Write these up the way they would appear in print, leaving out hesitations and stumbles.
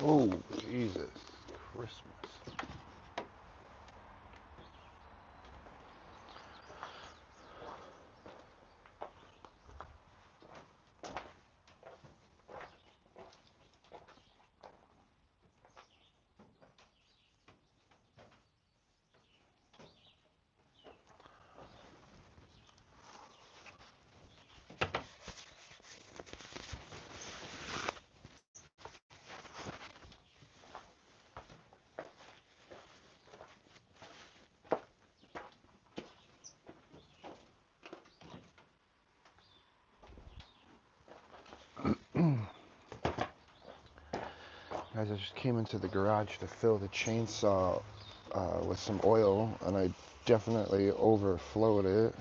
Oh, Jesus Christmas. Guys, I just came into the garage to fill the chainsaw with some oil, and I definitely overflowed it.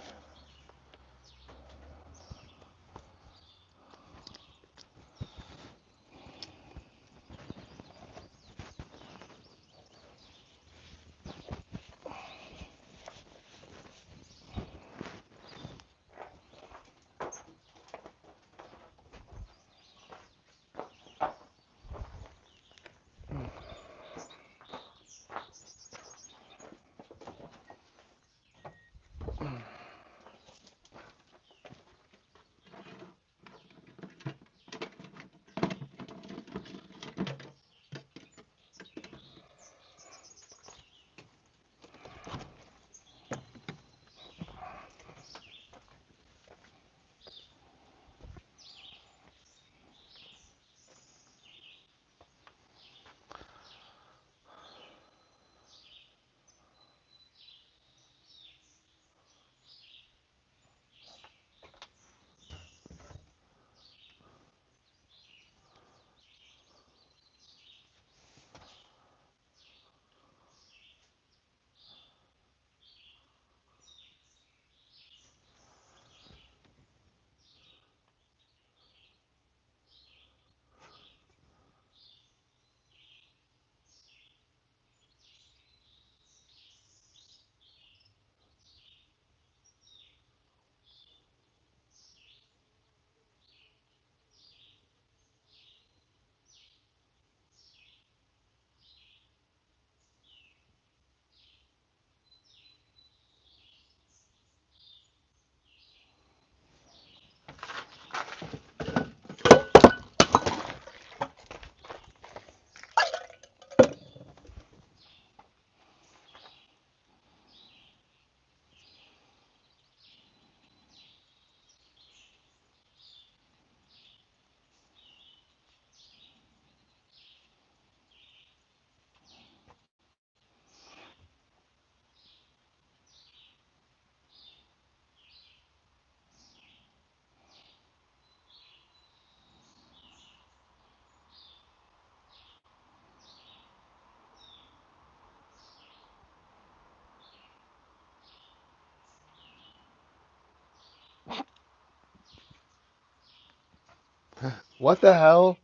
What the hell?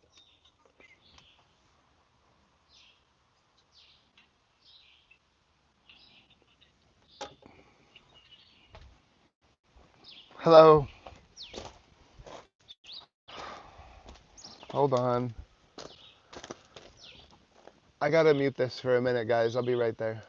Hello? Hold on. I gotta mute this for a minute, guys. I'll be right there.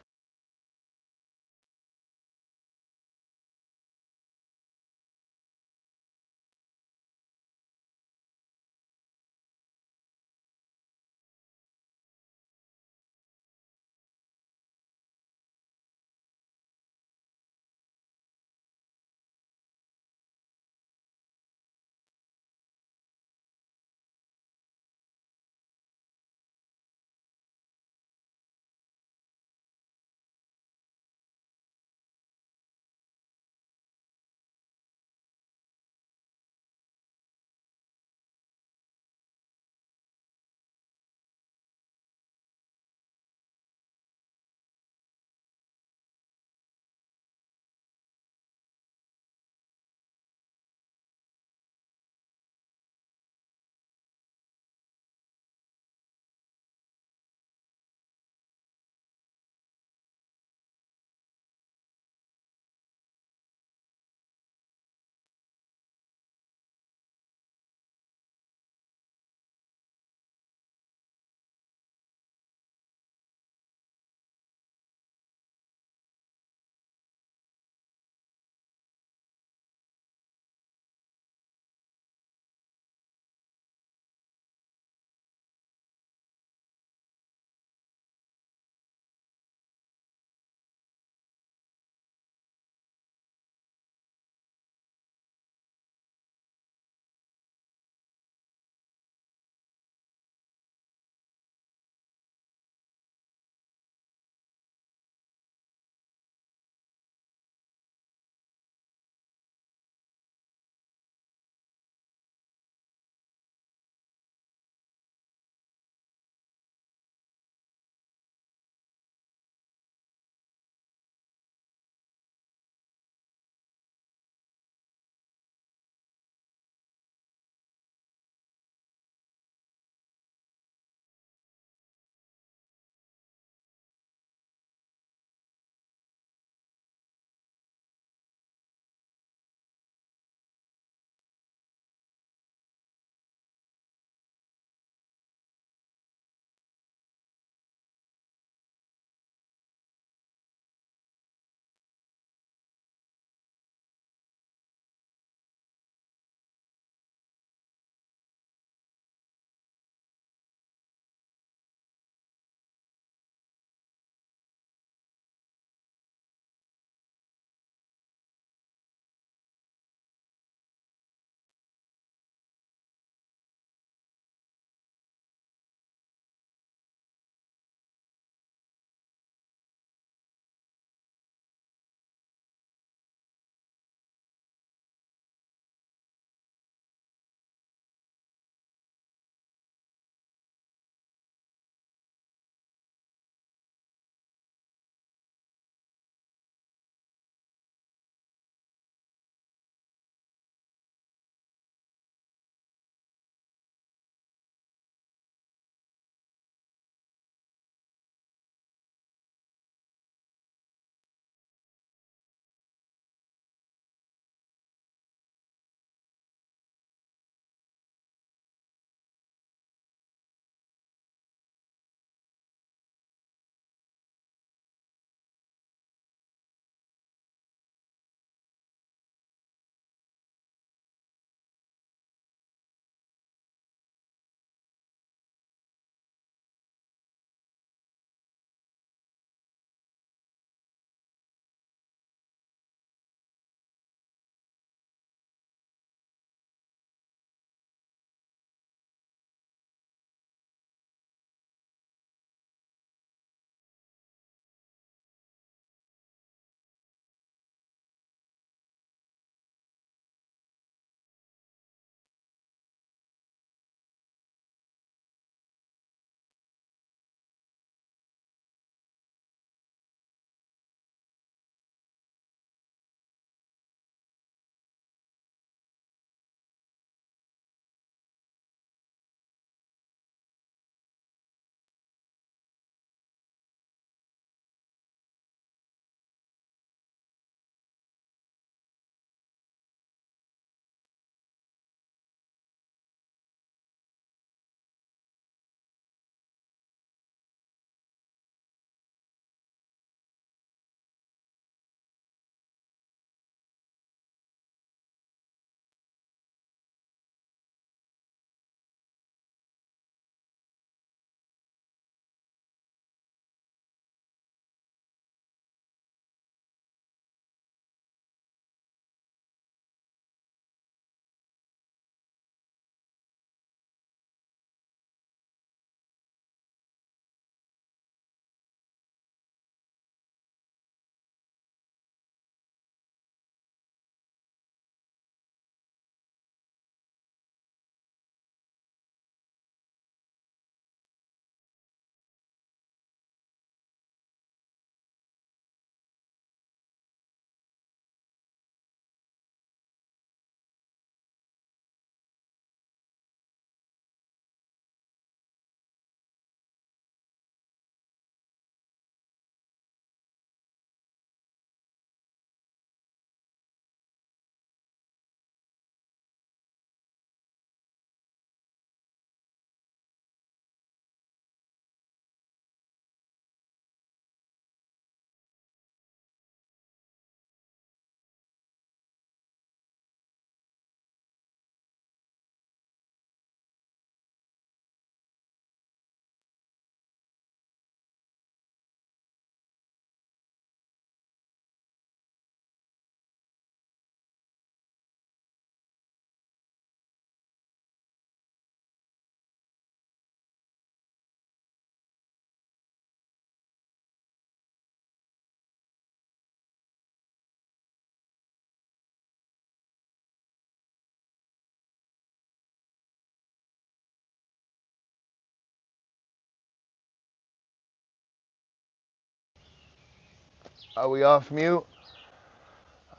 Are we off mute?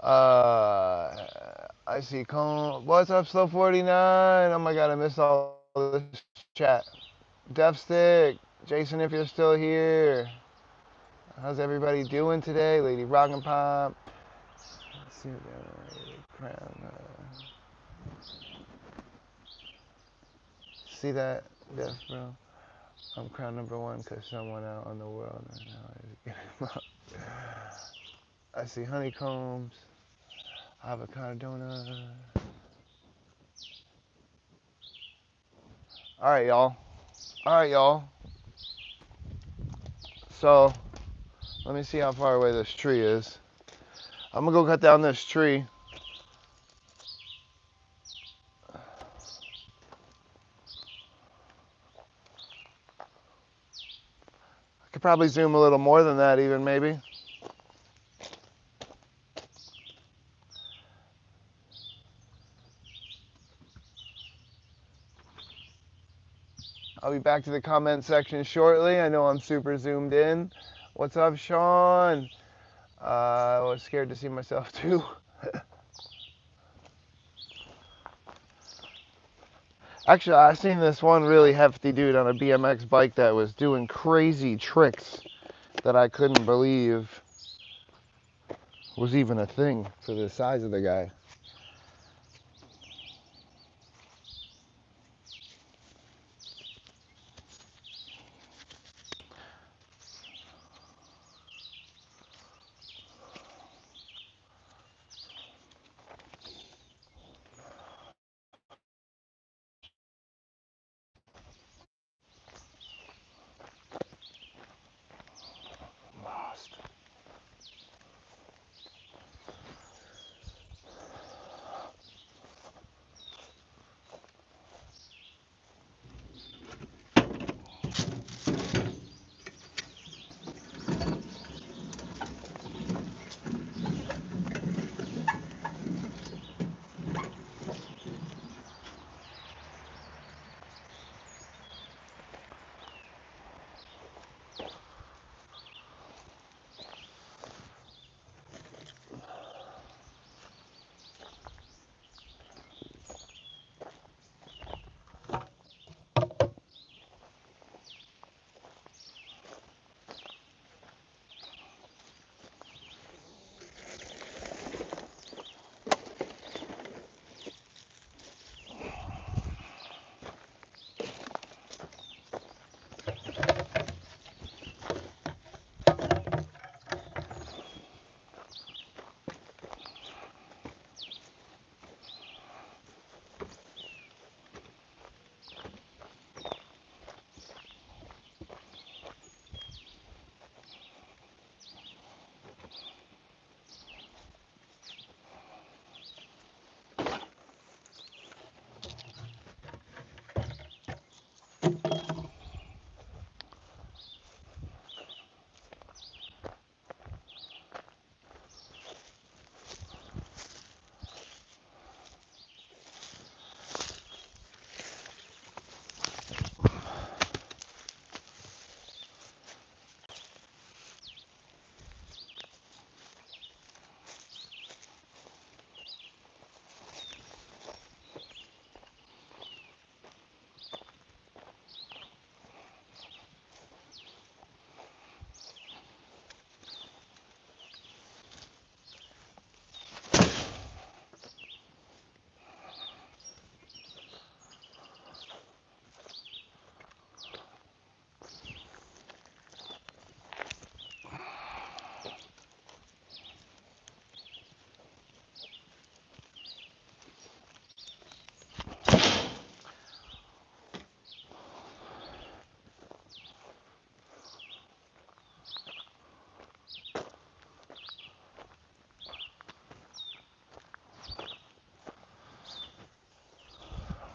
I see Cone. What's up, Slow 49? Oh my god, I missed all this chat. Deathstick, Jason, if you're still here. How's everybody doing today? Lady Rockin' Pop. Let's see crown. See that, Death, bro? I'm crown number one because someone out on the world right now is getting him up. I see honeycombs, avocado donut. All right, y'all. All right, y'all. So, let me see how far away this tree is. I'm gonna go cut down this tree. I could probably zoom a little more than that even, maybe. I'll be back to the comment section shortly. I know I'm super zoomed in. What's up, Sean? I was scared to see myself too. Actually, I seen this one really hefty dude on a BMX bike that was doing crazy tricks that I couldn't believe was even a thing for the size of the guy. Lost.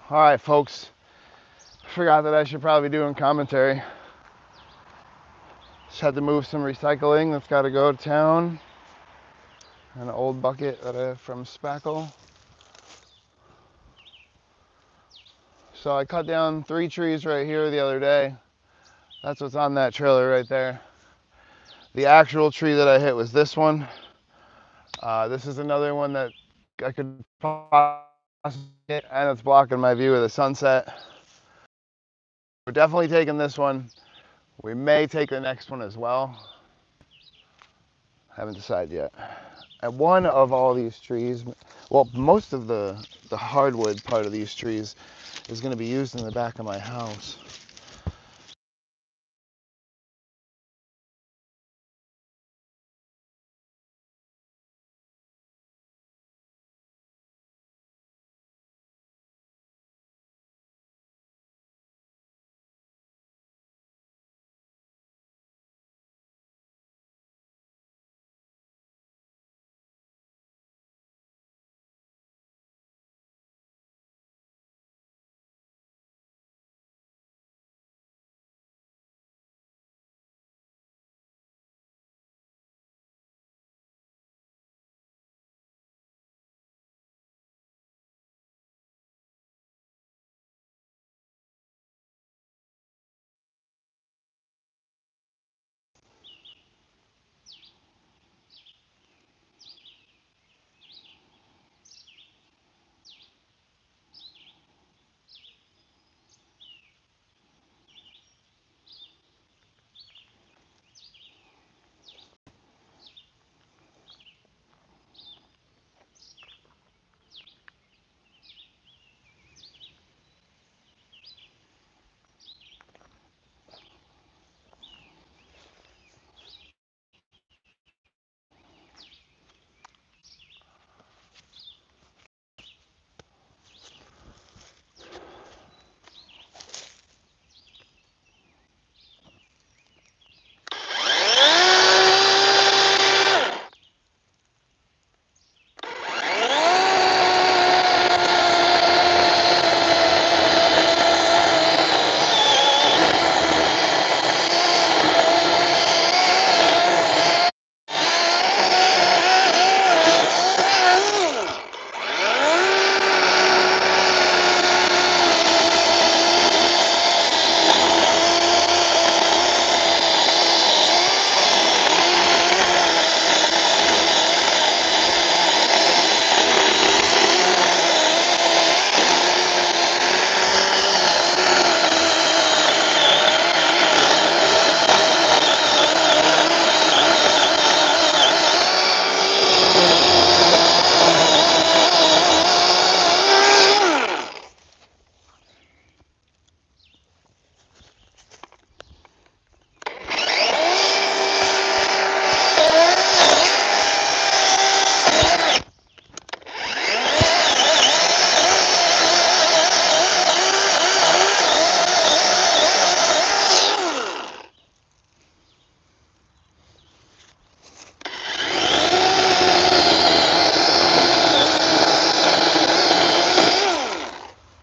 All right, folks. Forgot that I should probably be doing commentary. Just had to move some recycling that's got to go to town. An old bucket that I have from Spackle. So I cut down 3 trees right here the other day. That's what's on that trailer right there. The actual tree that I hit was this one. This is another one that I could possibly hit, and it's blocking my view of the sunset. We're definitely taking this one. We may take the next one as well. Haven't decided yet. And one of all these trees, well, most of the hardwood part of these trees is going to be used in the back of my house.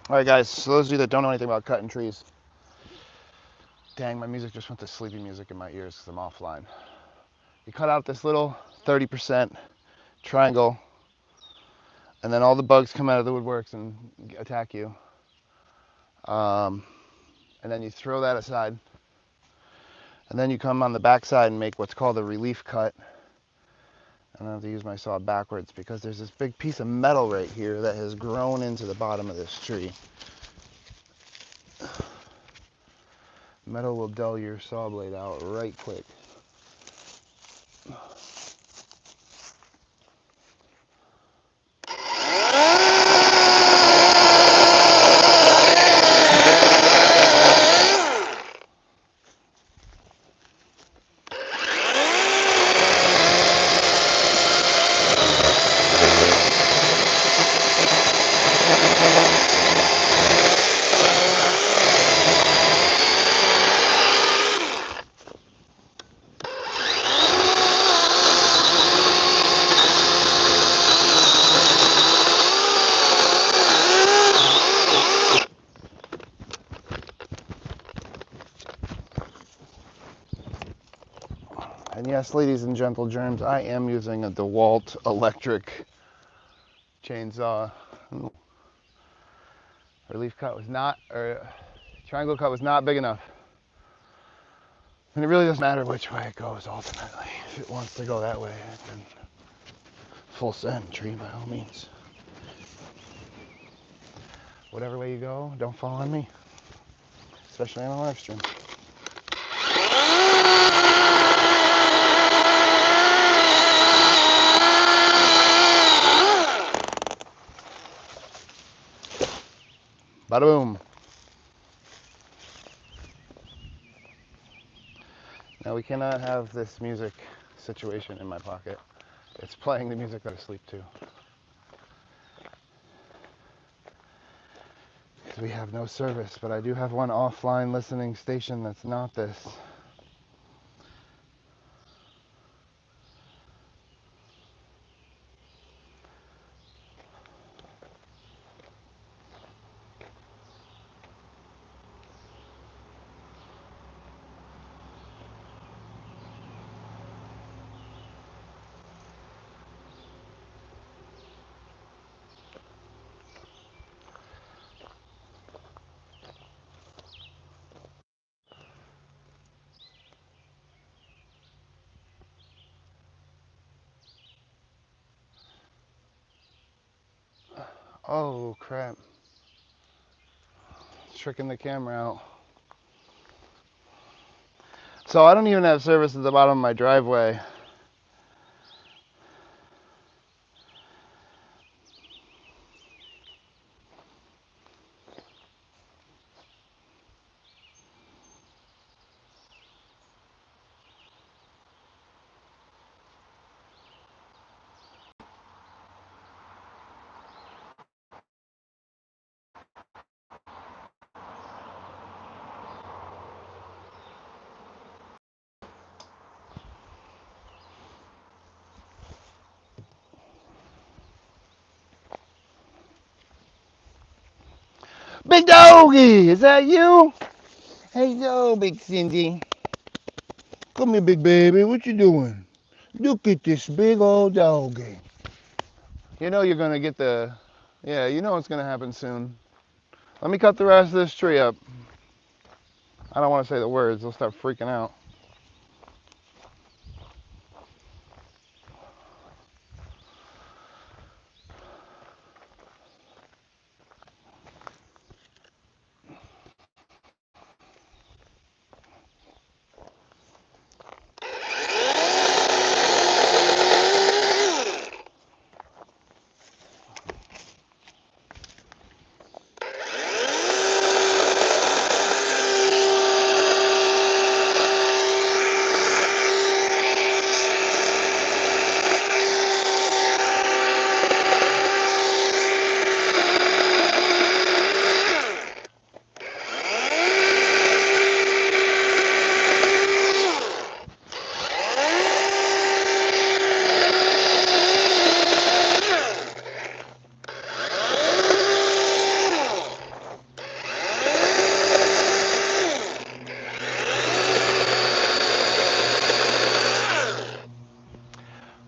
All right, guys, so those of you that don't know anything about cutting trees, dang, my music just went to sleepy music in my ears because I'm offline. You cut out this little 30% triangle, and then all the bugs come out of the woodworks and attack you. And then you throw that aside. And then you come on the back side and make what's called a relief cut. And I have to use my saw backwards because there's this big piece of metal right here that has grown into the bottom of this tree. Metal will dull your saw blade out right quick. And yes, ladies and gentle germs, I am using a DeWalt electric chainsaw. Relief cut was not, or triangle cut was not big enough. And it really doesn't matter which way it goes ultimately. If it wants to go that way, then full send, tree, by all means. Whatever way you go, don't fall on me. Especially on a live stream. Bada boom. Now we cannot have this music situation in my pocket. It's playing the music that I sleep to. Because we have no service, but I do have one offline listening station that's not this. Oh crap. Tricking the camera out. So I don't even have service at the bottom of my driveway. Big doggy, is that you? Hey yo, big Cindy. Come here, big baby, what you doing? Look at this big old doggy. You know you're gonna get the, yeah, you know what's gonna happen soon. Let me cut the rest of this tree up. I don't want to say the words, they'll start freaking out.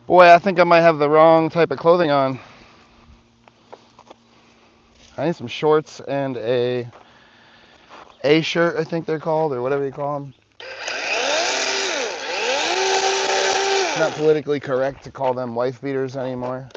Boy, I think I might have the wrong type of clothing on. I need some shorts and a shirt, I think they're called, or whatever you call them. It's not politically correct to call them wife beaters anymore.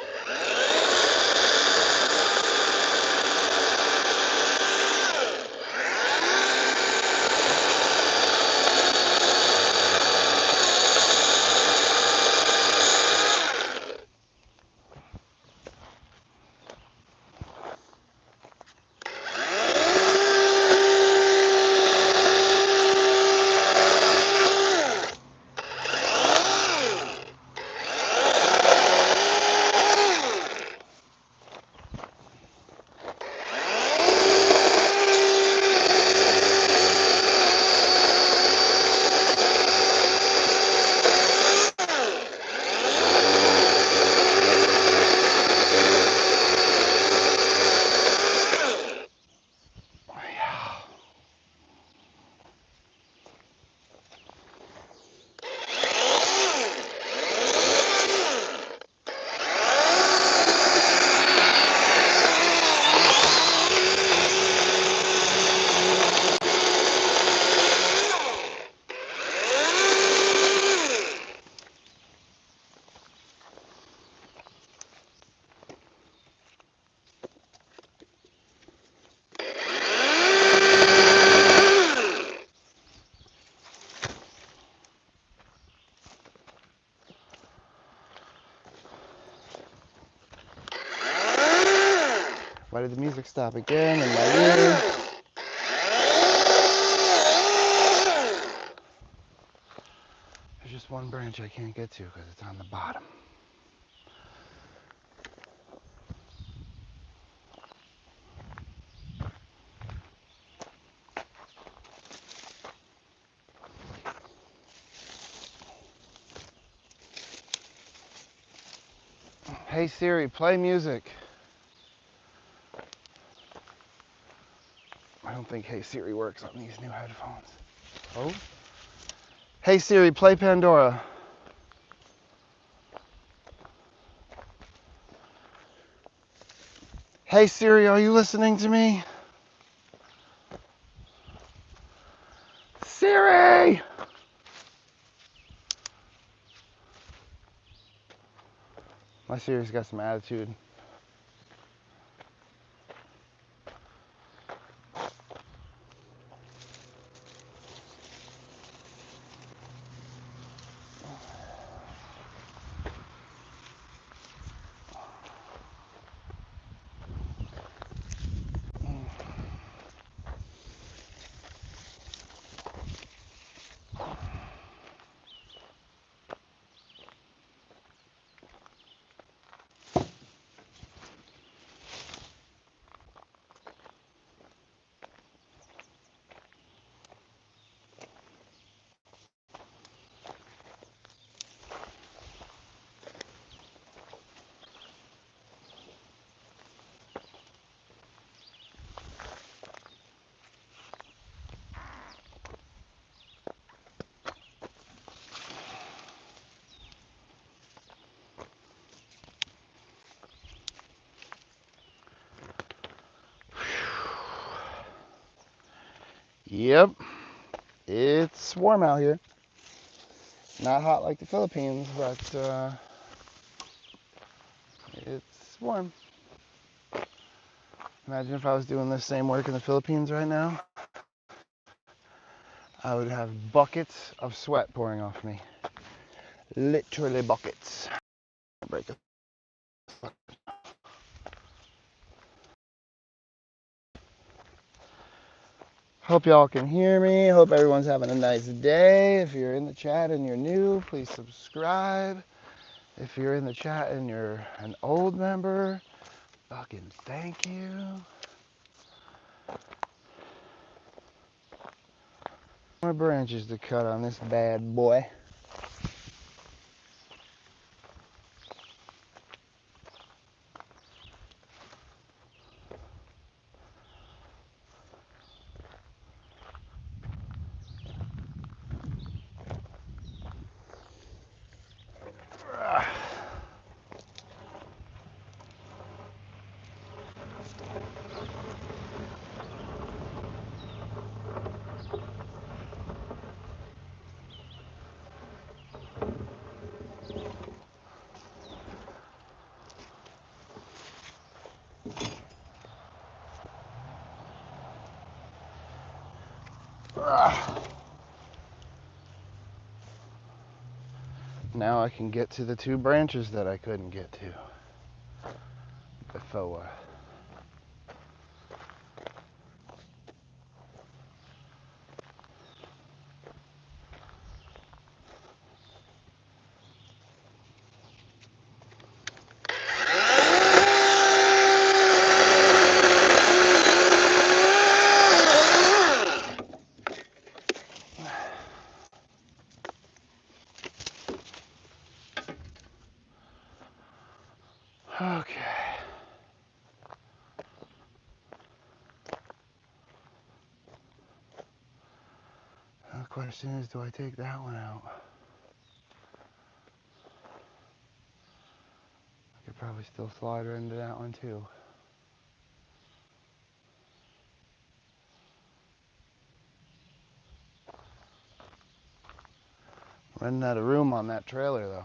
Why did the music stop again in my ear? There's just one branch I can't get to because it's on the bottom. Hey Siri, play music. I don't think Hey Siri works on these new headphones. Oh? Hey Siri, play Pandora. Hey Siri, are you listening to me? Siri! My Siri's got some attitude. Yep, it's warm out here. Not hot like the Philippines, but it's warm. Imagine if I was doing this same work in the Philippines right now. I would have buckets of sweat pouring off me. Literally buckets. Break it. Hope y'all can hear me. Hope everyone's having a nice day. If you're in the chat and you're new, please subscribe. If you're in the chat and you're an old member, fucking thank you. More branches to cut on this bad boy. Now I can get to the two branches that I couldn't get to before. Okay. The question is, do I take that one out? I could probably still slide her into that one too. Running out of room on that trailer though.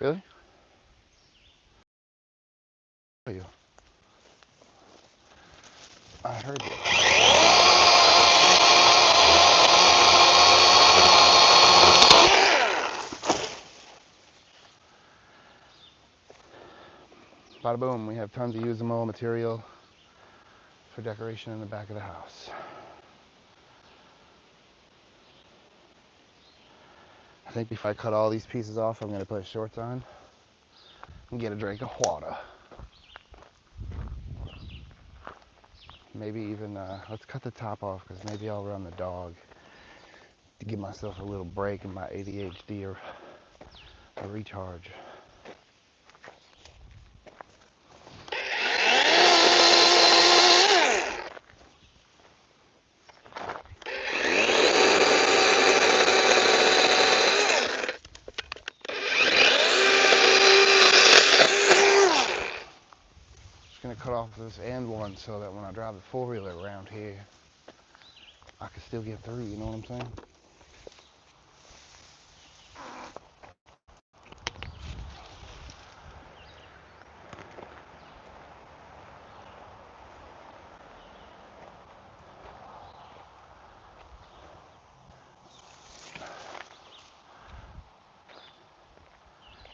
Really? You. I heard you. Bada boom, we have tons of usable material for decoration in the back of the house. I think before I cut all these pieces off, I'm going to put shorts on and get a drink of water. Maybe even, let's cut the top off because maybe I'll run the dog to give myself a little break in my ADHD or a recharge. Gonna cut off this end one so that when I drive the four-wheeler around here, I can still get through, you know what I'm saying?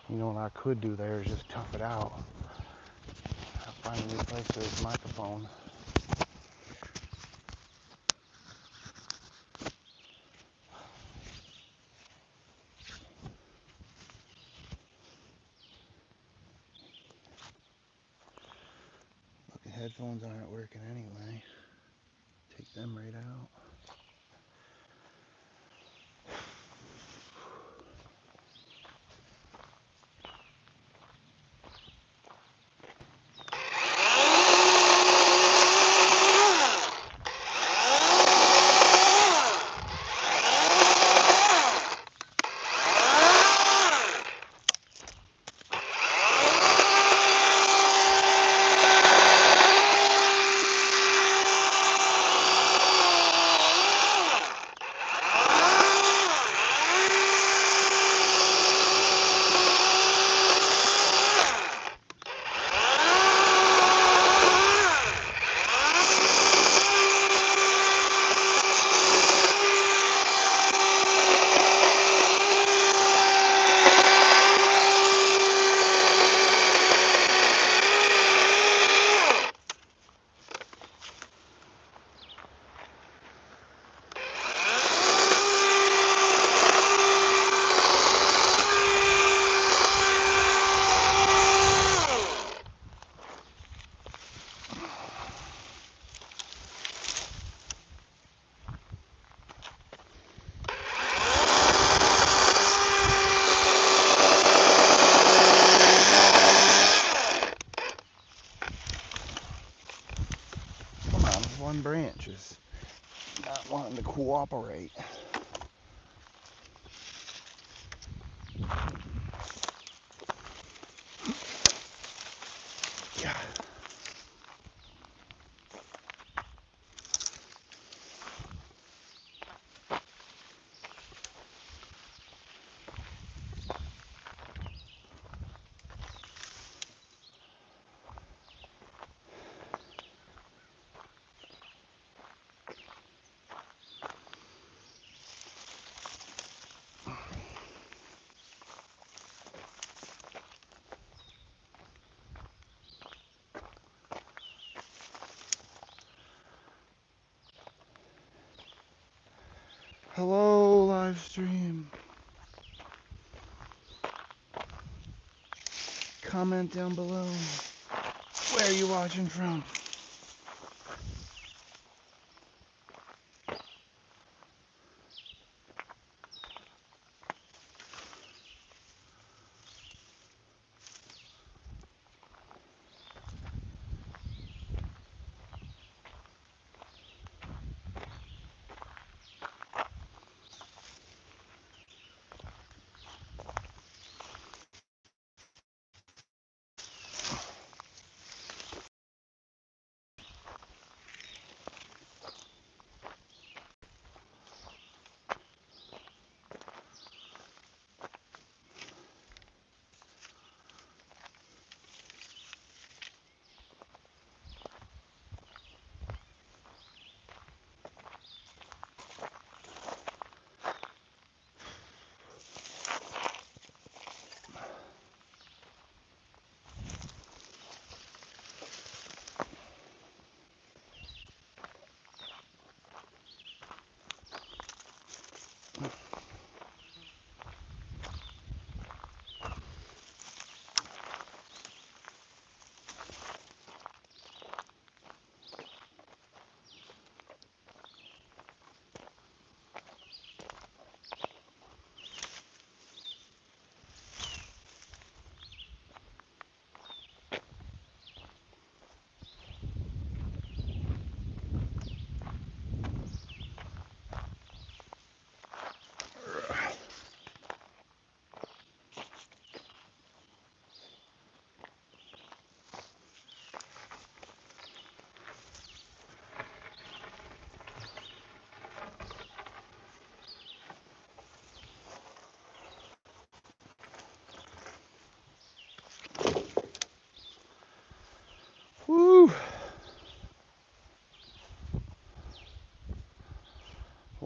You know what I could do there is just tough it out. I'll find a new place for this microphone. Look, the headphones aren't working anyway. Take them right out. One branch is not wanting to cooperate. Yeah. Hello, live stream. Comment down below. Where are you watching from?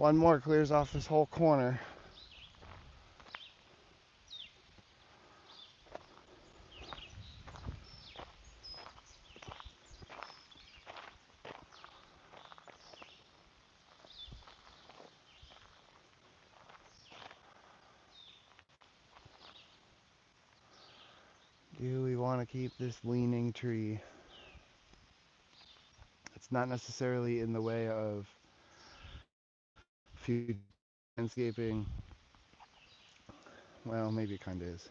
One more clears off this whole corner. Do we want to keep this leaning tree? It's not necessarily in the way of future landscaping. Well, maybe it kind of is.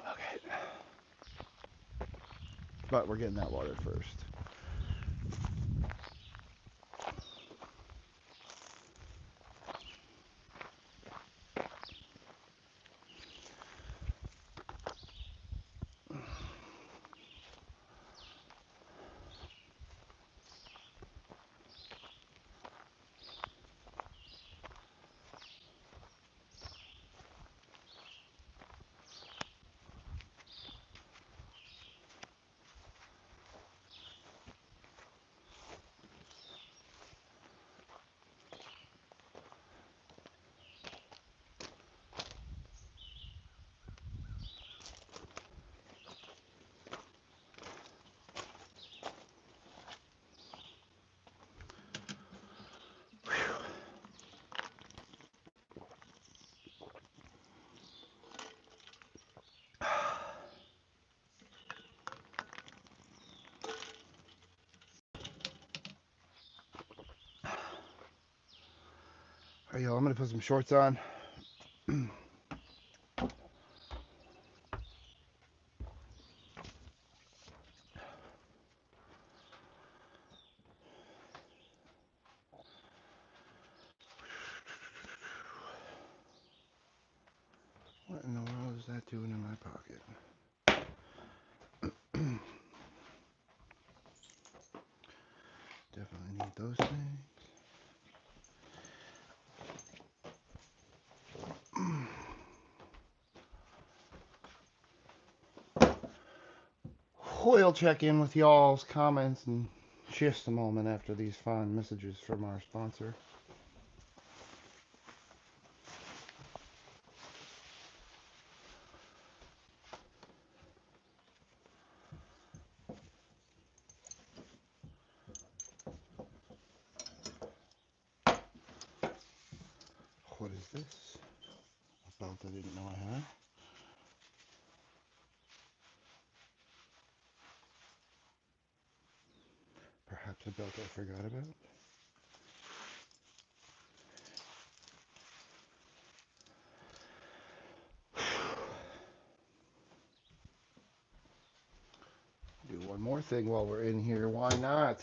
Okay. But we're getting that watered first. All right, y'all, I'm going to put some shorts on. What in the world is that doing in my pocket? Definitely need those things. We'll check in with y'all's comments in just a moment after these fine messages from our sponsor. What is this? A belt I didn't know I had. Perhaps a belt I forgot about. Do one more thing while we're in here. Why not?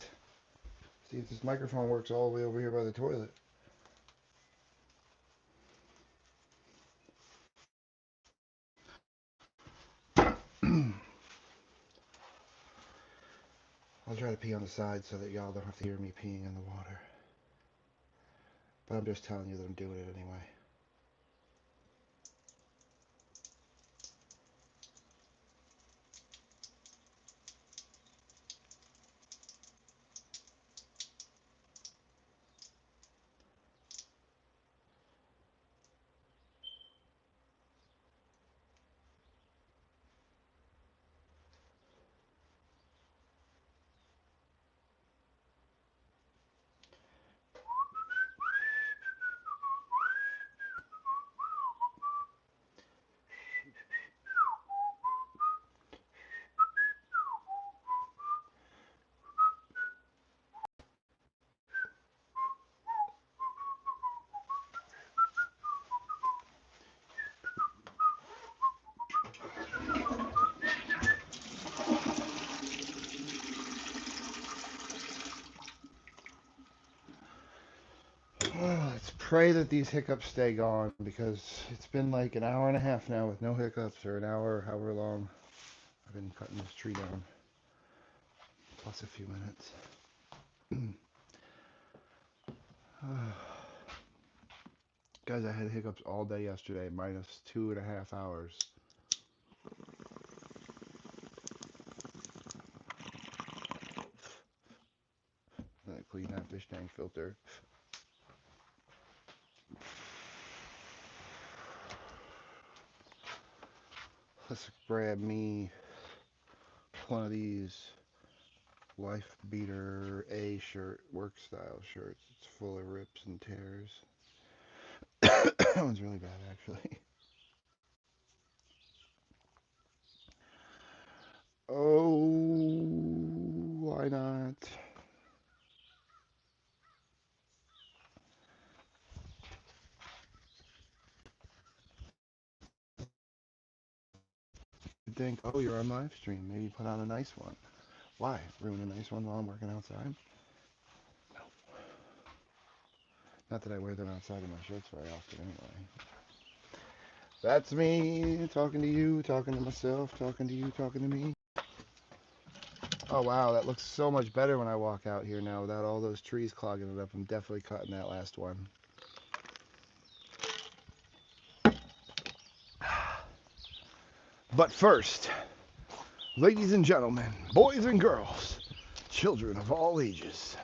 See if this microphone works all the way over here by the toilet. I'll try to pee on the side so that y'all don't have to hear me peeing in the water. But I'm just telling you that I'm doing it anyway. Let's pray that these hiccups stay gone, because it's been like an hour and a half now with no hiccups, or an hour, however long I've been cutting this tree down, plus a few minutes. Guys, I had hiccups all day yesterday, minus 2.5 hours. clean that fish tank filter. Let's grab me one of these Wife Beater A shirt, work style shirts. It's full of rips and tears. That one's really bad, actually. Oh, why not? You think, oh, you're on live stream. Maybe put on a nice one. Why? Ruin a nice one while I'm working outside? No. Not that I wear them outside in my shirts very often anyway. That's me talking to you, talking to myself, talking to you, talking to me. Oh wow, that looks so much better when I walk out here now without all those trees clogging it up. I'm definitely cutting that last one. But first, ladies and gentlemen, boys and girls, children of all ages,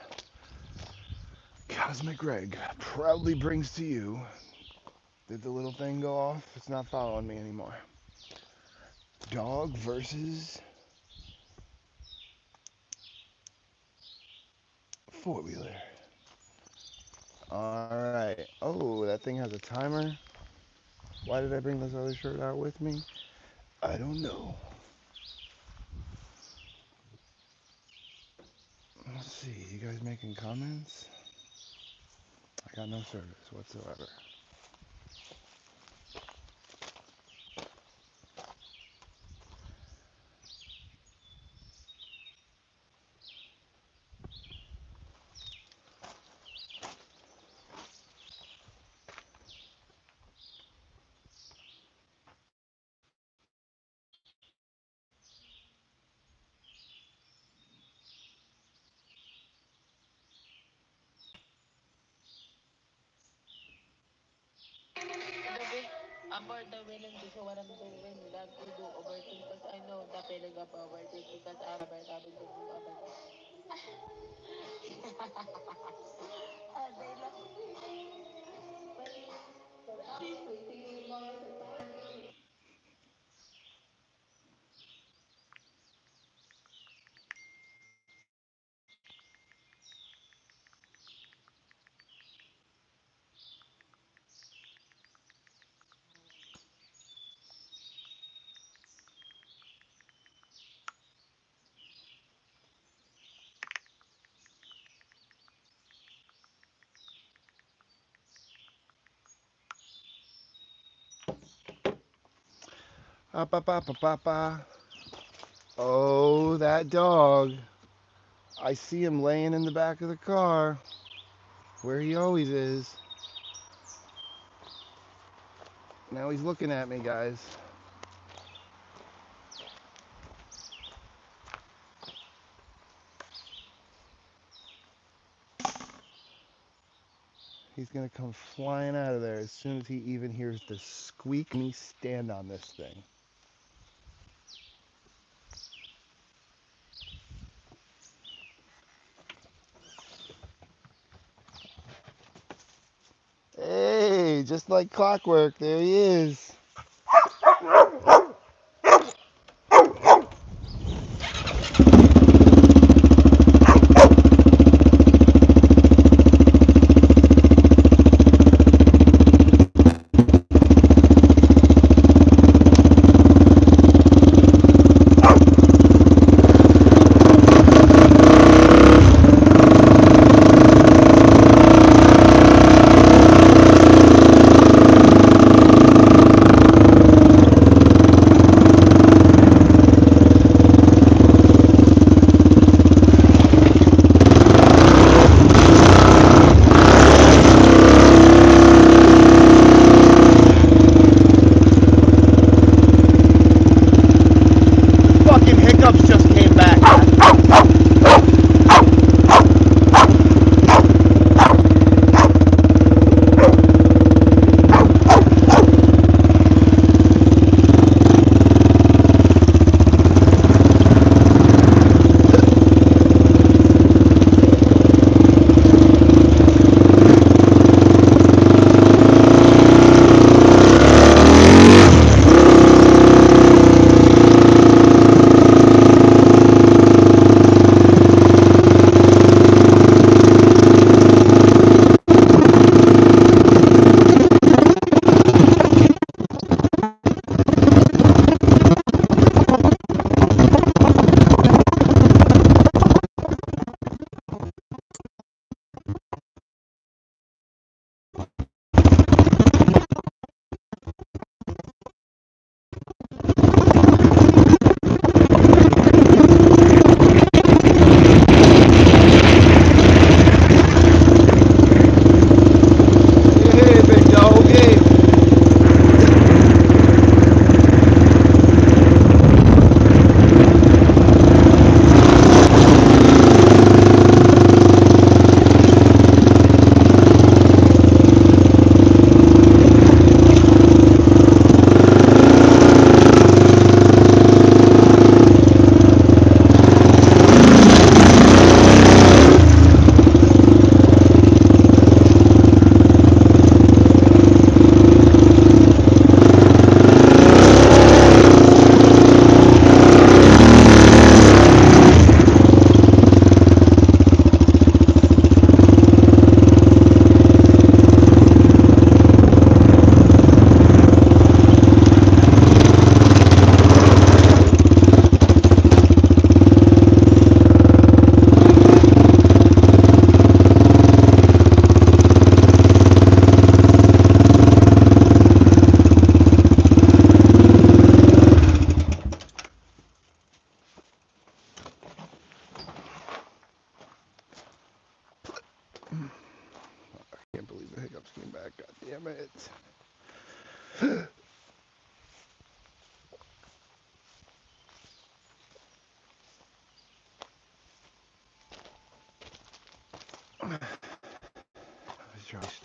Cosmic Greg proudly brings to you. Did the little thing go off? It's not following me anymore. Dog versus four-wheeler. Alright. Oh, that thing has a timer. Why did I bring this other shirt out with me? I don't know. Let's see. You guys making comments? I got no service whatsoever. About the willing to show what I'm doing, that to do overthink because I know the feeling of overthink because I'm never having to do overthink. They love Oh, that dog. I see him laying in the back of the car where he always is. Now he's looking at me, guys. He's gonna come flying out of there as soon as he even hears the squeak. Me stand on this thing. Hey, just like clockwork, there he is.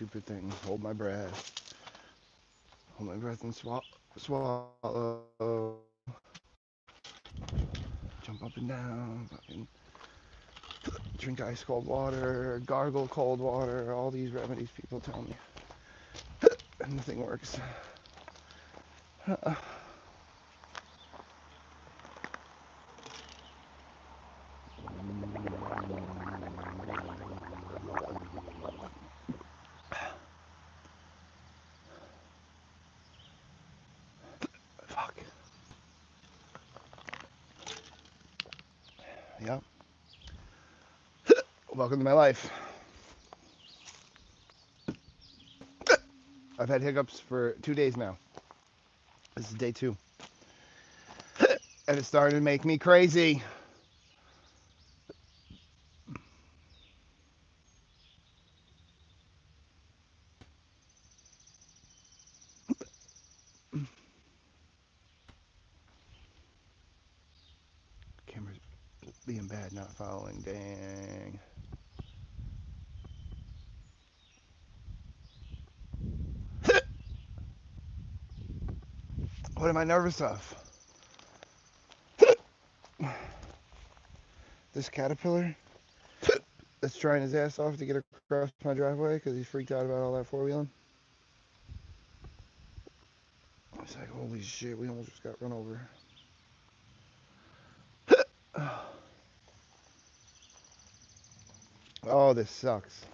stupid thing. Hold my breath. Hold my breath and swallow. Jump up and down. Fucking drink ice cold water. Gargle cold water. All these remedies people tell me. And nothing works. Fuck. Yep. Welcome to my life. I've had hiccups for 2 days now. This is day 2. And it's starting to make me crazy. Camera's being bad, not following. Dang. What am I nervous of? This caterpillar that's trying his ass off to get across my driveway because he's freaked out about all that four-wheeling. It's like, holy shit, we almost just got run over. Oh, this sucks.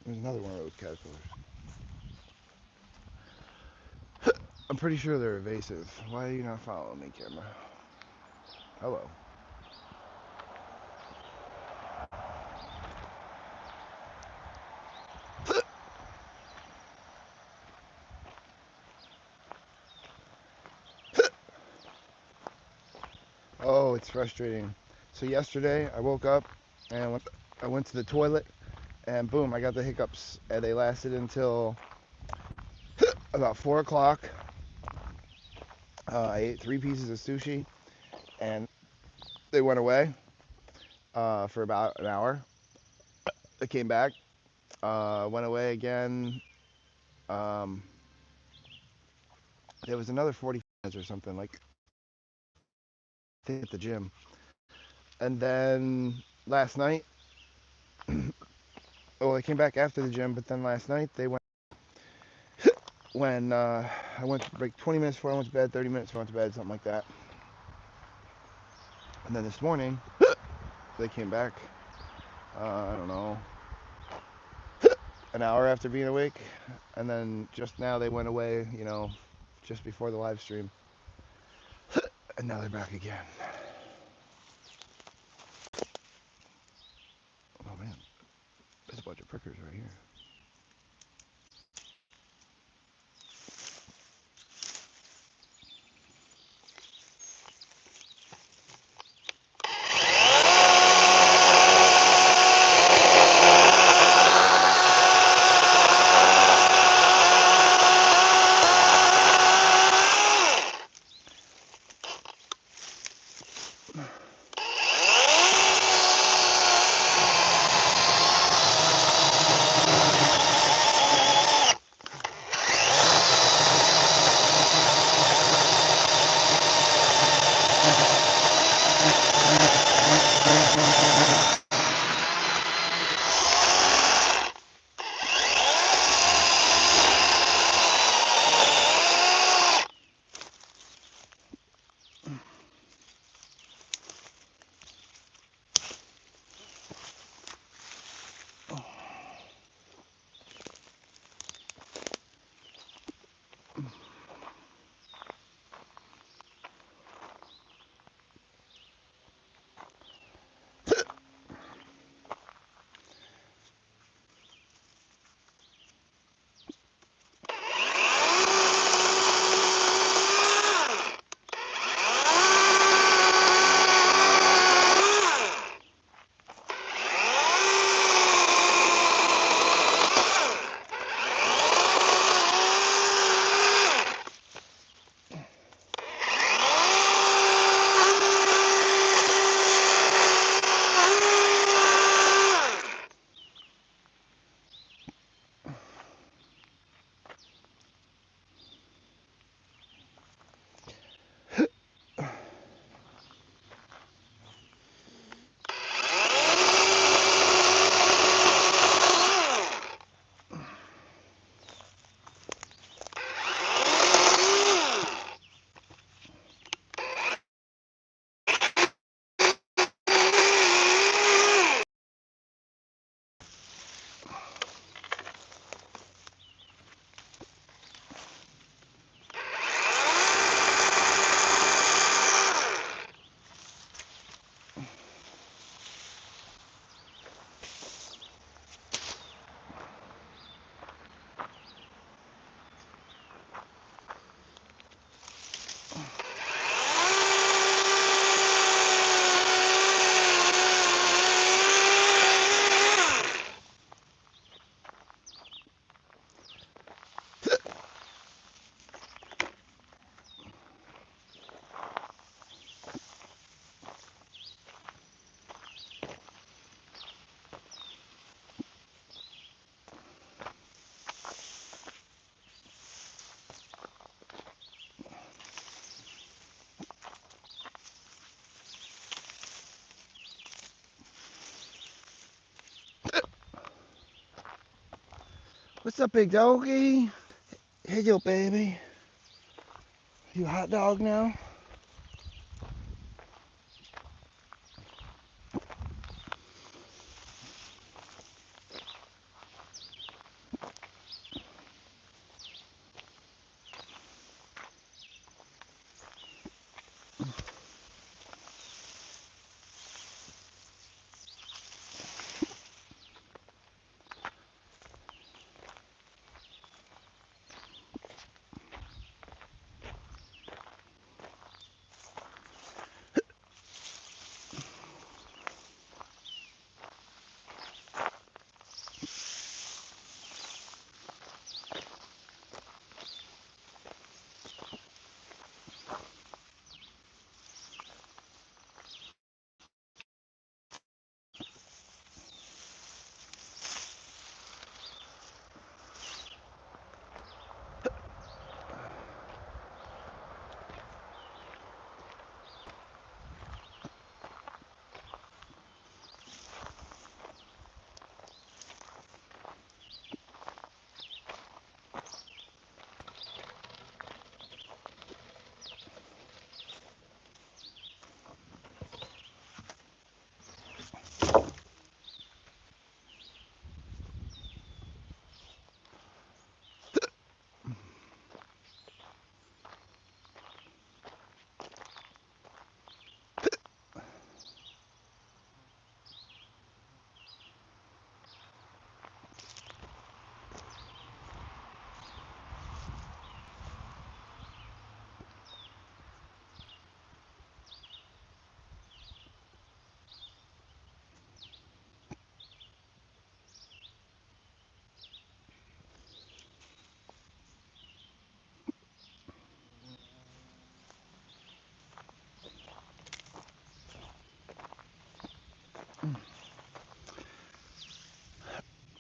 There's another one of those caterpillars. I'm pretty sure they're evasive. Why are you not following me, camera? Hello. Oh, it's frustrating. So yesterday I woke up and I went to the toilet and boom, I got the hiccups and they lasted until about 4 o'clock. I ate 3 pieces of sushi and they went away for about an hour. They came back, went away again. Um, there was another 40 minutes or something, like I think at the gym. And then last night, well, they came back after the gym, but then last night they went when I went to break 20 minutes before I went to bed, 30 minutes before I went to bed, something like that. And then this morning, they came back, I don't know, an hour after being awake. And then just now they went away, just before the live stream. And now they're back again. Oh man, there's a bunch of prickers right here. What's up, big doggy? Hey, yo, baby. You hot dog now?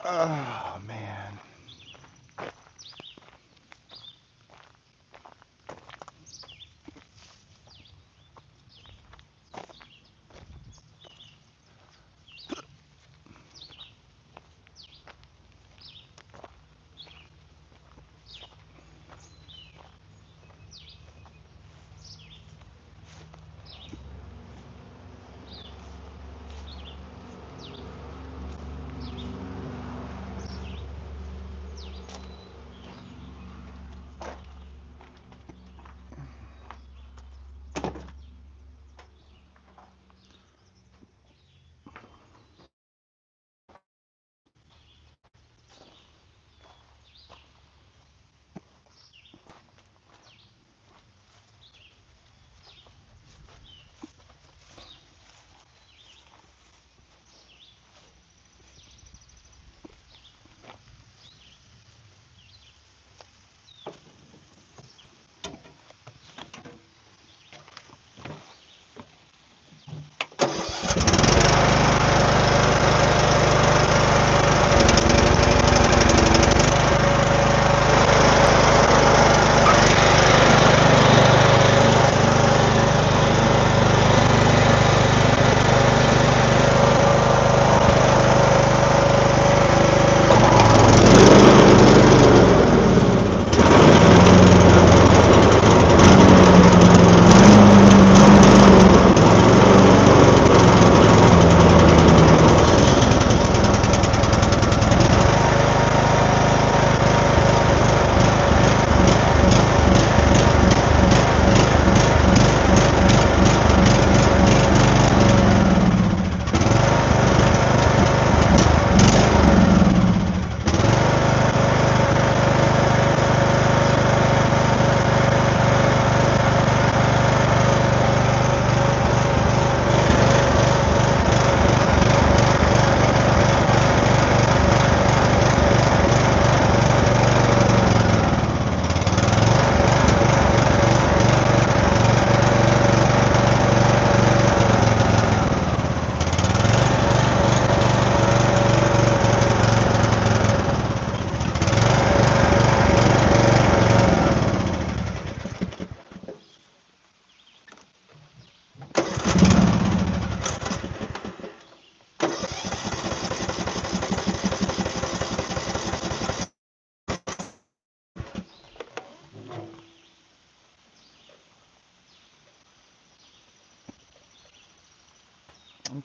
Oh, man.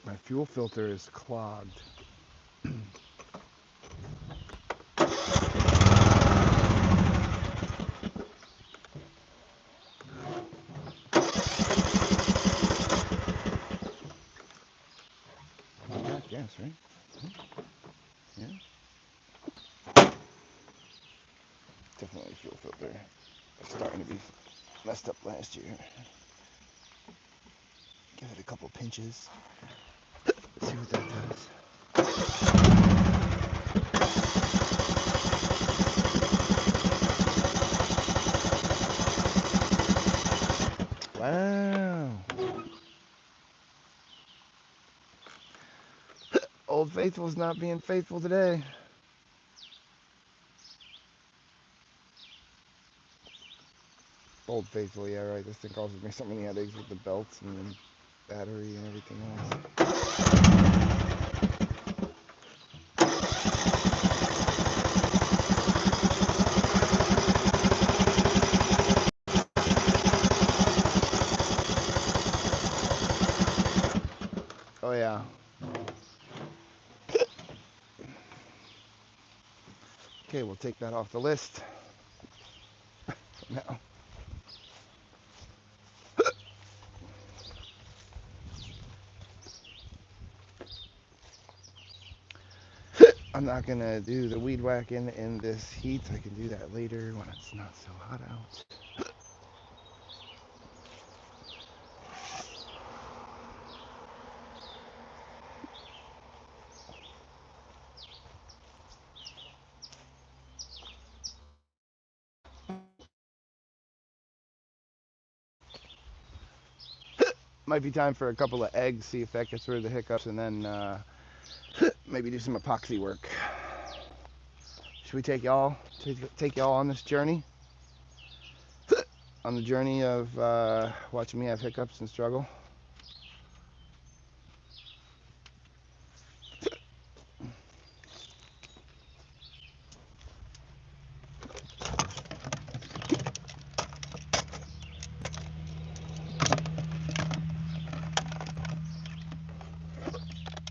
My fuel filter is clogged. Yes, right? Yeah. Definitely fuel filter. It's starting to be messed up last year. Give it a couple pinches. See what that does. Wow. Old Faithful's not being faithful today. Old Faithful, yeah, right. This thing causes me so many headaches with the belts and the battery and everything else. Oh, yeah. Okay, we'll take that off the list. Now. I'm not going to do the weed whacking in this heat. I can do that later when it's not so hot out. Might be time for a couple of eggs, see if that gets rid of the hiccups, and then maybe do some epoxy work. Should we take y'all on this journey? On the journey of watching me have hiccups and struggle?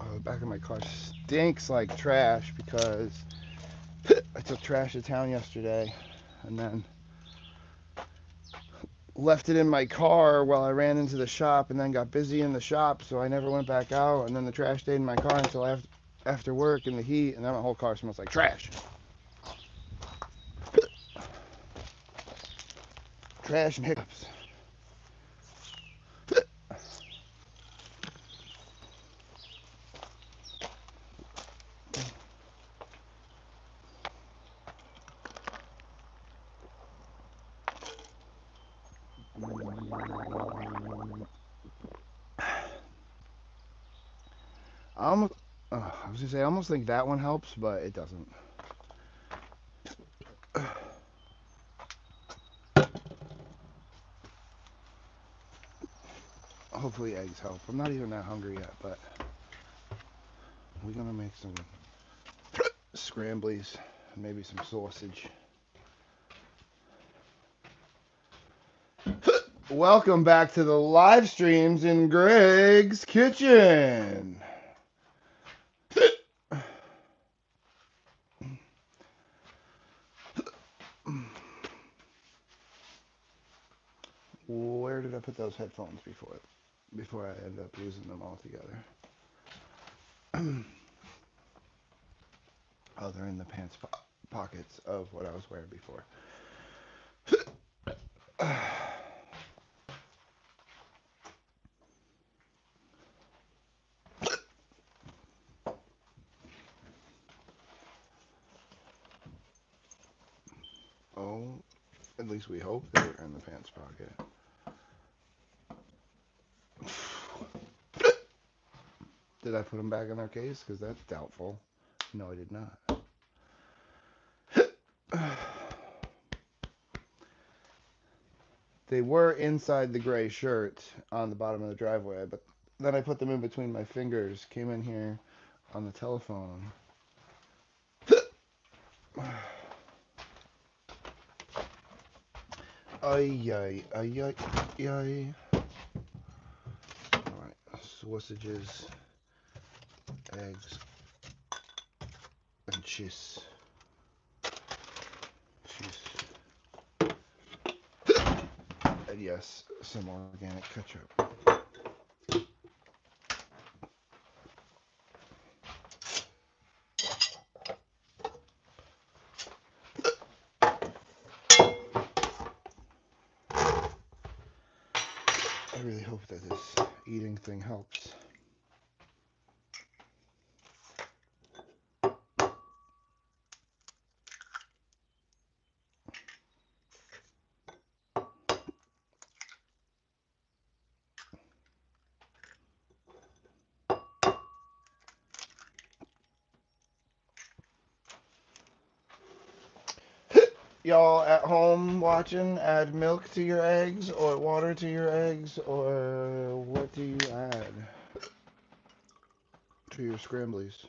Oh, the back of my car stinks like trash because I took trash to town yesterday and then left it in my car while I ran into the shop and then got busy in the shop, so I never went back out, and then the trash stayed in my car until after work in the heat, and then my whole car smells like trash. Trash and hiccups. I almost, I was gonna say, I almost think that one helps, but it doesn't. Hopefully eggs help. I'm not even that hungry yet, but we're gonna make some scramblies and maybe some sausage. Welcome back to the live streams in Greg's kitchen. Where did I put those headphones before I end up losing them altogether? Oh, they're in the pants pockets of what I was wearing before. Oh, at least we hope they're in the pants pocket. Did I put them back in their case? Because that's doubtful. No, I did not. They were inside the gray shirt on the bottom of the driveway, but then I put them in between my fingers, came in here on the telephone. Ay, ay, ay, ay, ay. Alright, sausages. eggs and cheese. And yes, some organic ketchup. I really hope that this eating thing helps. Y'all at home watching, add milk to your eggs or water to your eggs, or what do you add to your scramblies?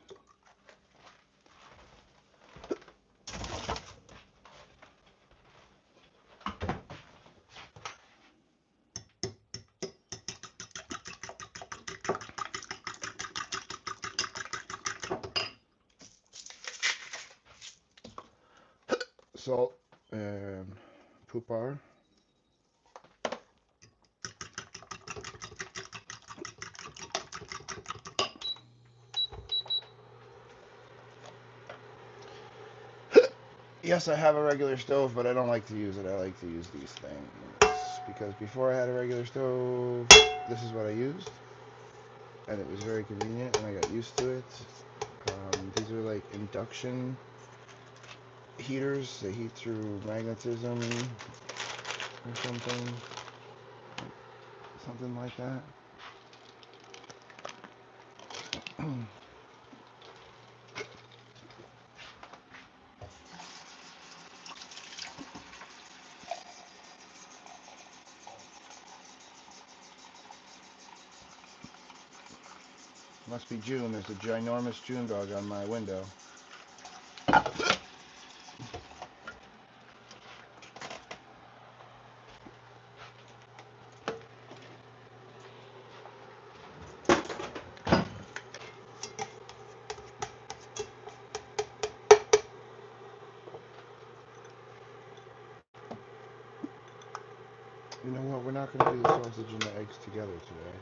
Salt and poupar. Yes, I have a regular stove, but I don't like to use it. I like to use these things because before I had a regular stove, this is what I used, and it was very convenient, and I got used to it. These are like induction heaters. They heat through magnetism or something like that. Must be June. There's a ginormous June bug on my window. You know what? We're not going to do the sausage and the eggs together today.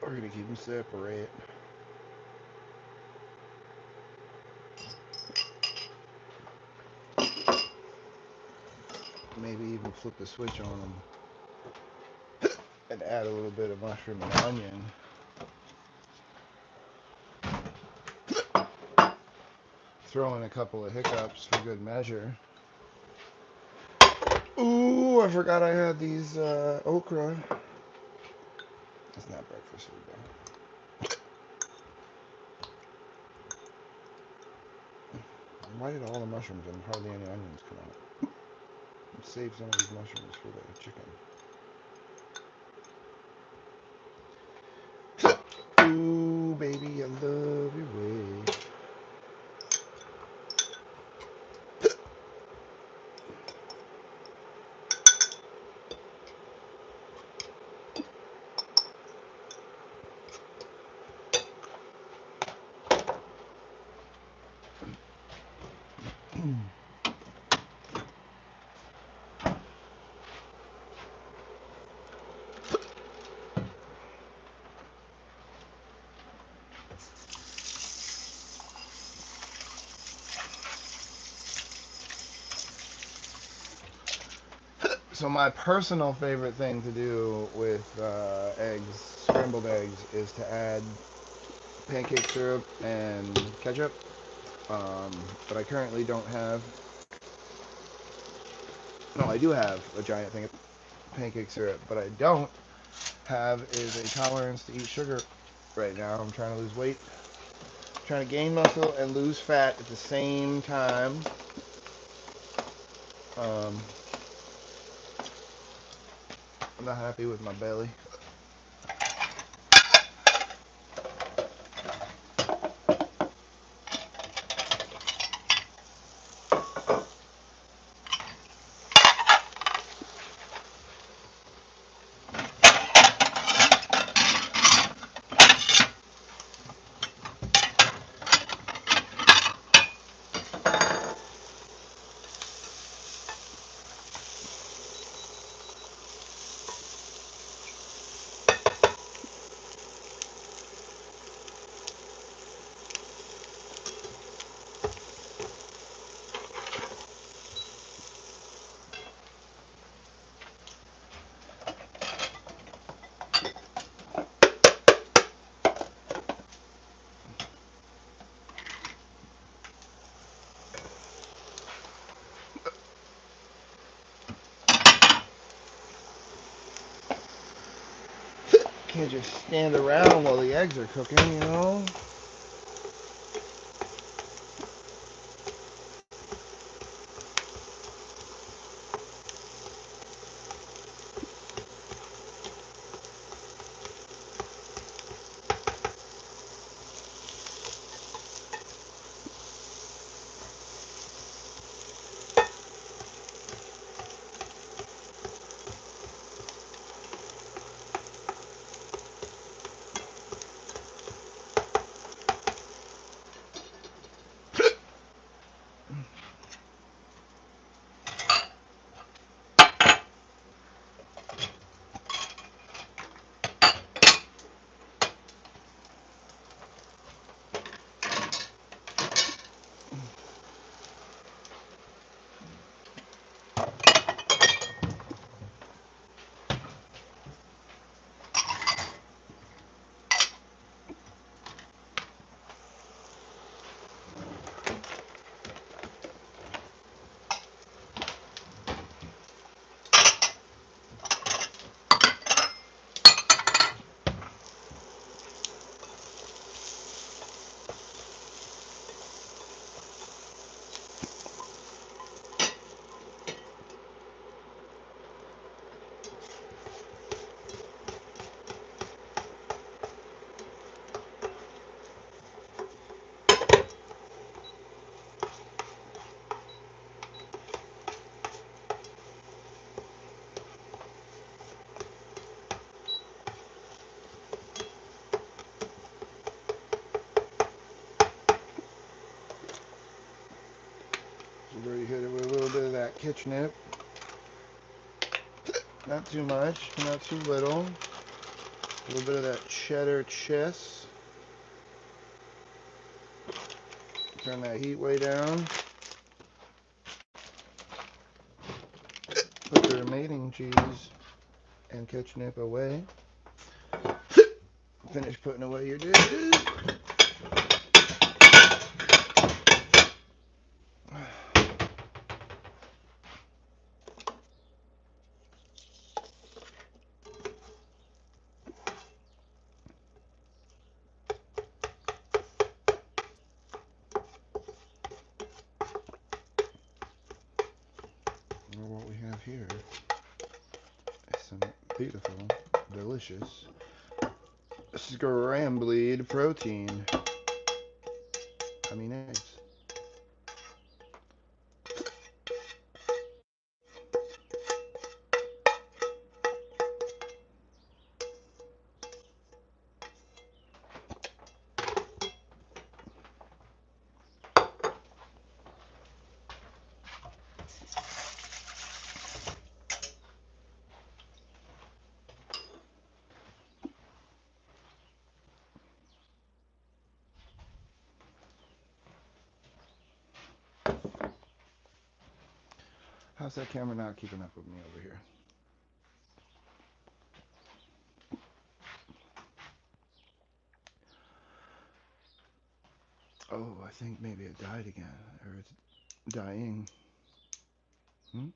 We're going to keep them separate. Maybe even flip the switch on them and add a little bit of mushroom and onion. Throw in a couple of hiccups for good measure. Ooh, I forgot I had these okra. It's not breakfast food though. Why did all the mushrooms and hardly any onions come out? Let's save some of these mushrooms for the chicken. Ooh, baby, I love your way. So my personal favorite thing to do with eggs, scrambled eggs, is to add pancake syrup and ketchup. But I currently don't have. No, I do have a giant thing of pancake syrup, but I don't have is a tolerance to eat sugar right now. I'm trying to lose weight, trying to gain muscle and lose fat at the same time. Um, I'm not happy with my belly. Can't just stand around while the eggs are cooking, you know? We've already hit it with a little bit of that kitchenip. Not too much, not too little. A little bit of that cheddar cheese. Turn that heat way down. Put the remaining cheese and ketchup away. Finish putting away your dishes. Well, what we have here is some beautiful, delicious scrambled protein. I mean eggs. How's that camera not keeping up with me over here? Oh, I think maybe it died again. Or it's dying. Hmm?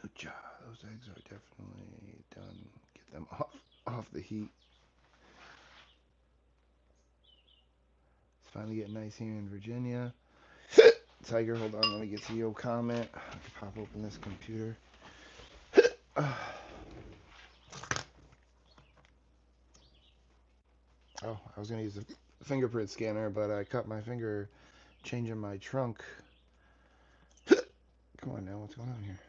Good job. Those eggs are definitely done. Get them off the heat. It's finally getting nice here in Virginia. Tiger, hold on, let me get to your comment. I can pop open this computer. Oh, I was gonna use the fingerprint scanner, but I cut my finger changing my trunk. Come on now, what's going on here?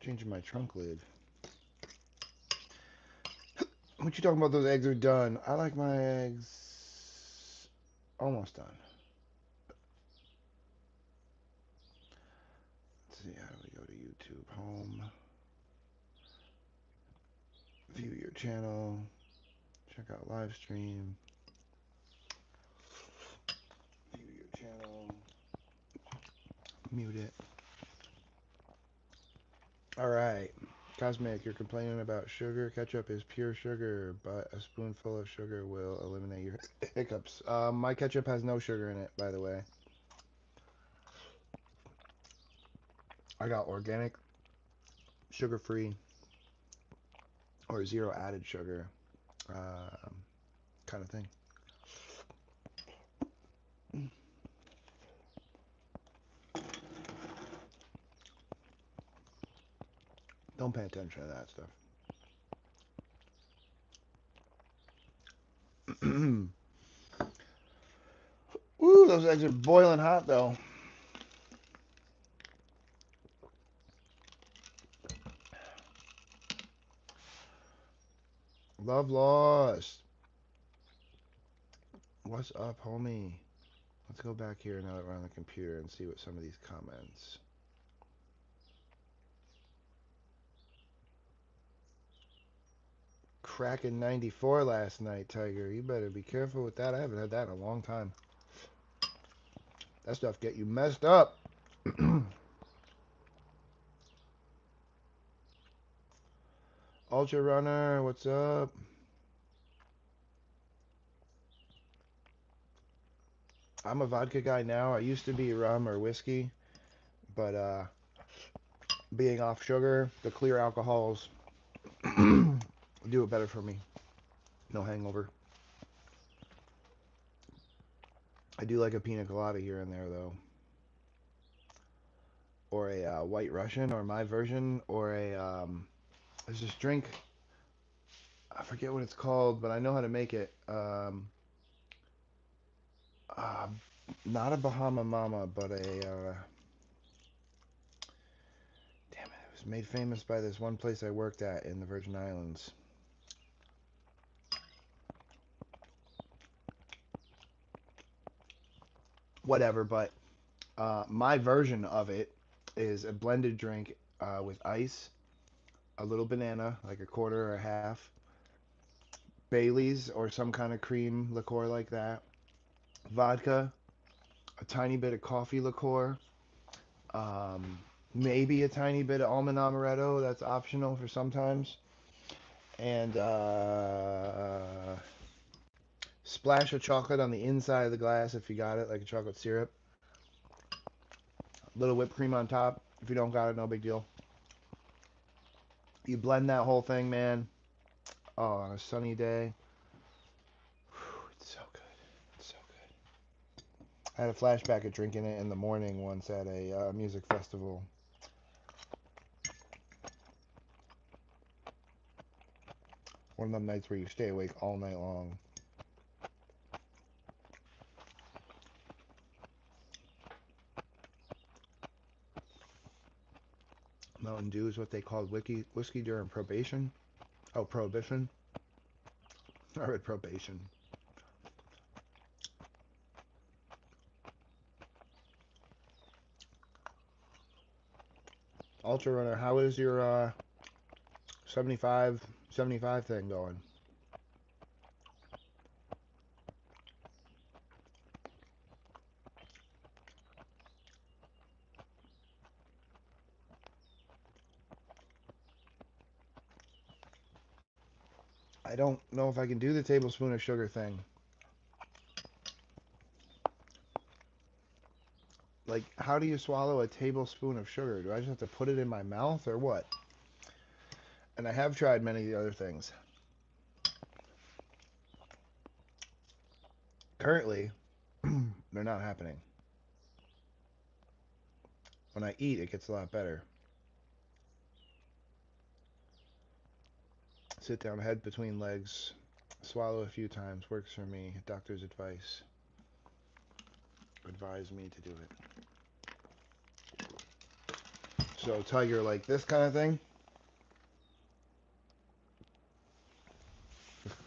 Changing my trunk lid. What you talking about? Those eggs are done. I like my eggs almost done. Let's see, how do we go to YouTube? Home. View your channel. Check out live stream. View your channel. Mute it. All right. Cosmic, you're complaining about sugar. Ketchup is pure sugar, but a spoonful of sugar will eliminate your hiccups. My ketchup has no sugar in it, by the way. I got organic, sugar-free, or zero added sugar kind of thing. Don't pay attention to that stuff. Ooh, those eggs are boiling hot though. Love lost. What's up, homie? Let's go back here now that we're on the computer and see what some of these comments. Cracking 94 last night, Tiger. You better be careful with that. I haven't had that in a long time. That stuff get you messed up. Ultra Runner, what's up? I'm a vodka guy now. I used to be rum or whiskey, but being off sugar, the clear alcohols do it better for me. No hangover. I do like a pina colada here and there, though. Or a White Russian, or my version, or a there's this drink. I forget what it's called, but I know how to make it. Uh, Not a Bahama Mama, but a damn it! It was made famous by this one place I worked at in the Virgin Islands. Whatever, but my version of it is a blended drink with ice, a little banana, like a quarter or a half, Bailey's or some kind of cream liqueur like that, vodka, a tiny bit of coffee liqueur, um, maybe a tiny bit of almond amaretto. That's optional for sometimes, and splash of chocolate on the inside of the glass if you got it, like a chocolate syrup. A little whipped cream on top. If you don't got it, no big deal. You blend that whole thing, man. Oh, on a sunny day. Whew, it's so good. It's so good. I had a flashback of drinking it in the morning once at a music festival. One of them nights where you stay awake all night long. Mountain Dew is what they called whiskey during probation. Oh, prohibition. I read probation. Ultra Runner, how is your 75 thing going? I don't know if I can do the tablespoon of sugar thing. Like, how do you swallow a tablespoon of sugar? Do I just have to put it in my mouth or what? And I have tried many of the other things. Currently, they're not happening. When I eat, it gets a lot better. Sit down, head between legs, swallow a few times. Works for me. Doctor's advice. Advise me to do it. So, Tiger, like this kind of thing,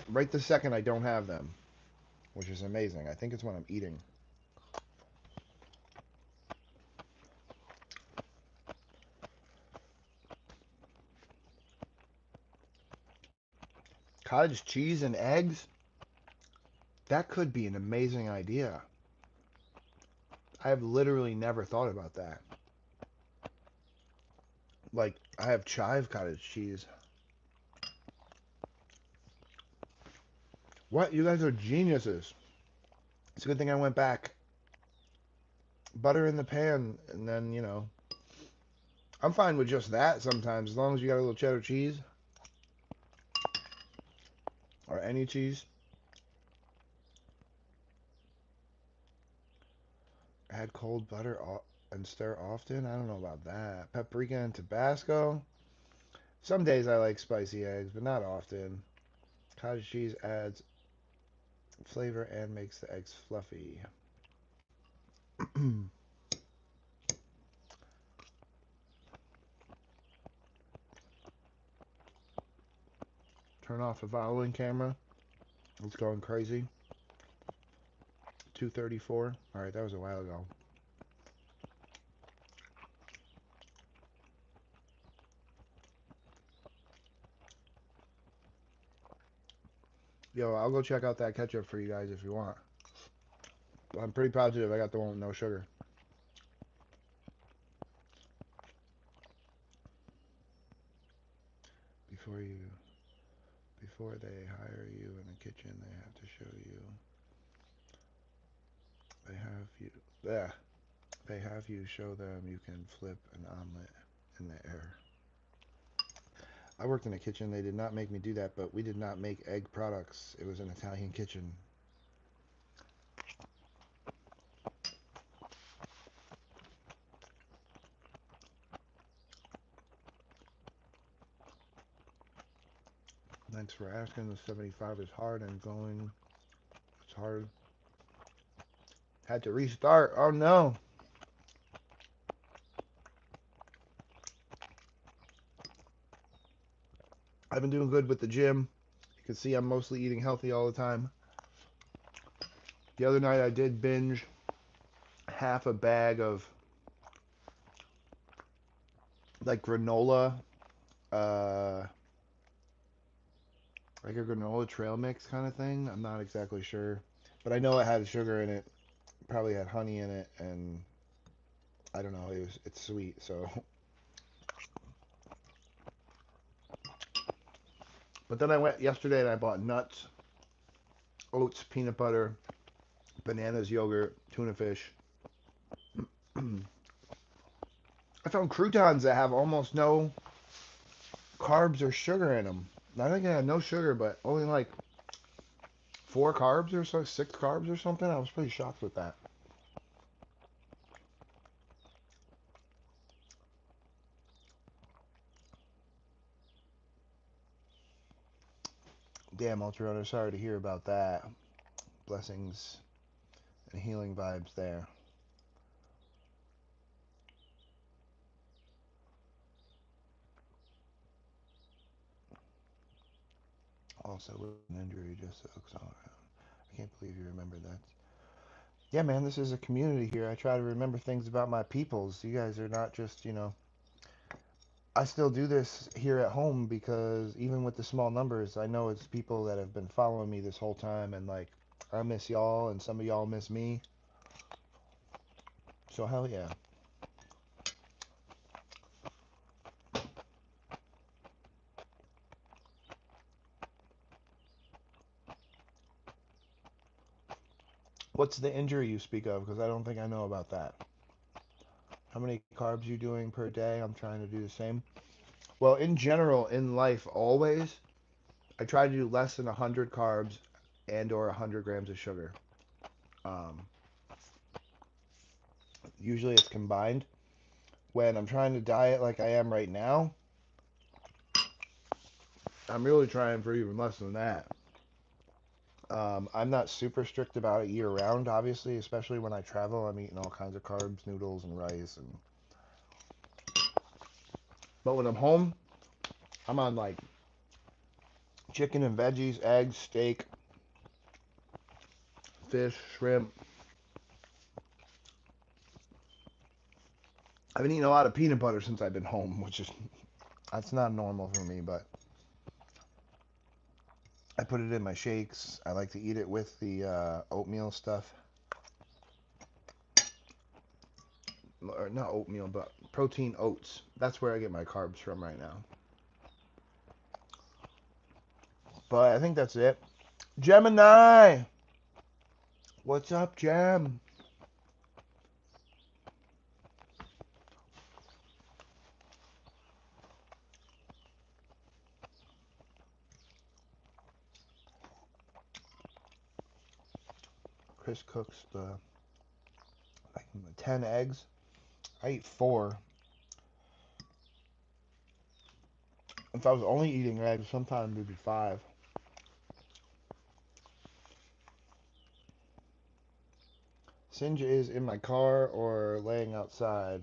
right this second I don't have them, which is amazing. I think it's when I'm eating. Cottage cheese and eggs? That could be an amazing idea. I have literally never thought about that. Like, I have chive cottage cheese. What? You guys are geniuses. It's a good thing I went back. Butter in the pan, and then, I'm fine with just that sometimes, as long as you got a little cheddar cheese or any cheese. Add cold butter and stir often. I don't know about that. Paprika and Tabasco. Some days I like spicy eggs, but not often. Cottage cheese adds flavor and makes the eggs fluffy. Turn off the following camera. It's going crazy. 2:34. All right, that was a while ago. Yo, I'll go check out that ketchup for you guys if you want. I'm pretty positive I got the one with no sugar. Before you, before they hire you in the kitchen, they have to show you. They have you. Yeah, they have you show them you can flip an omelet in the air. I worked in a kitchen. They did not make me do that, but we did not make egg products. It was an Italian kitchen. Thanks for asking. The 75 is hard and going. It's hard. Had to restart. Oh no. I've been doing good with the gym. You can see I'm mostly eating healthy all the time. The other night I did binge half a bag of like granola, uh, like a granola trail mix kind of thing. I'm not exactly sure, but I know it had sugar in it. Probably had honey in it, and I don't know. It's sweet, so. But then I went yesterday and I bought nuts, oats, peanut butter, bananas, yogurt, tuna fish. I found croutons that have almost no carbs or sugar in them. I think I had no sugar, but only like 4 carbs or so, 6 carbs or something. I was pretty shocked with that. Damn, Ultra, sorry to hear about that. Blessings and healing vibes there. Also, with an injury just soaks all around. I can't believe you remember that. Yeah, man, this is a community here. I try to remember things about my peoples. You guys are not just, I still do this here at home because even with the small numbers, I know it's people that have been following me this whole time, and like, I miss y'all and some of y'all miss me. So hell yeah. What's the injury you speak of? Because I don't think I know about that. How many carbs you doing per day? I'm trying to do the same. Well, in general, in life, always, I try to do less than 100 carbs and or 100 grams of sugar. Um, Usually it's combined. When I'm trying to diet like I am right now, I'm really trying for even less than that. I'm not super strict about it year round, obviously, especially when I travel. I'm eating all kinds of carbs, noodles, and rice. But when I'm home, I'm on like chicken and veggies, eggs, steak, fish, shrimp. I've been eating a lot of peanut butter since I've been home, which is that's not normal for me, but I put it in my shakes. I like to eat it with the oatmeal stuff. or not oatmeal, but protein oats. That's where I get my carbs from right now. But I think that's it. Gemini, what's up, Gem? Chris cooks the like 10 eggs. I eat 4. If I was only eating eggs, sometimes it'd be 5. Sinja is in my car or laying outside.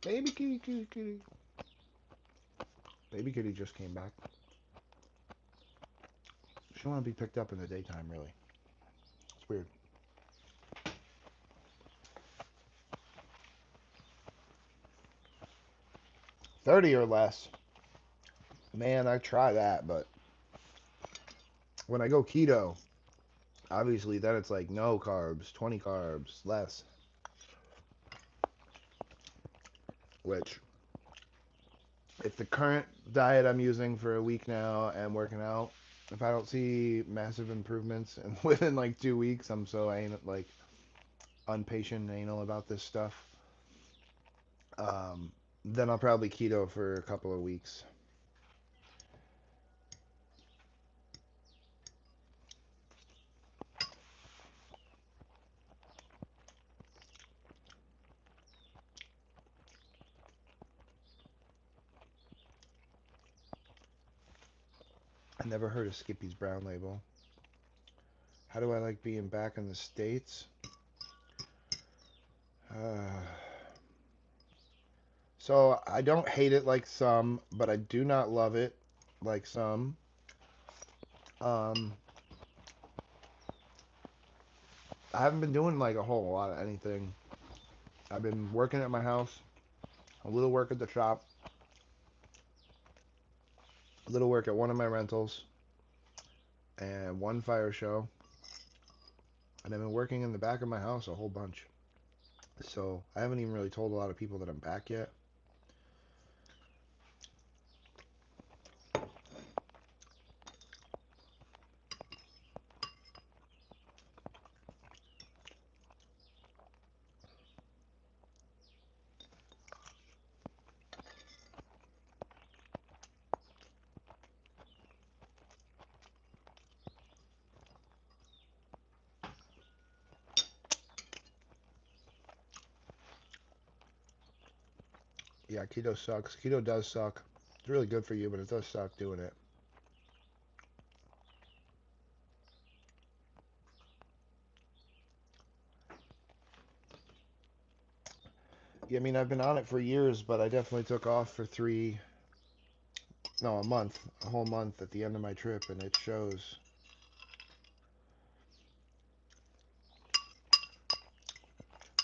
Baby kitty, kitty, kitty. Baby kitty just came back. She don't want to be picked up in the daytime, really. It's weird. 30 or less. Man, I try that, but when I go keto, obviously then it's like no carbs, 20 carbs, less. Which, if the current diet I'm using for a week now and working out, if I don't see massive improvements and within like 2 weeks, I'm so like unpatient and anal about this stuff. Then I'll probably keto for a couple of weeks. I never heard of Skippy's Brown Label. How do I like being back in the States? Uh, so I don't hate it like some, but I do not love it like some. Um, I haven't been doing like a whole lot of anything. I've been working at my house, a little work at the shop, a little work at one of my rentals, and one fire show. And I've been working in the back of my house a whole bunch. So I haven't even really told a lot of people that I'm back yet. Yeah, keto sucks. Keto does suck. It's really good for you, but it does suck doing it. Yeah, I mean, I've been on it for years, but I definitely took off for no, a month, a whole month at the end of my trip, and it shows.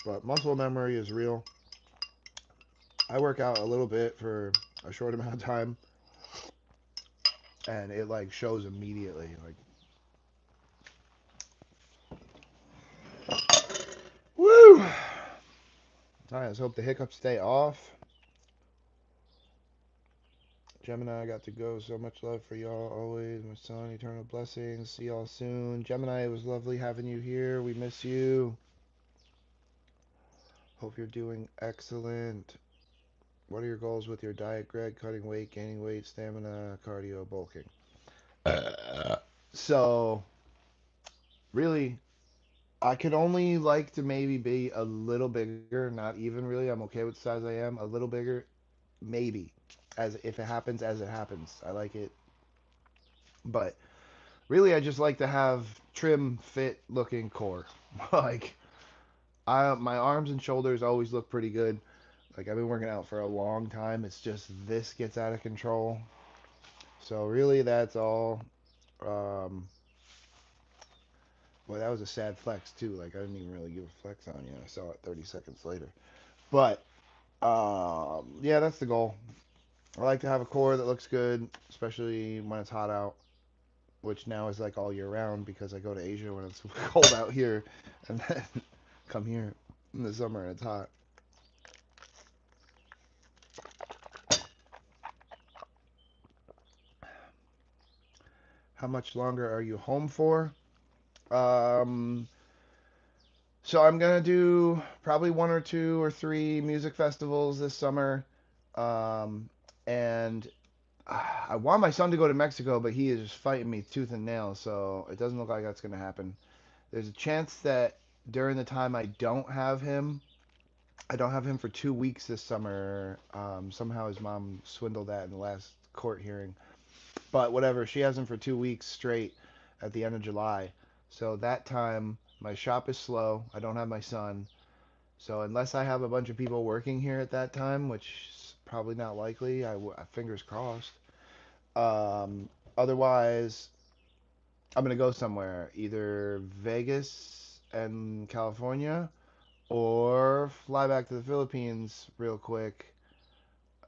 But muscle memory is real. I work out a little bit for a short amount of time, and it like shows immediately. Like, woo! I just hope the hiccups stay off. Gemini, I got to go. So much love for y'all always. My son, eternal blessings. See y'all soon. Gemini, it was lovely having you here. We miss you. Hope you're doing excellent. What are your goals with your diet, Greg? Cutting weight, gaining weight, stamina, cardio, bulking. So, really, I could only like to maybe be a little bigger. Not even really. I'm okay with the size I am. A little bigger. maybe, as if it happens as it happens. I like it, but really, I just like to have trim, fit looking core. Like I, my arms and shoulders always look pretty good. Like I've been working out for a long time. It's just this gets out of control. So really, that's all. Um, Well, that was a sad flex too. Like I didn't even really give a flex on you. I saw it 30 seconds later. But yeah, that's the goal. I like to have a core that looks good, especially when it's hot out, which now is like all year round because I go to Asia when it's cold out here, and then come here in the summer and it's hot. How much longer are you home for? Um, so I'm gonna do probably one or two or three music festivals this summer, um, and I want my son to go to Mexico, but he is just fighting me tooth and nail, so it doesn't look like that's gonna happen. There's a chance that during the time I don't have him for 2 weeks this summer. Somehow his mom swindled that in the last court hearing. But whatever, she has him for 2 weeks straight at the end of July. So that time, my shop is slow. I don't have my son. So unless I have a bunch of people working here at that time, which is probably not likely, fingers crossed. Um, Otherwise, I'm gonna go somewhere, either Vegas and California, or fly back to the Philippines real quick.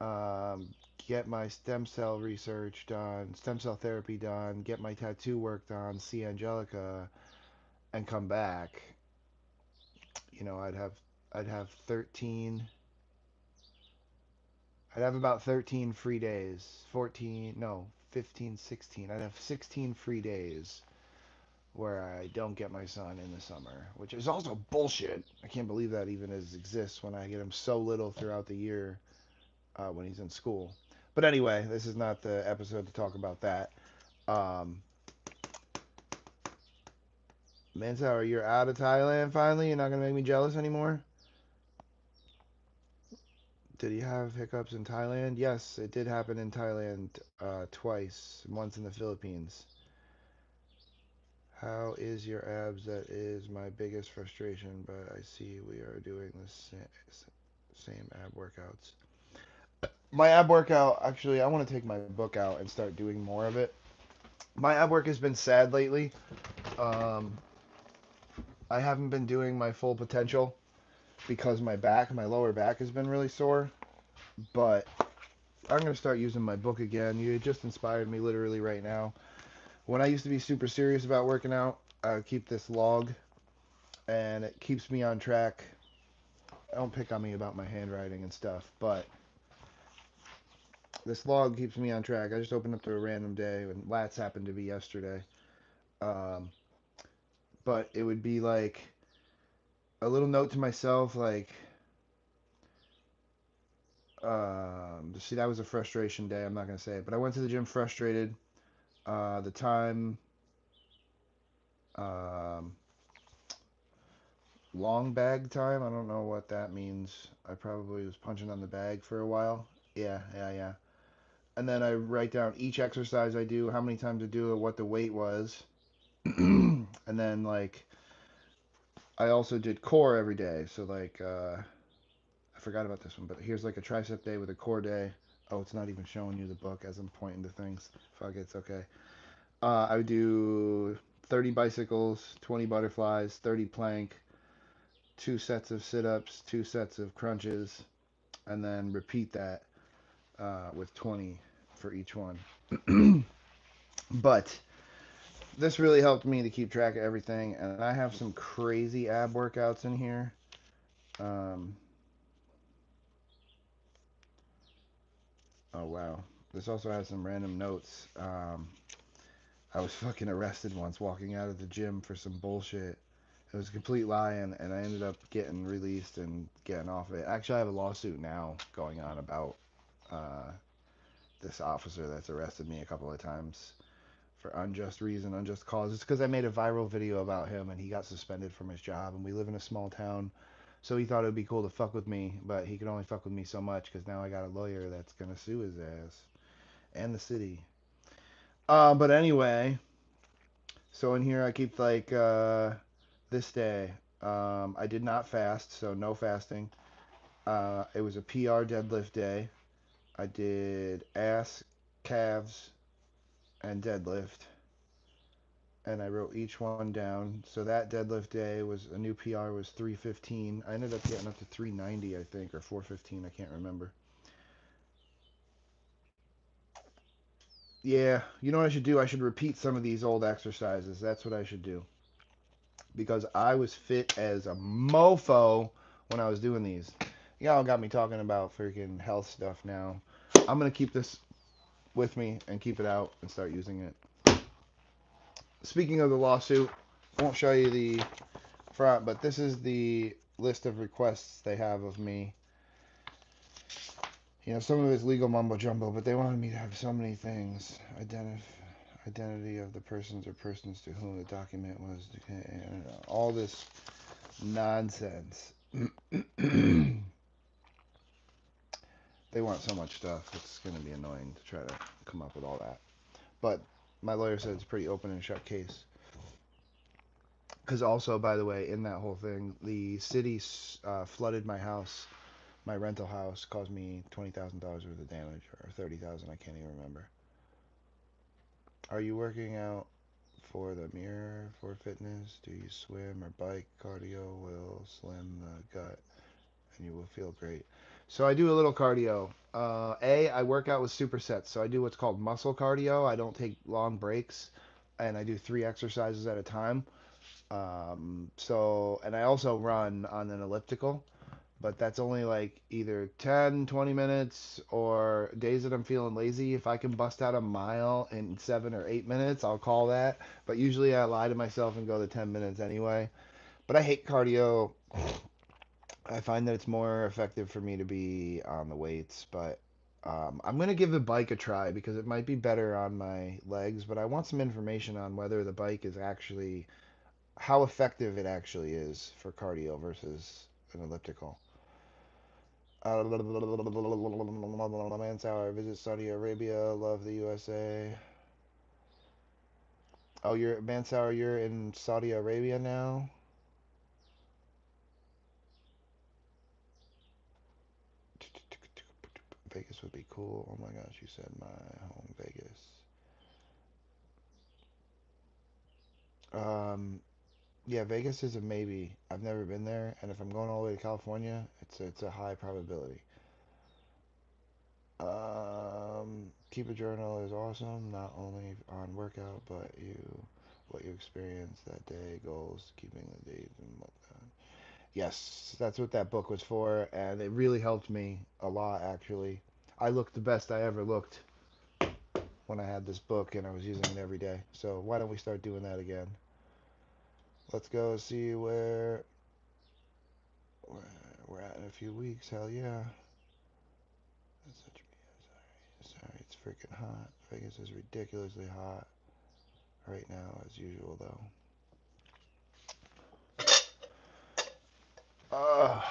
Um, get my stem cell research done, stem cell therapy done, get my tattoo work done, see Angelica, and come back. You know, I'd have 13. I'd have about 13 free days. 14, no, 15, 16. I'd have 16 free days where I don't get my son in the summer, which is also bullshit. I can't believe that even exists when I get him so little throughout the year when he's in school. But anyway, this is not the episode to talk about that. Um, Mansour, you're out of Thailand finally? You're not going to make me jealous anymore? Did he have hiccups in Thailand? Yes, it did happen in Thailand twice, once in the Philippines. How is your abs? That is my biggest frustration, but I see we are doing the same ab workouts. My ab workout, actually, I want to take my book out and start doing more of it. My ab work has been sad lately. Um, I haven't been doing my full potential because my lower back has been really sore. But I'm going to start using my book again. You just inspired me literally right now. When I used to be super serious about working out, I would keep this log and it keeps me on track. Don't pick on me about my handwriting and stuff, but this log keeps me on track. I just opened up to a random day, and lats happened to be yesterday. Um, but it would be like a little note to myself, like, see, that was a frustration day. I'm not gonna say it, but I went to the gym frustrated. The time, um, long bag time. I don't know what that means. I probably was punching on the bag for a while. Yeah, yeah, yeah. And then I write down each exercise I do, how many times I do it, what the weight was. And then like I also did core every day. So like I forgot about this one, but here's like a tricep day with a core day. Oh, it's not even showing you the book as I'm pointing to things. Fuck it, it's okay. I would do 30 bicycles, 20 butterflies, 30 plank, two sets of sit-ups, two sets of crunches, and then repeat that with 20 for each one. But this really helped me to keep track of everything, and I have some crazy ab workouts in here. Um, oh wow, this also has some random notes. I was fucking arrested once walking out of the gym for some bullshit. It was a complete lie, and I ended up getting released and getting off of it. Actually, I have a lawsuit now going on about uh, this officer that's arrested me a couple of times for unjust reason, unjust cause. It's because I made a viral video about him and he got suspended from his job, and we live in a small town. So he thought it would be cool to fuck with me, but he could only fuck with me so much because now I got a lawyer that's gonna sue his ass and the city. But anyway, so in here I keep like this day. I did not fast, so no fasting. It was a PR deadlift day. I did ass, calves, and deadlift, and I wrote each one down. So that deadlift day was a new PR was 315. I ended up getting up to 390, I think, or 415. I can't remember. Yeah, you know what I should do? I should repeat some of these old exercises. That's what I should do because I was fit as a mofo when I was doing these. Y'all got me talking about freaking health stuff now. I'm gonna keep this with me and keep it out and start using it. Speaking of the lawsuit, I won't show you the front, but this is the list of requests they have of me. You know, some of it's legal mumbo jumbo, but they wanted me to have so many things. Identity of the persons or persons to whom the document was, all this nonsense. They want so much stuff. It's going to be annoying to try to come up with all that. But my lawyer said it's a pretty open and shut case. Because also, by the way, in that whole thing, the city flooded my house, my rental house, caused me $20,000 worth of damage, or 30,000. I can't even remember. Are you working out for the mirror for fitness? Do you swim or bike? Cardio will slim the gut, and you will feel great. So I do a little cardio. I work out with supersets, so I do what's called muscle cardio. I don't take long breaks, and I do 3 exercises at a time. And I also run on an elliptical, but that's only like either 10, 20 minutes, or days that I'm feeling lazy. If I can bust out a mile in 7 or 8 minutes, I'll call that. But usually I lie to myself and go the 10 minutes anyway. But I hate cardio. I find that it's more effective for me to be on the weights, but I'm going to give the bike a try because it might be better on my legs, but I want some information on whether the bike is actually how effective it actually is for cardio versus an elliptical. Mansour, visit Saudi Arabia, love the USA. Oh, you're Mansour, you're in Saudi Arabia now? Vegas would be cool. Oh my gosh, you said my home Vegas. Um, yeah, Vegas is a maybe. I've never been there, and if I'm going all the way to California, it's a high probability. Keep a journal is awesome, not only on workout, but what you experienced that day, goals, keeping the dates and whatnot. Yes, that's what that book was for, and it really helped me a lot, actually. I looked the best I ever looked when I had this book, and I was using it every day. So why don't we start doing that again? Let's go see where we're at in a few weeks. Hell yeah. That's such sorry, it's freaking hot. Vegas is ridiculously hot right now, as usual, though. Uh,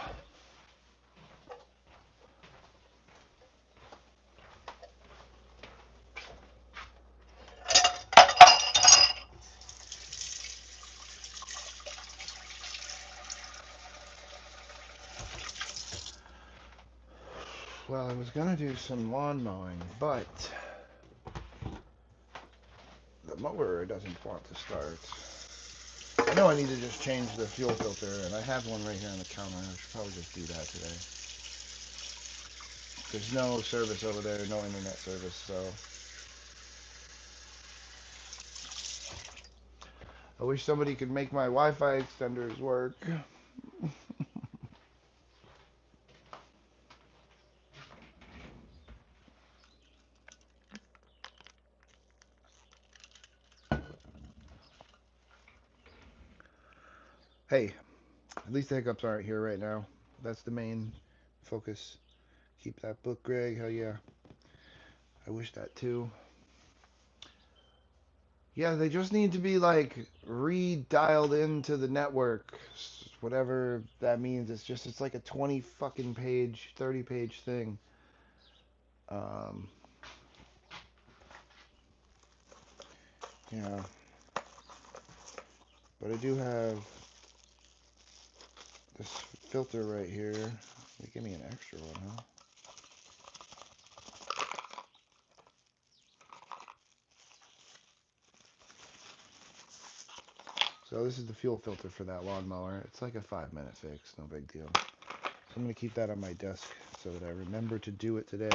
well, I was gonna do some lawn mowing, but the mower doesn't want to start. I know I need to just change the fuel filter, and I have one right here on the counter. I should probably just do that today. There's no service over there, no internet service, so I wish somebody could make my Wi-Fi extenders work. Hey, at least the hiccups aren't here right now. That's the main focus. Keep that book, Greg. Hell yeah. I wish that too. Yeah, they just need to be like re-dialed into the network whatever that means. It's like a 20 fucking page, 30 page thing. Um, yeah, but I do have this filter right here. They give me an extra one, huh? So this is the fuel filter for that lawnmower. It's like a 5-minute fix, no big deal. So I'm gonna keep that on my desk so that I remember to do it today.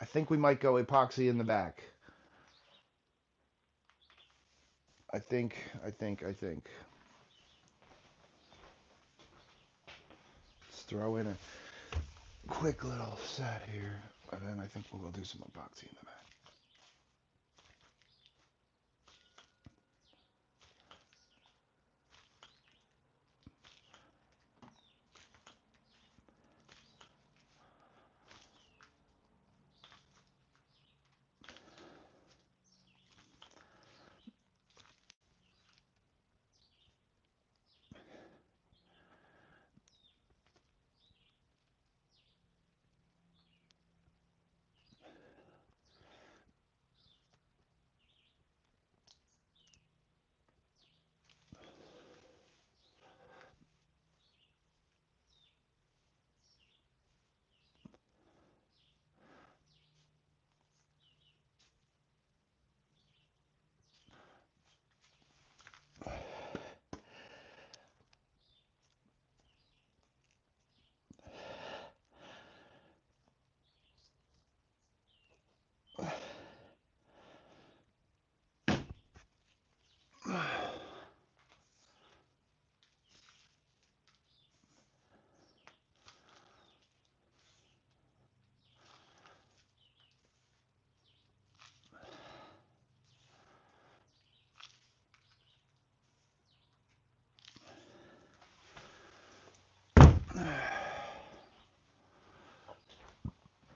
I think we might go epoxy in the back. I think. Let's throw in a quick little set here, and then I think we'll go do some epoxy in the back.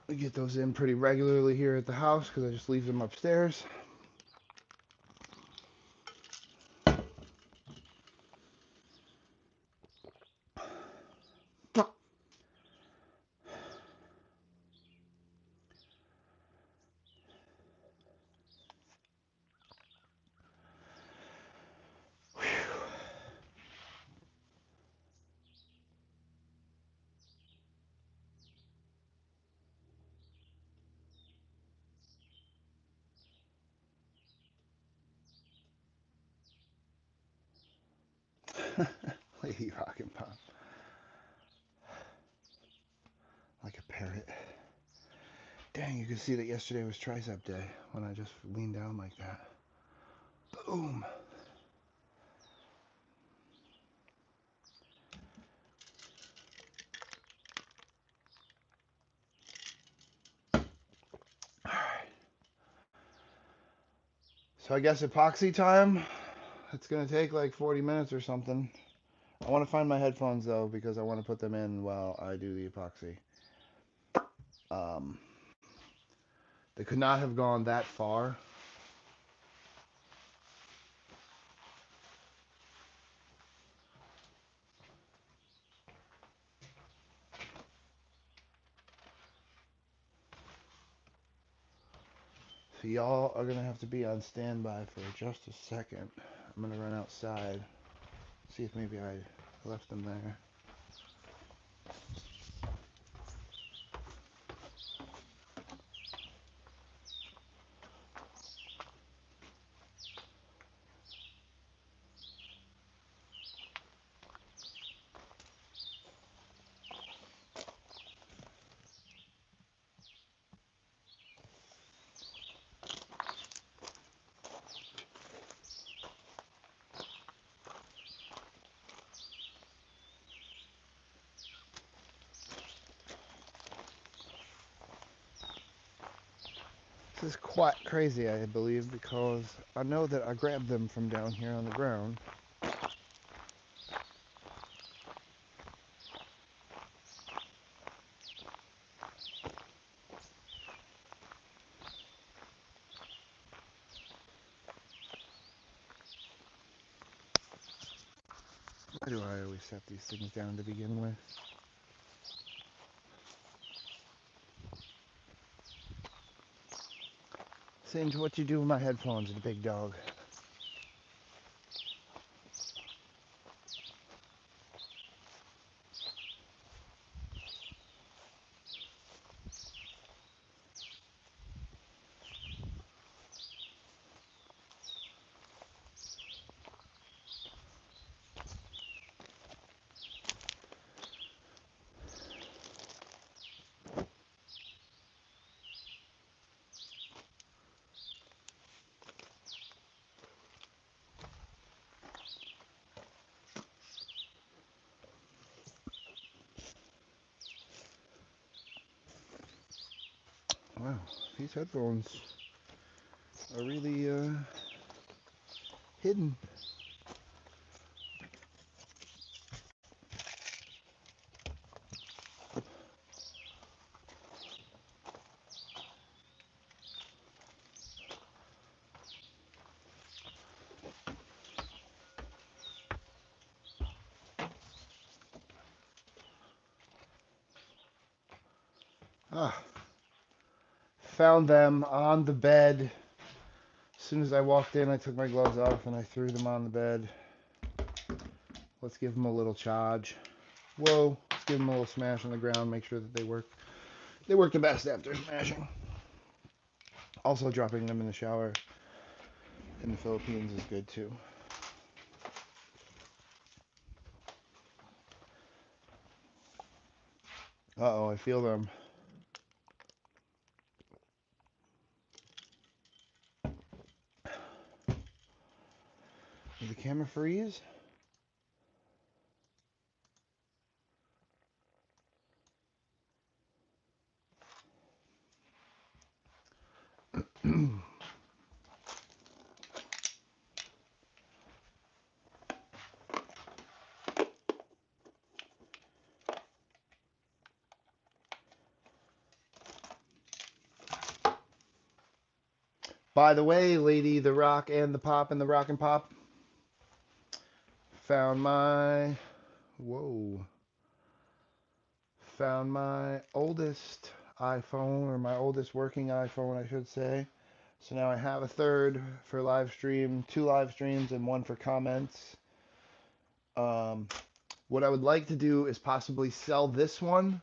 I get those in pretty regularly here at the house because I just leave them upstairs. Lady rockin' pop. Like a parrot. Dang, you can see that yesterday was tricep day when I just leaned down like that. Boom. Alright. So I guess epoxy time. It's gonna take like 40 minutes or something. I want to find my headphones though because I want to put them in while I do the epoxy. Um, they could not have gone that far. So y'all are gonna have to be on standby for just a second. I'm gonna run outside, see if maybe I left them there. This is quite crazy, I believe, because I know that I grabbed them from down here on the ground. Why do I always set these things down to begin with? Same to what you do with my headphones, the big dog. Wow, these headphones are really hidden. Ah, found them on the bed. As soon as I walked in, I took my gloves off and I threw them on the bed. Let's give them a little charge. Whoa, let's give them a little smash on the ground, make sure that they work. They work the best after smashing. Also, dropping them in the shower in the Philippines is good too. Uh-oh, I feel them. Did the camera freeze? By the way, Lady the Rock and the Pop and the Rock and Pop, found my, whoa, found my oldest iPhone, or my oldest working iPhone, I should say. So now I have a third for live stream, 2 live streams, and 1 for comments. What I would like to do is possibly sell this one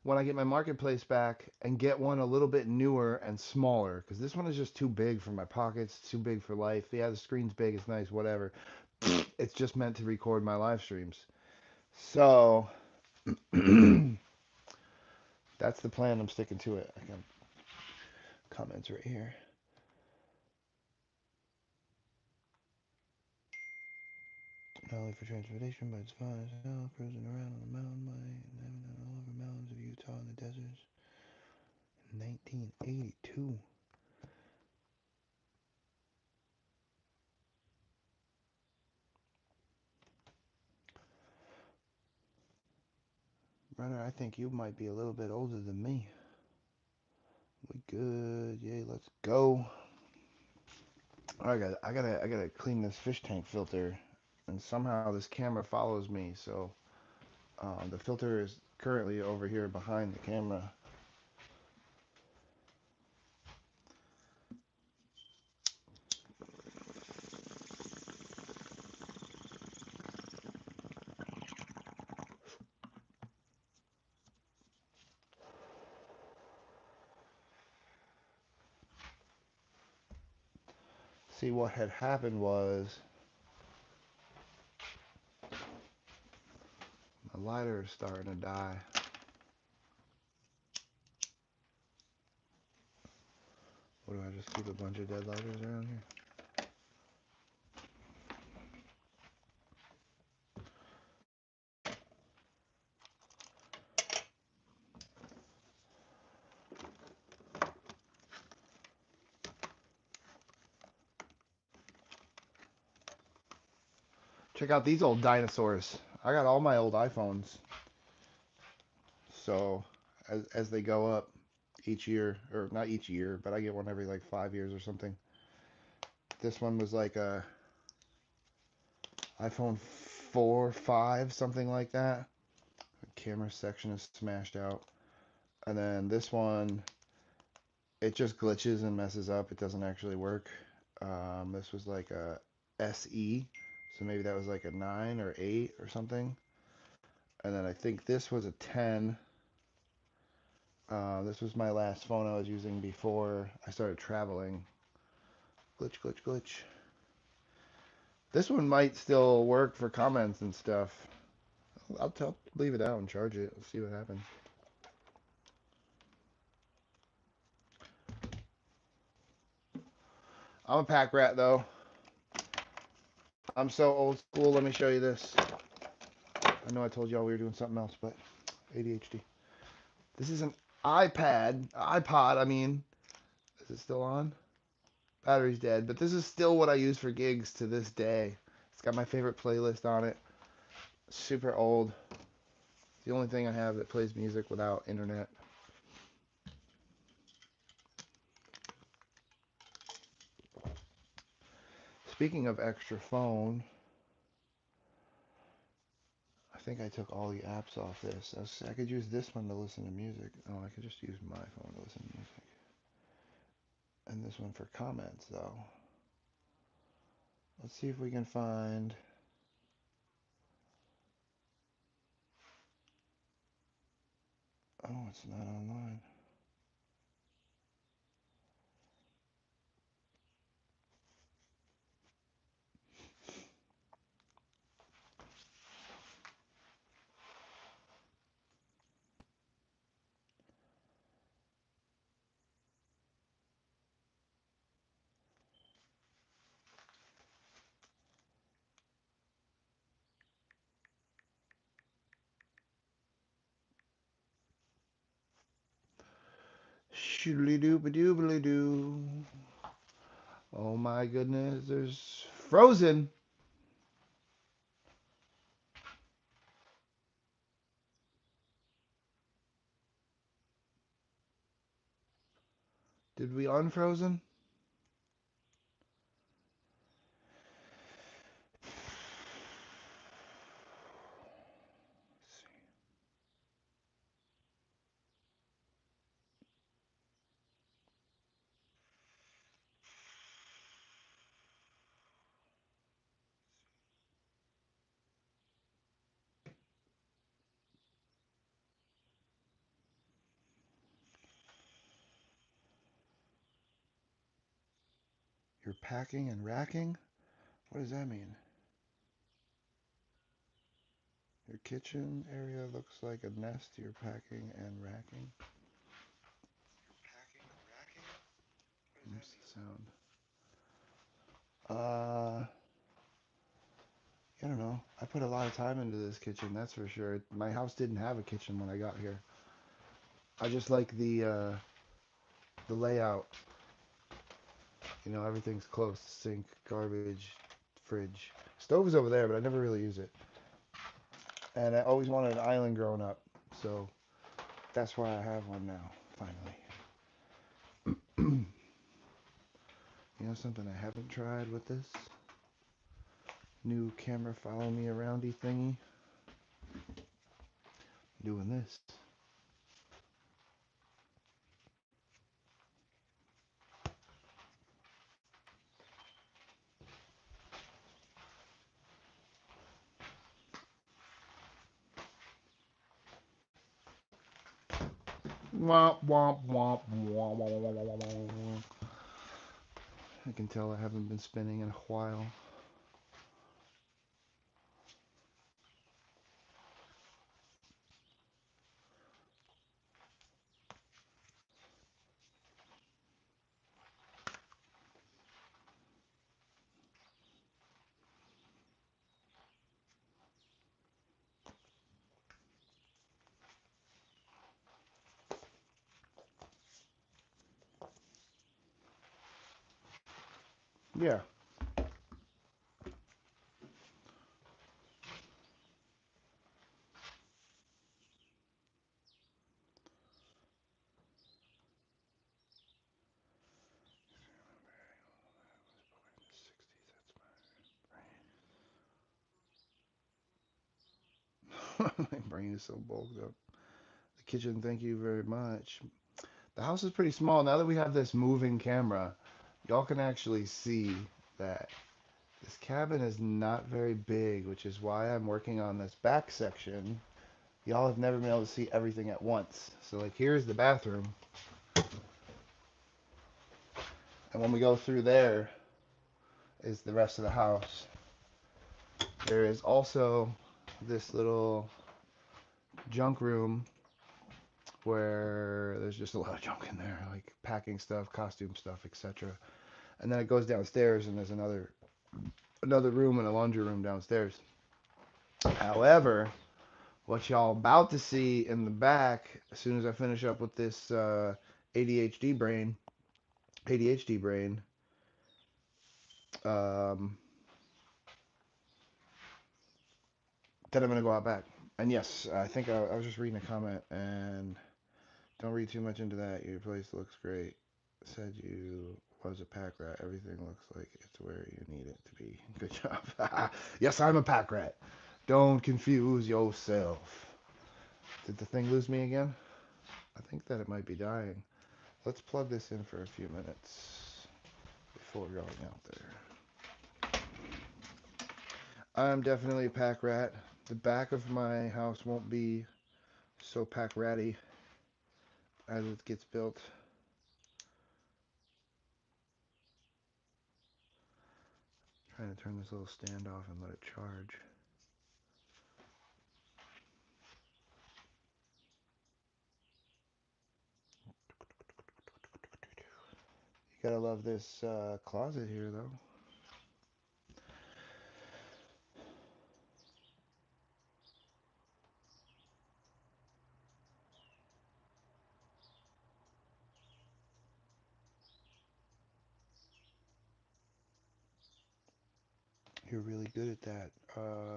when I get my marketplace back and get one a little bit newer and smaller, because this one is just too big for my pockets, too big for life. Yeah, the screen's big, it's nice, whatever. It's just meant to record my live streams. So that's the plan. I'm sticking to it. I got comments right here. Not only for transportation, but it's fun as hell. Cruising around on the mountain bike, and all over mountains of Utah and the deserts. 1982. Brother, I think you might be a little bit older than me. We good. Yay, let's go. I gotta clean this fish tank filter, and somehow this camera follows me. So the filter is currently over here behind the camera. See, what had happened was my lighter is starting to die. What do I just keep a bunch of dead lighters around here? Check out these old dinosaurs. I got all my old iPhones. So as they go up each year, or not each year, but I get one every like 5 years or something. This one was like a iPhone 4, 5, something like that. The camera section is smashed out. And then this one, it just glitches and messes up. It doesn't actually work. This was like a SE, so maybe that was like a 9 or 8 or something. And then I think this was a 10. This was my last phone I was using before I started traveling. Glitch, glitch, glitch. This one might still work for comments and stuff. Leave it out and charge it. Let's see what happens. I'm a pack rat though. I'm so old school. Let me show you this. I know I told y'all we were doing something else, but ADHD. This is an iPod, I mean. Is it still on? Battery's dead, but this is still what I use for gigs to this day. It's got my favorite playlist on it. Super old. It's the only thing I have that plays music without internet. Speaking of extra phone, I think I took all the apps off this. I could use this one to listen to music. Oh, I could just use my phone to listen to music. And this one for comments, though. Let's see if we can find... Oh, it's not online. Shoodly-doo-ba-doo-ba-doo. Oh my goodness, there's Frozen. Did we unfrozen? You're packing and racking? What does that mean? Your kitchen area looks like a nest. You're packing and racking. What's the sound? I don't know. I put a lot of time into this kitchen, that's for sure. My house didn't have a kitchen when I got here. I just like the layout. You know, everything's close. Sink, garbage, fridge. Stove is over there, but I never really use it. And I always wanted an island growing up, so that's why I have one now, finally. You know something I haven't tried with this? New camera follow me aroundy thingy. Doing this. Womp womp womp womp womp womp womp. I can tell I haven't been spinning in a while. Yeah. My brain is so bulked up. The kitchen, thank you very much. The house is pretty small. Now that we have this moving camera, y'all can actually see that this cabin is not very big, which is why I'm working on this back section. Y'all have never been able to see everything at once. So like here's the bathroom. And when we go through there is the rest of the house. There is also this little junk room where there's just a lot of junk in there, like packing stuff, costume stuff, etc. And then it goes downstairs and there's another room and a laundry room downstairs. However, what y'all about to see in the back, as soon as I finish up with this ADHD brain, ADHD brain, um, then I'm gonna go out back. And yes, I think I was just reading a comment, and don't read too much into that. Your place looks great. Said you was a pack rat. Everything looks like it's where you need it to be. Good job. Yes, I'm a pack rat. Don't confuse yourself. Did the thing lose me again? I think that it might be dying. Let's plug this in for a few minutes before going out there. I'm definitely a pack rat. The back of my house won't be so pack ratty as it gets built. Trying to turn this little stand off and let it charge. You gotta love this closet here, though. You're really good at that.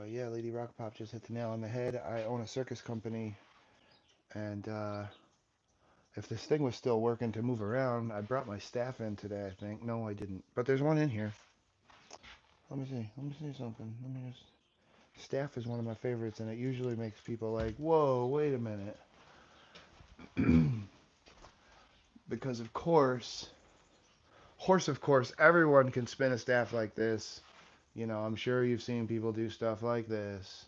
Yeah, Lady Rock Pop just hit the nail on the head. I own a circus company, and if this thing was still working to move around, I brought my staff in today, I think. No, I didn't. But there's one in here. Let me see. Let me see something. Let me just. Staff is one of my favorites, and it usually makes people like, whoa, wait a minute. Because, of course, everyone can spin a staff like this. You know, I'm sure you've seen people do stuff like this.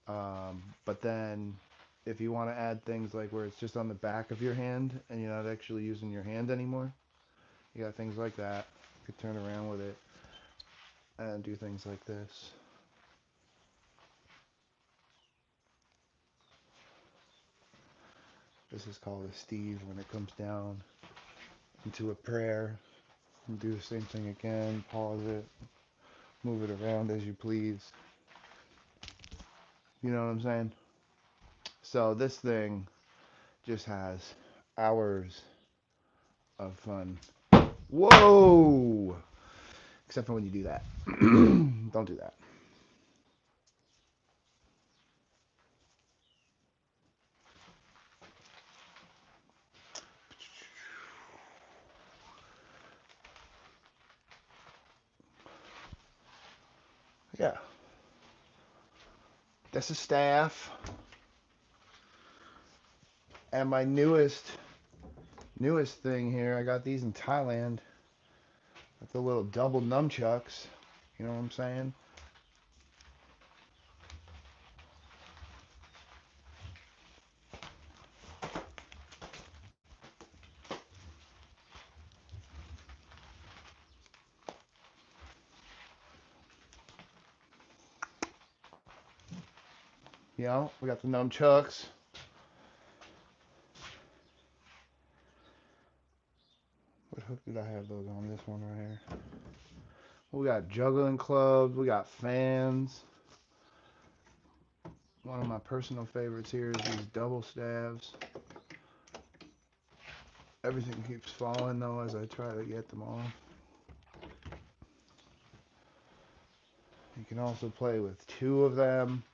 But then, if you want to add things like where it's just on the back of your hand and you're not actually using your hand anymore, you got things like that. You could turn around with it and do things like this. This is called a Steve when it comes down into a prayer. And do the same thing again, pause it, move it around as you please. You know what I'm saying? So this thing just has hours of fun. Whoa! Except for when you do that. Don't do that. Yeah. That's a staff. And my newest thing here, I got these in Thailand. With the little double nunchucks. You know what I'm saying? You know, we got the nunchucks. What hook did I have those on? This one right here. We got juggling clubs. We got fans. One of my personal favorites here is these double staves. Everything keeps falling though as I try to get them off. You can also play with two of them.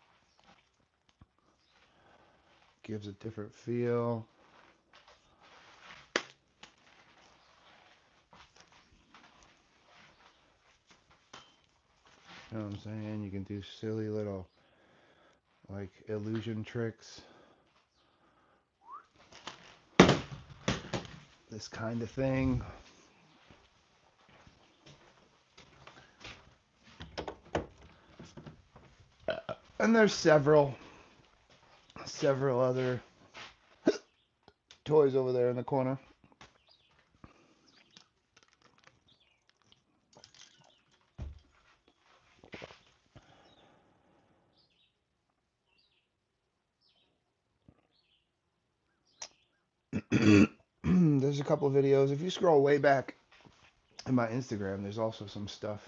Gives a different feel. You know what I'm saying? You can do silly little like illusion tricks, this kind of thing. And there's several other toys over there in the corner. There's a couple of videos. If you scroll way back in my Instagram, there's also some stuff.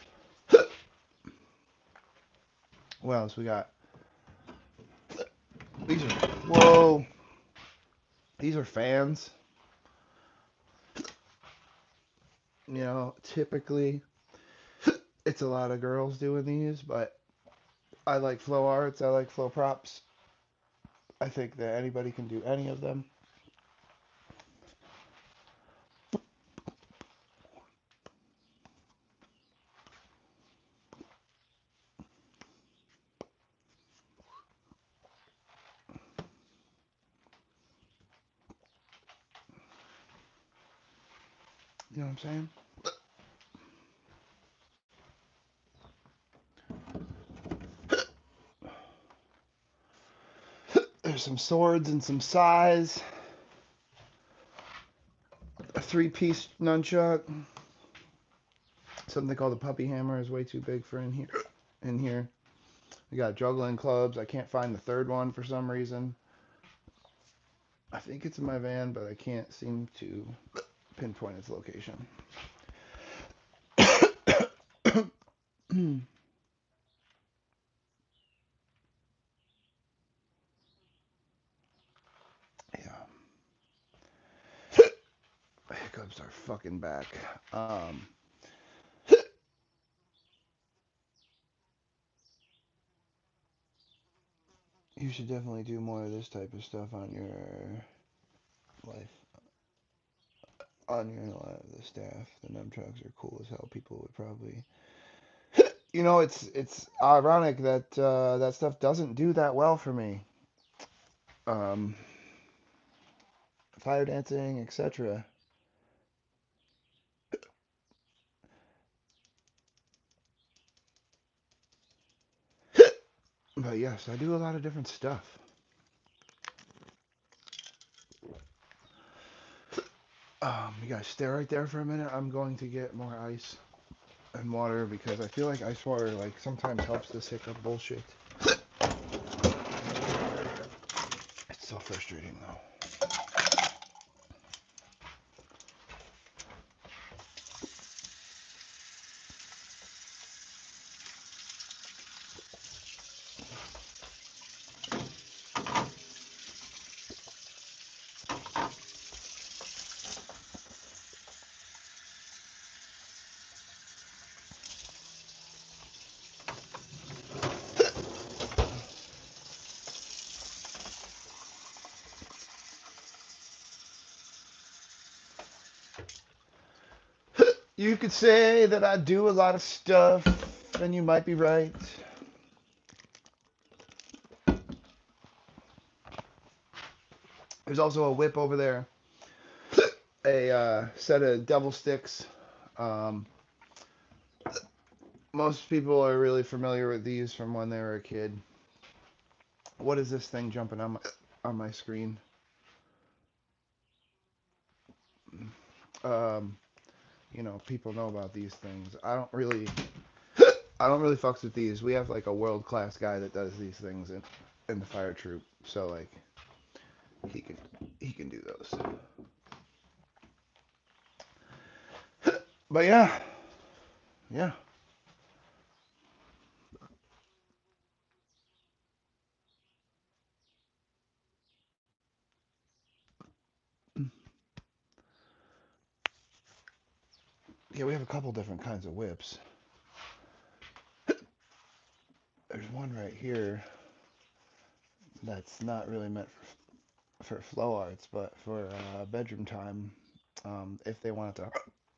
What else we got? These are whoa. These are fans. You know, typically it's a lot of girls doing these, but I like flow arts. I like flow props. I think that anybody can do any of them. You know what I'm saying? There's some swords and some sais. A three-piece nunchuck. Something called a puppy hammer is way too big for in here. In here, we got juggling clubs. I can't find the third one for some reason. I think it's in my van, but I can't seem to pinpoint its location. Yeah, hiccups are fucking back. You should definitely do more of this type of stuff on your life, on your the staff. The nunchucks are cool as hell. People would probably, you know, it's ironic that that stuff doesn't do that well for me. Um, Fire dancing, etc. But yes, I do a lot of different stuff. You guys stay right there for a minute. I'm going to get more ice and water because I feel like ice water like sometimes helps this hiccup bullshit. It's so frustrating though. You could say that I do a lot of stuff, and you might be right. There's also a whip over there, a set of devil sticks. Um, Most people are really familiar with these from when they were a kid. What is this thing jumping on my screen? Um, you know, people know about these things. I don't really fucks with these. We have like a world class guy that does these things in the fire troop. So like he can he can do those. But yeah, yeah. Yeah, we have a couple different kinds of whips. There's one right here that's not really meant for flow arts, but for bedroom time. If they want it to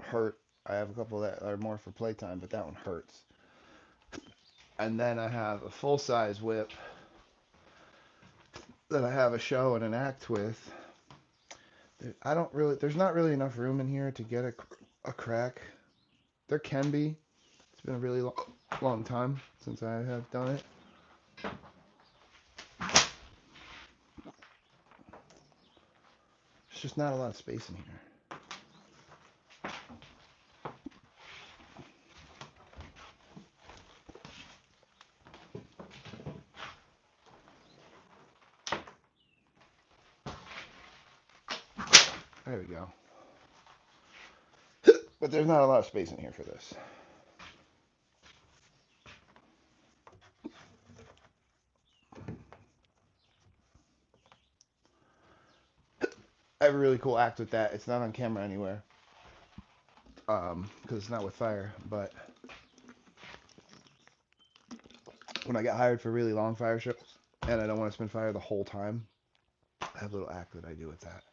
hurt, I have a couple that are more for playtime, but that one hurts. And then I have a full size whip that I have a show and an act with, I don't really. There's not really enough room in here to get a crack. There can be. It's been a really long time since I have done it. There's just not a lot of space in here. There we go. But there's not a lot of space in here for this. I have a really cool act with that. It's not on camera anywhere. Because it's not with fire. But when I get hired for really long fire shows and I don't want to spend fire the whole time, I have a little act that I do with that.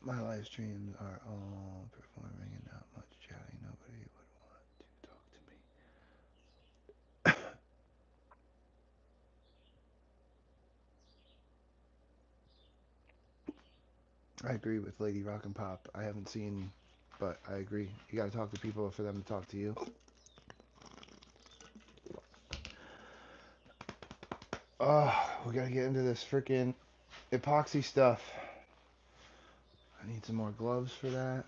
My live streams are all performing and not much chatting. Nobody would want to talk to me. I agree with Lady Rock and Pop. I haven't seen, but I agree. You gotta talk to people for them to talk to you. Oh, we gotta get into this freaking epoxy stuff. I need some more gloves for that.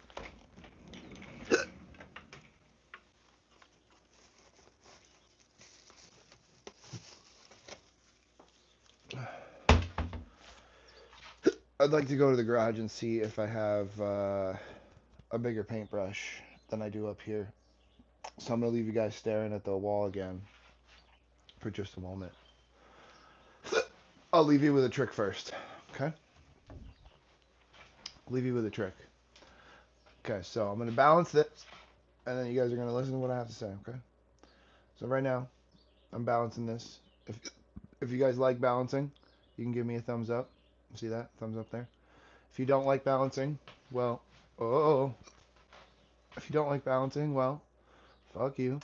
I'd like to go to the garage and see if I have a bigger paintbrush than I do up here. So I'm gonna leave you guys staring at the wall again for just a moment. I'll leave you with a trick first. Okay? Leave you with a trick. Okay, so I'm gonna balance this, and then you guys are gonna listen to what I have to say. Okay? So right now, I'm balancing this. If you guys like balancing, you can give me a thumbs up. See that thumbs up there? If you don't like balancing, well, oh, if you don't like balancing, well, fuck you.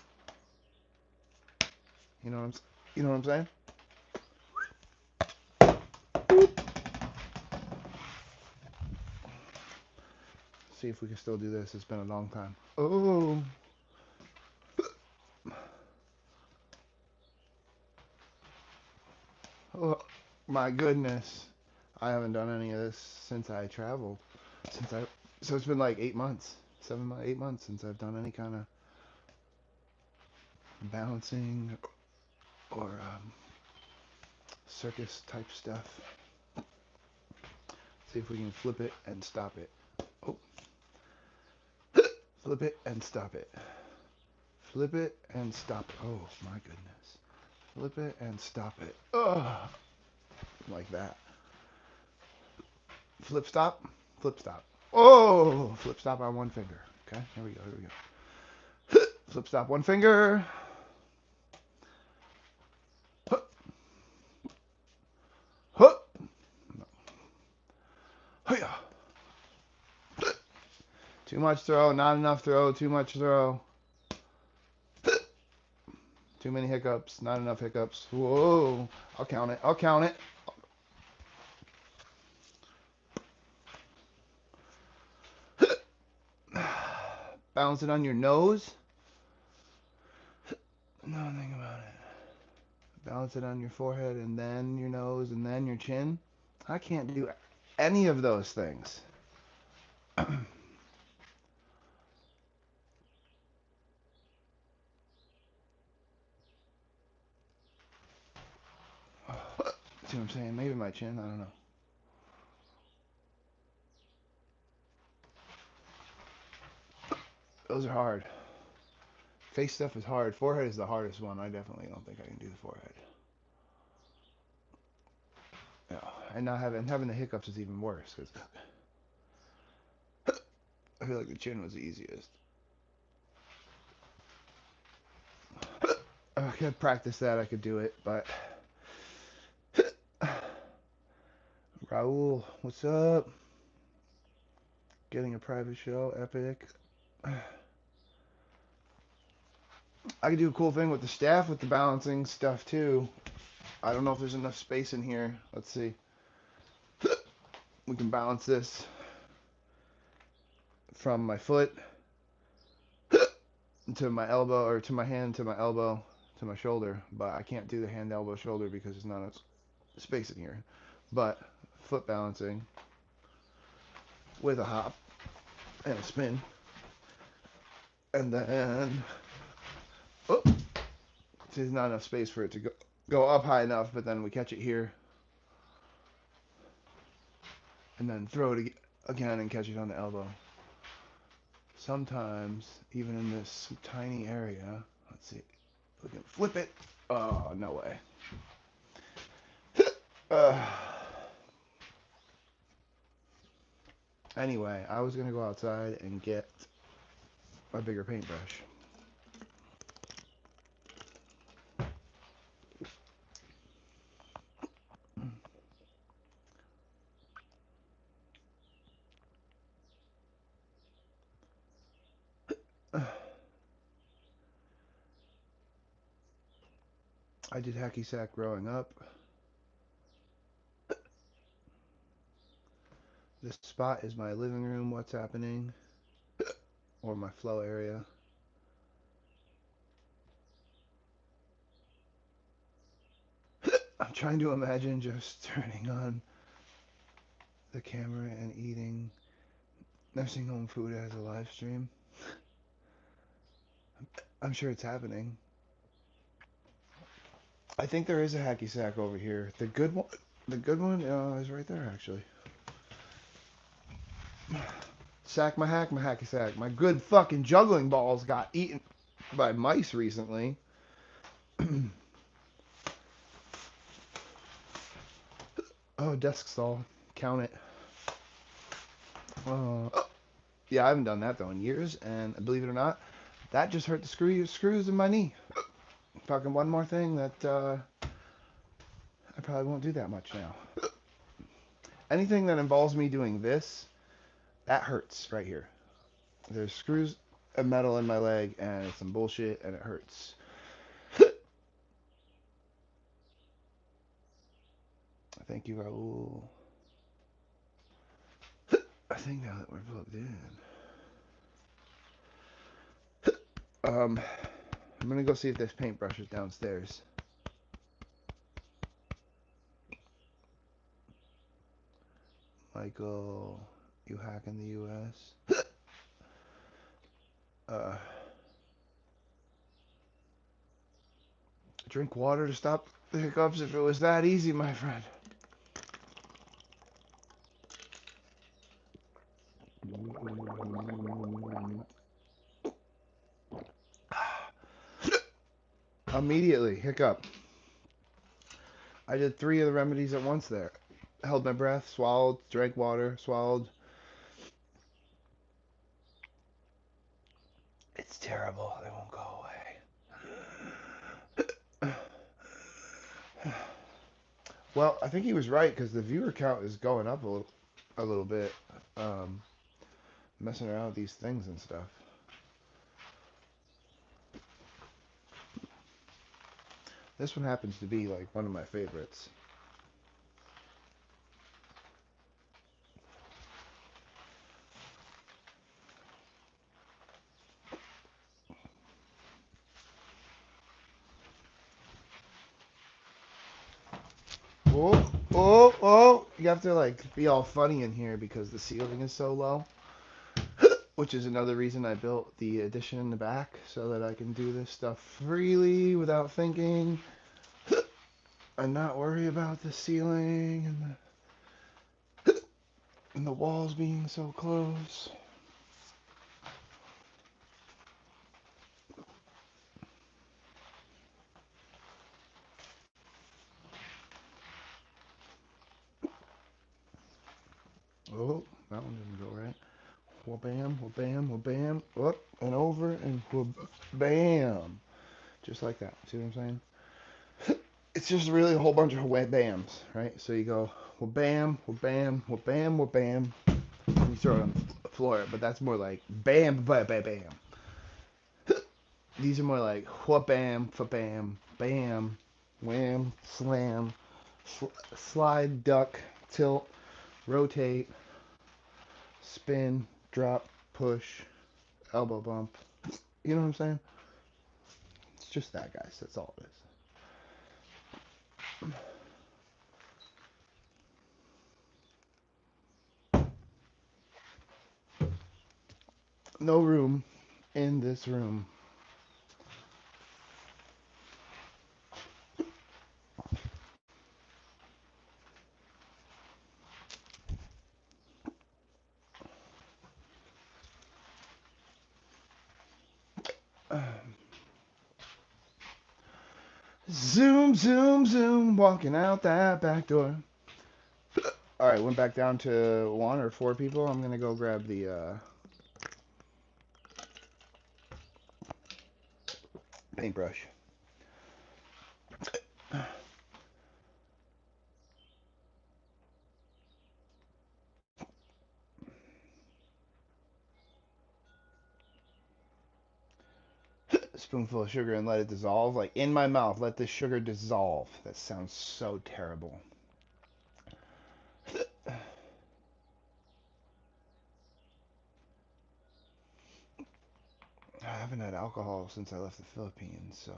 You know what I'm, you know what I'm saying? See if we can still do this. It's been a long time. Oh, oh my goodness. I haven't done any of this since I traveled. Since I, so it's been like 8 months, 8 months since I've done any kind of balancing or circus type stuff. See if we can flip it and stop it. Oh, flip it and stop it. Flip it and stop it. Oh my goodness. Flip it and stop it. Ugh. Like that. Flip stop. Flip stop. Oh, flip stop on one finger. Okay, here we go. Here we go. Flip stop one finger. Huh. Huh. No. Hiya. Too much throw, not enough throw, too much throw. Too many hiccups, not enough hiccups. Whoa. I'll count it. I'll count it. Balance it on your nose. No, think about it. Balance it on your forehead and then your nose and then your chin. I can't do any of those things. See what I'm saying? Maybe my chin, I don't know. Those are hard. Face stuff is hard. Forehead is the hardest one. I definitely don't think I can do the forehead. Yeah. And not having the hiccups is even worse because I feel like the chin was the easiest. I could practice that. I could do it, but Raul, what's up? Getting a private show, epic. I could do a cool thing with the staff with the balancing stuff too. I don't know if there's enough space in here. Let's see. We can balance this from my foot to my elbow, or to my hand to my elbow to my shoulder, but I can't do the hand, elbow, shoulder because there's not enough space in here. But foot balancing with a hop and a spin, and then oh, there's not enough space for it to go up high enough, but then we catch it here and then throw it again and catch it on the elbow. Sometimes even in this tiny area, let's see, we can flip it. Oh, no way. Anyway, I was gonna go outside and get a bigger paintbrush. I did hacky sack growing up. This spot is my living room. What's happening? Or my flow area. I'm trying to imagine just turning on the camera and eating nursing home food as a live stream. I'm sure it's happening. I think there is a hacky sack over here. The good one is right there actually. Sack my hack, my hacky sack. My good fucking juggling balls got eaten by mice recently. Oh, desk stall. Count it. Yeah, I haven't done that though in years, and believe it or not, that just hurt the screws in my knee. Fucking one more thing that I probably won't do that much now. Anything that involves me doing this, that hurts right here. There's screws of metal in my leg, and it's some bullshit, and it hurts. Thank you, Raul. I think now that we're plugged in. I'm gonna go see if this paintbrush is downstairs. Michael, you hack in the U.S. Drink water to stop the hiccups if it was that easy, my friend. Immediately, hiccup. I did 3 of the remedies at once there. Held my breath, swallowed, drank water, swallowed. It's terrible. They won't go away. Well, I think he was right because the viewer count is going up a little bit. Messing around with these things and stuff. This one happens to be like one of my favorites. Oh, oh, oh! you have to like be all funny in here because the ceiling is so low, which is another reason I built the addition in the back so that I can do this stuff freely without thinking and not worry about the ceiling and the walls being so close. Oh, that one didn't go right. Wha-bam, wha-bam, wha-bam, up and over and wha-bam. Just like that. See what I'm saying? It's just really a whole bunch of wha-bams, right? So you go wha-bam, wha-bam, wha-bam, wha-bam, and you throw it on the floor. But that's more like bam, bam, bam, bam. These are more like wha-bam, fa-bam, bam, wham, slam, slide, duck, tilt, rotate, spin, drop, push, elbow bump. You know what I'm saying? It's just that, guys. That's all it is. No room in this room. Zoom, zoom, zoom, walking out that back door. All right, went back down to 1 or 4 people. I'm gonna go grab the paintbrush. Spoonful of sugar and let it dissolve. Like in my mouth, let this sugar dissolve. That sounds so terrible. I haven't had alcohol since I left the Philippines, so.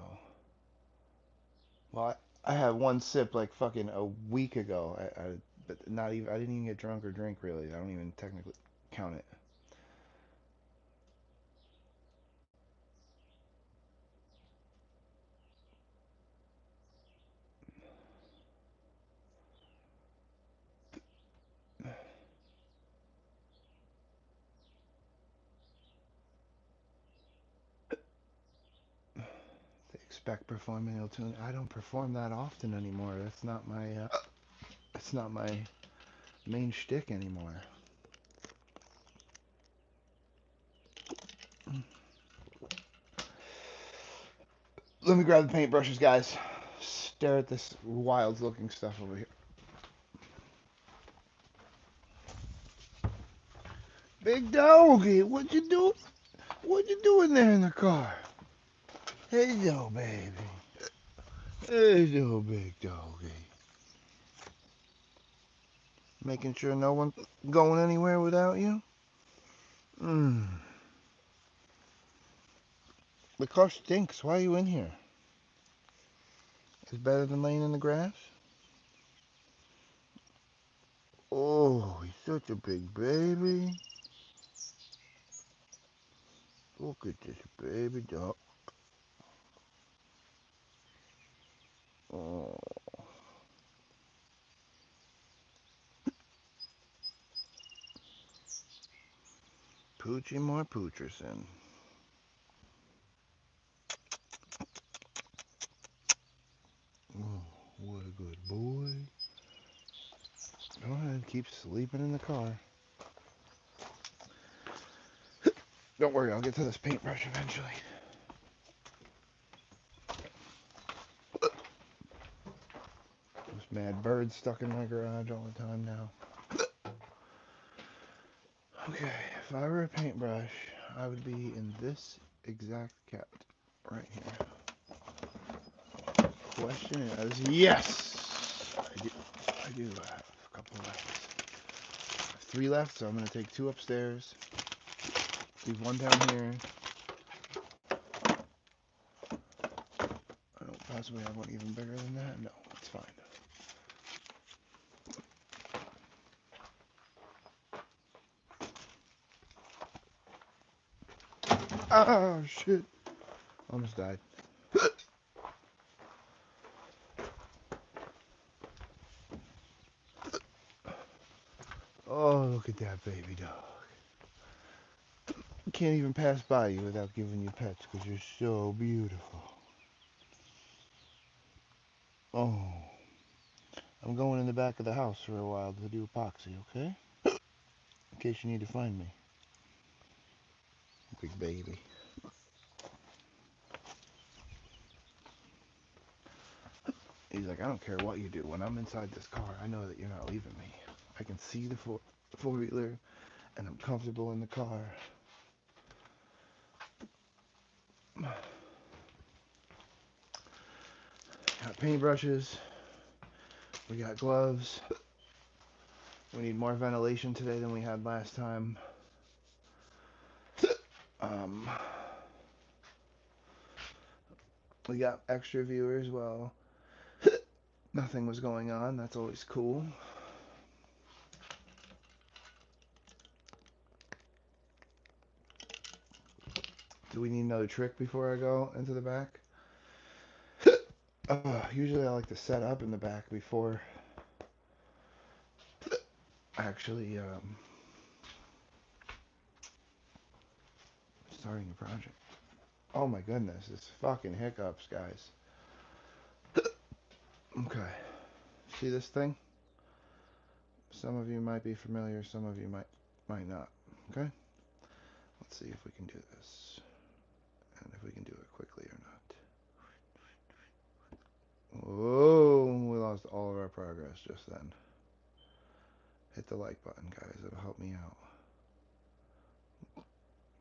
Well, I had one sip like fucking a week ago. But not even. I didn't even get drunk or drink really. I don't even technically count it. They expect performing ill tune. I don't perform that often anymore. That's not my. It's not my main shtick anymore. Let me grab the paintbrushes, guys. Stare at this wild looking stuff over here. Big doggy, what you do? What you doing there in the car? Hey, yo, baby. Hey, yo, big doggy. Making sure no one's going anywhere without you? Mmm. The car stinks. Why are you in here? It's better than laying in the grass? Oh, he's such a big baby. Look at this baby dog. Oh, Poochie more Poocherson. Oh, what a good boy. Go ahead, keep sleeping in the car. Don't worry, I'll get to this paintbrush eventually. This mad bird stuck in my garage all the time now. Okay, if I were a paintbrush, I would be in this exact cat right here. Question is, yes! I do have a couple left. I have 3 left, so I'm going to take 2 upstairs. Leave 1 down here. I don't possibly have one even bigger than that. No, it's fine. Oh, shit. Almost died. Oh, look at that baby dog. Can't even pass by you without giving you pets because you're so beautiful. Oh, I'm going in the back of the house for a while to do epoxy, okay? In case you need to find me. Big baby. He's like, I don't care what you do. When I'm inside this car, I know that you're not leaving me. I can see the four-wheeler, and I'm comfortable in the car. Got paintbrushes. We got gloves. We need more ventilation today than we had last time. Um, we got extra viewers. Well, nothing was going on. That's always cool. Do we need another trick before I go into the back? Usually I like to set up in the back before actually starting the project. Oh my goodness, it's fucking hiccups, guys. Okay, see this thing? Some of you might be familiar, some of you might not. Okay, let's see if we can do this, and if we can do it quickly or not. Whoa, we lost all of our progress just then. Hit the like button, guys. It'll help me out.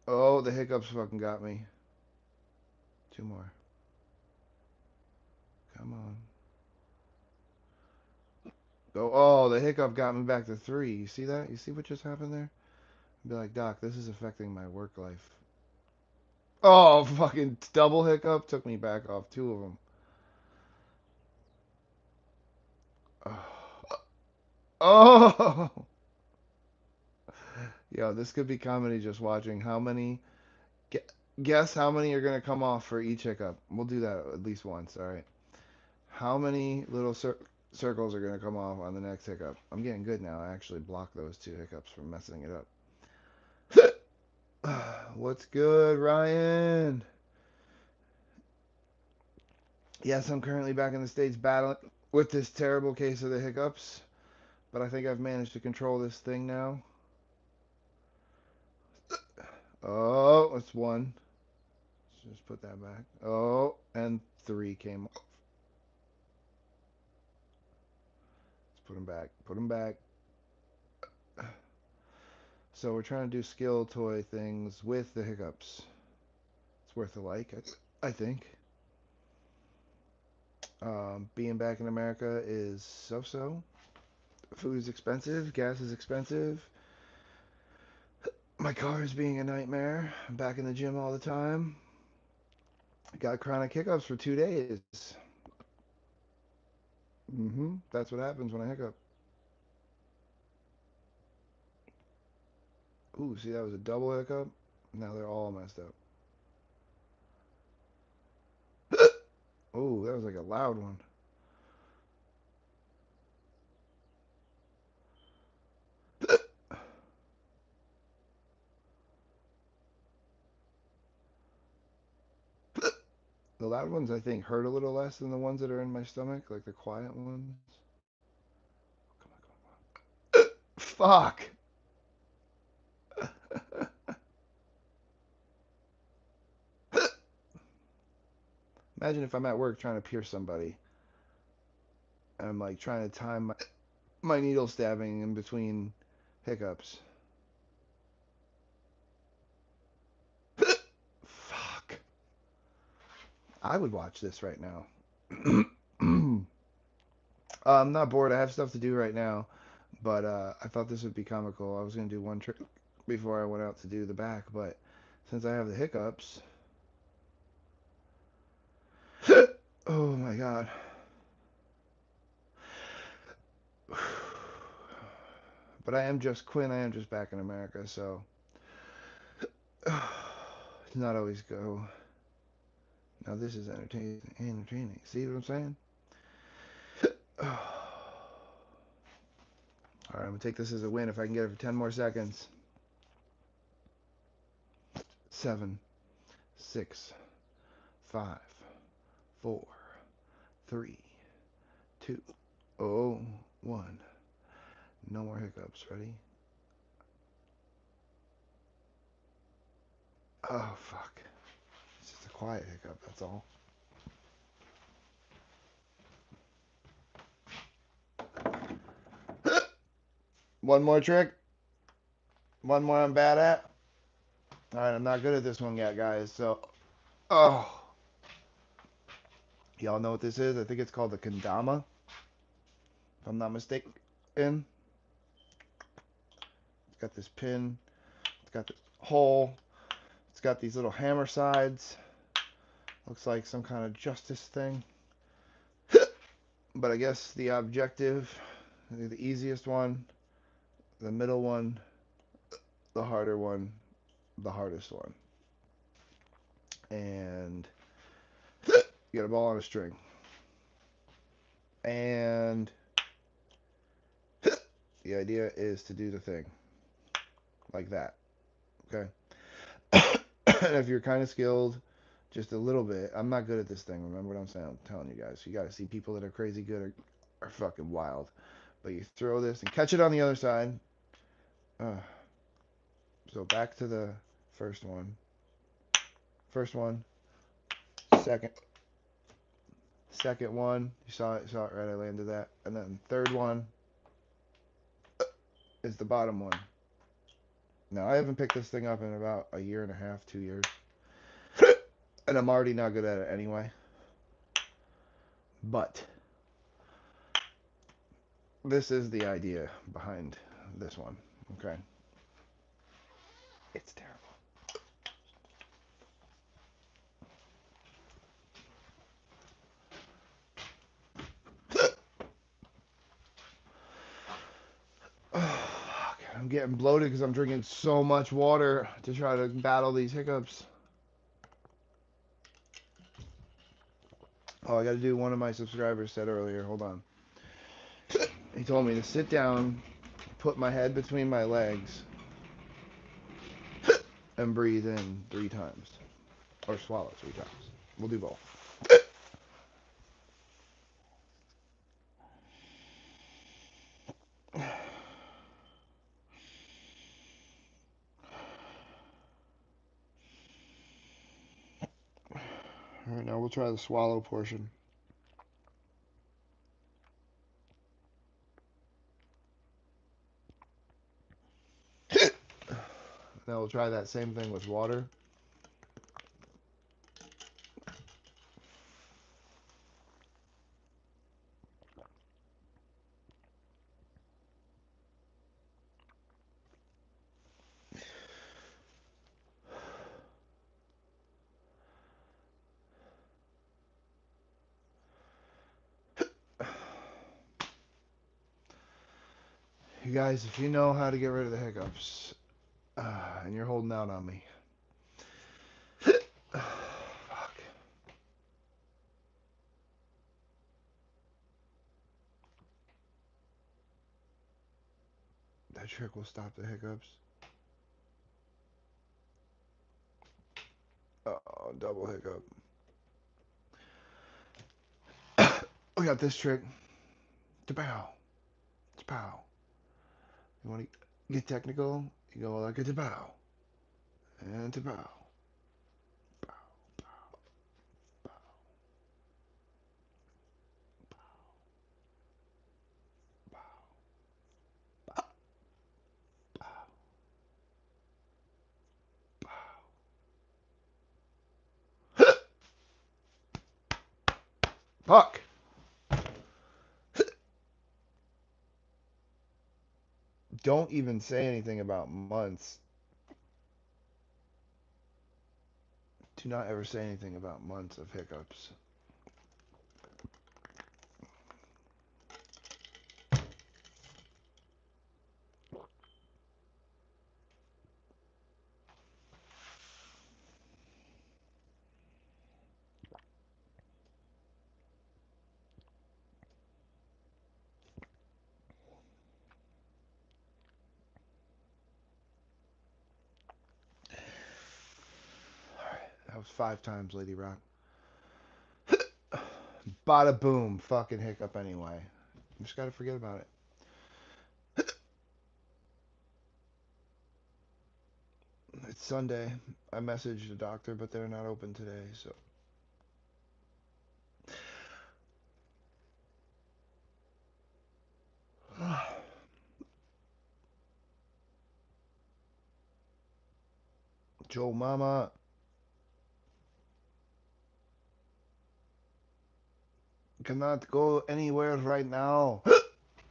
Oh, the hiccups fucking got me. Two more. Come on. Go. Oh, the hiccup got me back to 3. You see that? You see what just happened there? Be like, Doc, this is affecting my work life. Oh, fucking double hiccup took me back off 2 of them. Oh. Oh. Yo, this could be comedy just watching how many. Guess how many are going to come off for each hiccup. We'll do that at least once, alright? How many little circles are going to come off on the next hiccup? I'm getting good now. I actually blocked those 2 hiccups from messing it up. What's good, Ryan? Yes, I'm currently back in the States battling with this terrible case of the hiccups, but I think I've managed to control this thing now. Oh, that's 1. Let's just put that back. Oh, and 3 came off. Let's put them back. Put them back. So we're trying to do skill toy things with the hiccups. It's worth a like, I think. Being back in America is so-so. Food is expensive. Gas is expensive. My car is being a nightmare. I'm back in the gym all the time. Got chronic hiccups for 2 days. That's what happens when I hiccup. Ooh, see, that was a double hiccup. Now they're all messed up. Oh, that was like a loud one. The loud ones, I think, hurt a little less than the ones that are in my stomach, like the quiet ones. Come on, come on. Fuck! Imagine if I'm at work trying to pierce somebody, and I'm like trying to time my needle stabbing in between hiccups. Fuck. I would watch this right now. I'm not bored. I have stuff to do right now, but I thought this would be comical. I was gonna do one trick before I went out to do the back, but since I have the hiccups, oh my god. But I am just Quinn. I am just back in America, so not always go. Now this is entertaining. Entertaining. See what I'm saying? All right, I'm gonna take this as a win if I can get it for 10 more seconds. 7, 6, 5, 4, 3, 2, 1. No more hiccups. Ready? Oh fuck! It's just a quiet hiccup. That's all. One more trick. One more I'm bad at. All right, I'm not good at this one yet, guys. So, oh, y'all know what this is? I think it's called the kendama, if I'm not mistaken. It's got this pin. It's got this hole. It's got these little hammer sides. Looks like some kind of justice thing. But I guess the objective, the easiest one, the middle one, the harder one, the hardest one. And you get a ball on a string. And the idea is to do the thing like that. Okay? And if you're kind of skilled, just a little bit. I'm not good at this thing. Remember what I'm saying? I'm telling you guys. You got to see people that are crazy good are fucking wild. But you throw this and catch it on the other side. So back to the first one. First one. Second. Second one. You saw it right? I landed that. And then third one is the bottom one. Now, I haven't picked this thing up in about a year and a half, 2 years. And I'm already not good at it anyway. But this is the idea behind this one. Okay? It's terrible. I'm getting bloated because I'm drinking so much water to try to battle these hiccups. Oh, I got to do one of my subscribers said earlier. Hold on. He told me to sit down, put my head between my legs, and breathe in 3 times. Or swallow 3 times. We'll do both. Alright, now we'll try the swallow portion. Now we'll try that same thing with water. You guys, if you know how to get rid of the hiccups, and you're holding out on me. Fuck. That trick will stop the hiccups. Oh, double hiccup. We got this trick. Tabow. Tabow. You want to get technical? You go like a tabow. And tabow. Bow, bow, bow, bow, bow, bow, bow. Fuck. Don't even say anything about months. Do not ever say anything about months of hiccups. That was 5 times, Lady Rock. Bada boom, fucking hiccup anyway. You just gotta forget about it. It's Sunday. I messaged the doctor, but they're not open today, so. Joe Mama cannot go anywhere right now.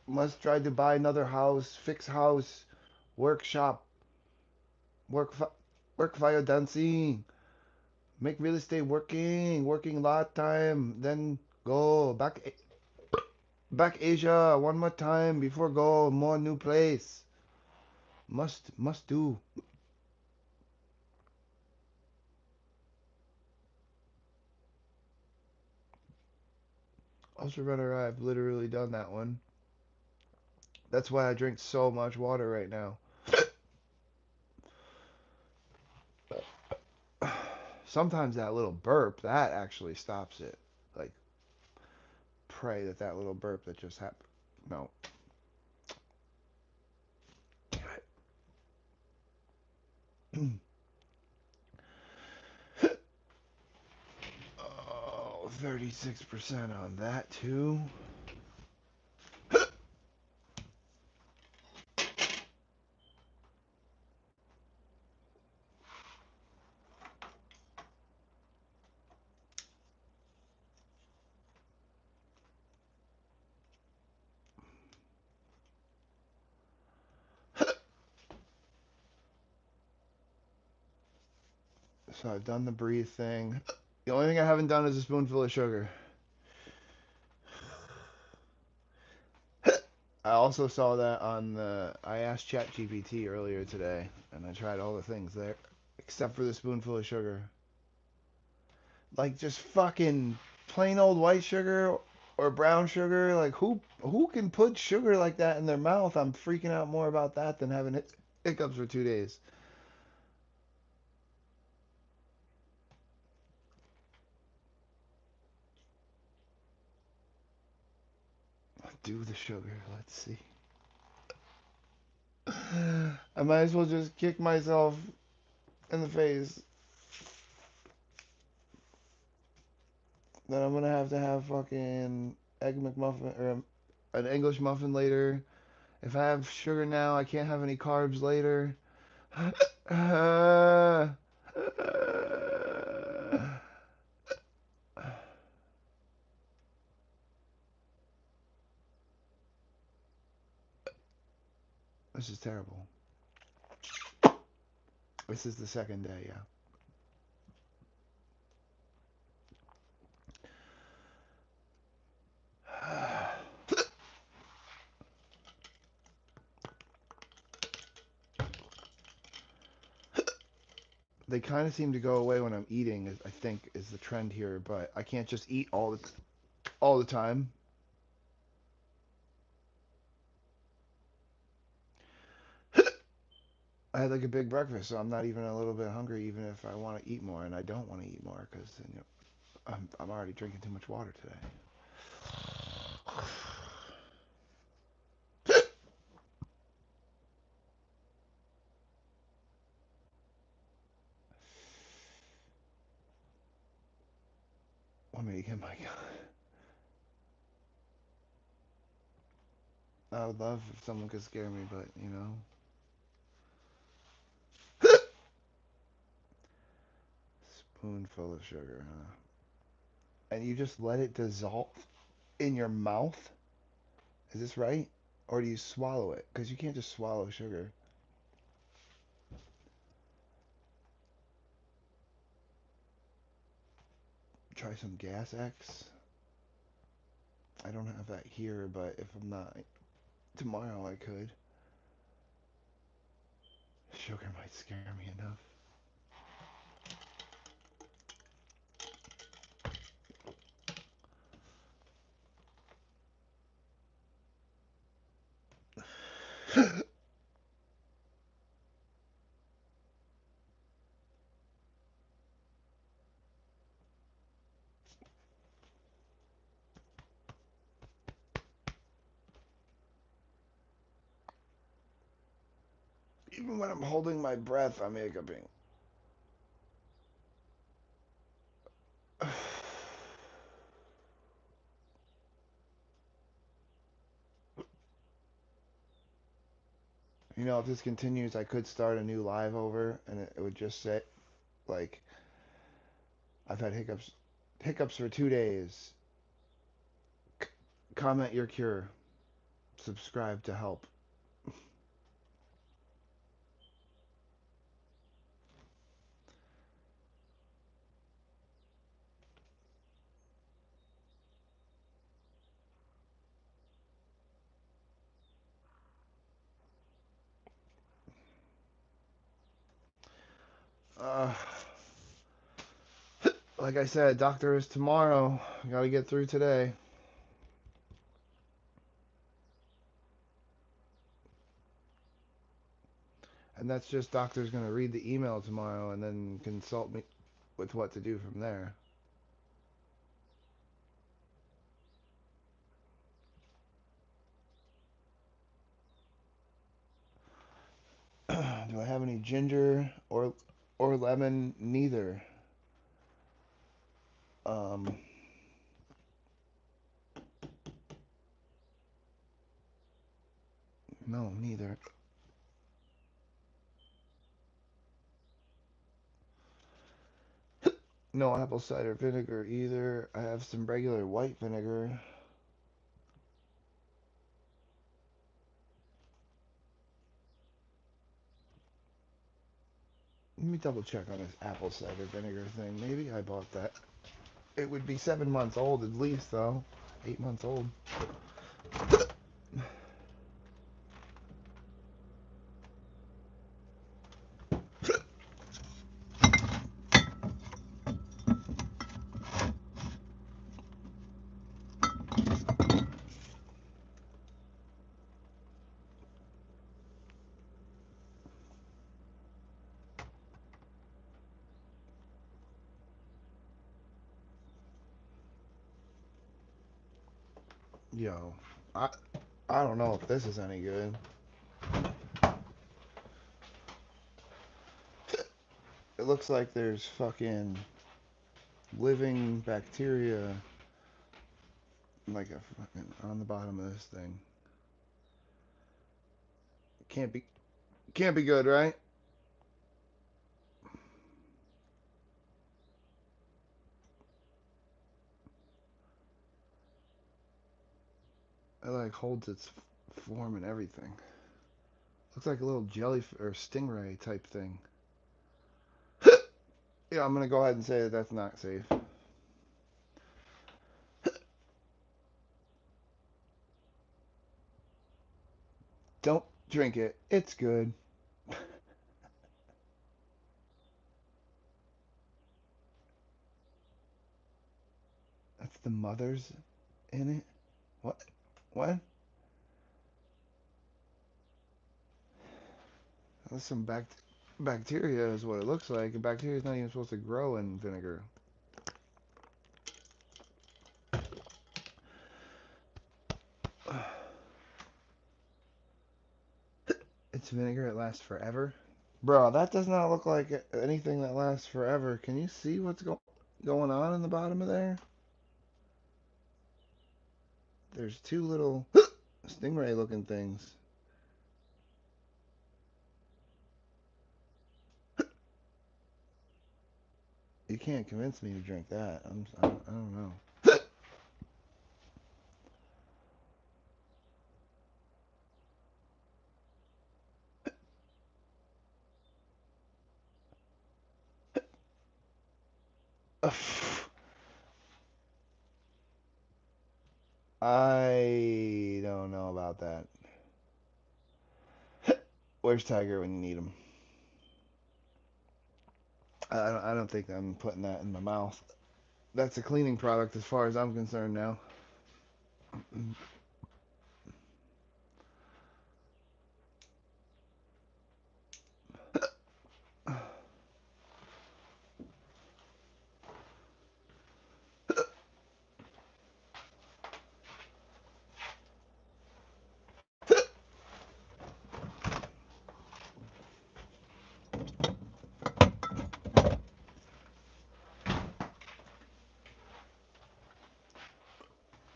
Must try to buy another house, fix house, workshop, work, work fire dancing, make real estate working lot time, then go back Asia one more time before go more new place. Must do. Ultra Runner, I've literally done that one. That's why I drink so much water right now. Sometimes that little burp, that actually stops it. Like, pray that that little burp that just happened. No. Oh, 36% on that too. So I've done the breathe thing. The only thing I haven't done is a spoonful of sugar. I also saw that on the. I asked ChatGPT earlier today, and I tried all the things there, except for the spoonful of sugar. Like just fucking plain old white sugar or brown sugar. Like who can put sugar like that in their mouth? I'm freaking out more about that than having hiccups for 2 days. Do the sugar. Let's see. I might as well just kick myself in the face. Then I'm gonna have to have fucking egg McMuffin or an English muffin later. If I have sugar now, I can't have any carbs later. This is terrible. This is the second day, yeah. They kind of seem to go away when I'm eating, I think is the trend here, but I can't just eat all the time. I had like a big breakfast, so I'm not even a little bit hungry, even if I want to eat more, and I don't want to eat more because I'm already drinking too much water today. Let me get my. I would love if someone could scare me, but you know. Spoonful of sugar, huh? And you just let it dissolve in your mouth? Is this right? Or do you swallow it? Because you can't just swallow sugar. Try some Gas X. I don't have that here, but if I'm not tomorrow, I could. Sugar might scare me enough. Even when I'm holding my breath, I'm hiccuping. You know, if this continues, I could start a new live over, and it would just say, like, I've had hiccups for 2 days. C- comment your cure. Subscribe to help. Uh, like I said, doctor is tomorrow. Gotta get through today. And that's just doctor's gonna read the email tomorrow and then consult me with what to do from there. Do I have any ginger or lemon? Neither. Um, no, neither. No apple cider vinegar either. I have some regular white vinegar. Let me double check on this apple cider vinegar thing. Maybe I bought that. It would be 7 months old at least, though. 8 months old. Yo, I I don't know if this is any good. It looks like there's fucking living bacteria like a fucking on the bottom of this thing. Can't be can't be good, right? It like holds its form and everything. Looks like a little jelly or stingray type thing. Yeah, I'm gonna go ahead and say that that's not safe. Don't drink it. It's good. That's the mother's in it. What? What? That's some bacteria is what it looks like. And bacteria is not even supposed to grow in vinegar. It's vinegar. It lasts forever. Bro, that does not look like anything that lasts forever. Can you see what's going on in the bottom of there? There's two little stingray looking things. You can't convince me to drink that. I don't know. I don't know about that. Where's Tiger when you need him? I don't think I'm putting that in my mouth. That's a cleaning product as far as I'm concerned now.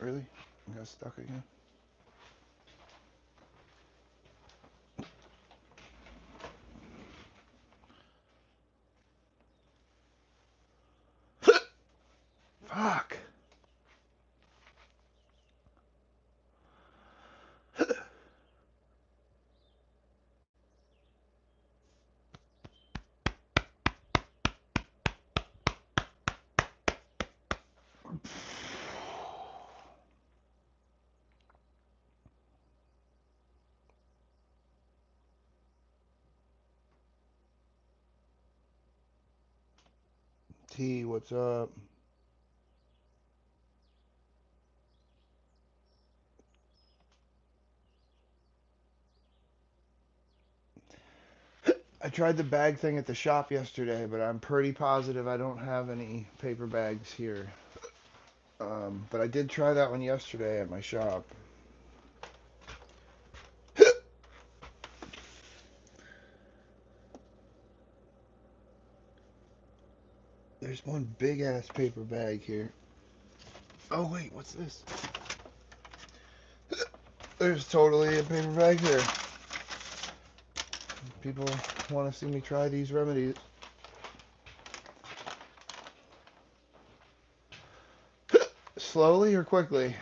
really? I got stuck again. Fuck. T, what's up? I tried the bag thing at the shop yesterday, but I'm pretty positive I don't have any paper bags here. But I did try that one yesterday at my shop. There's one big ass paper bag here. Oh wait, what's this? There's totally a paper bag here. People want to see me try these remedies. Slowly or quickly?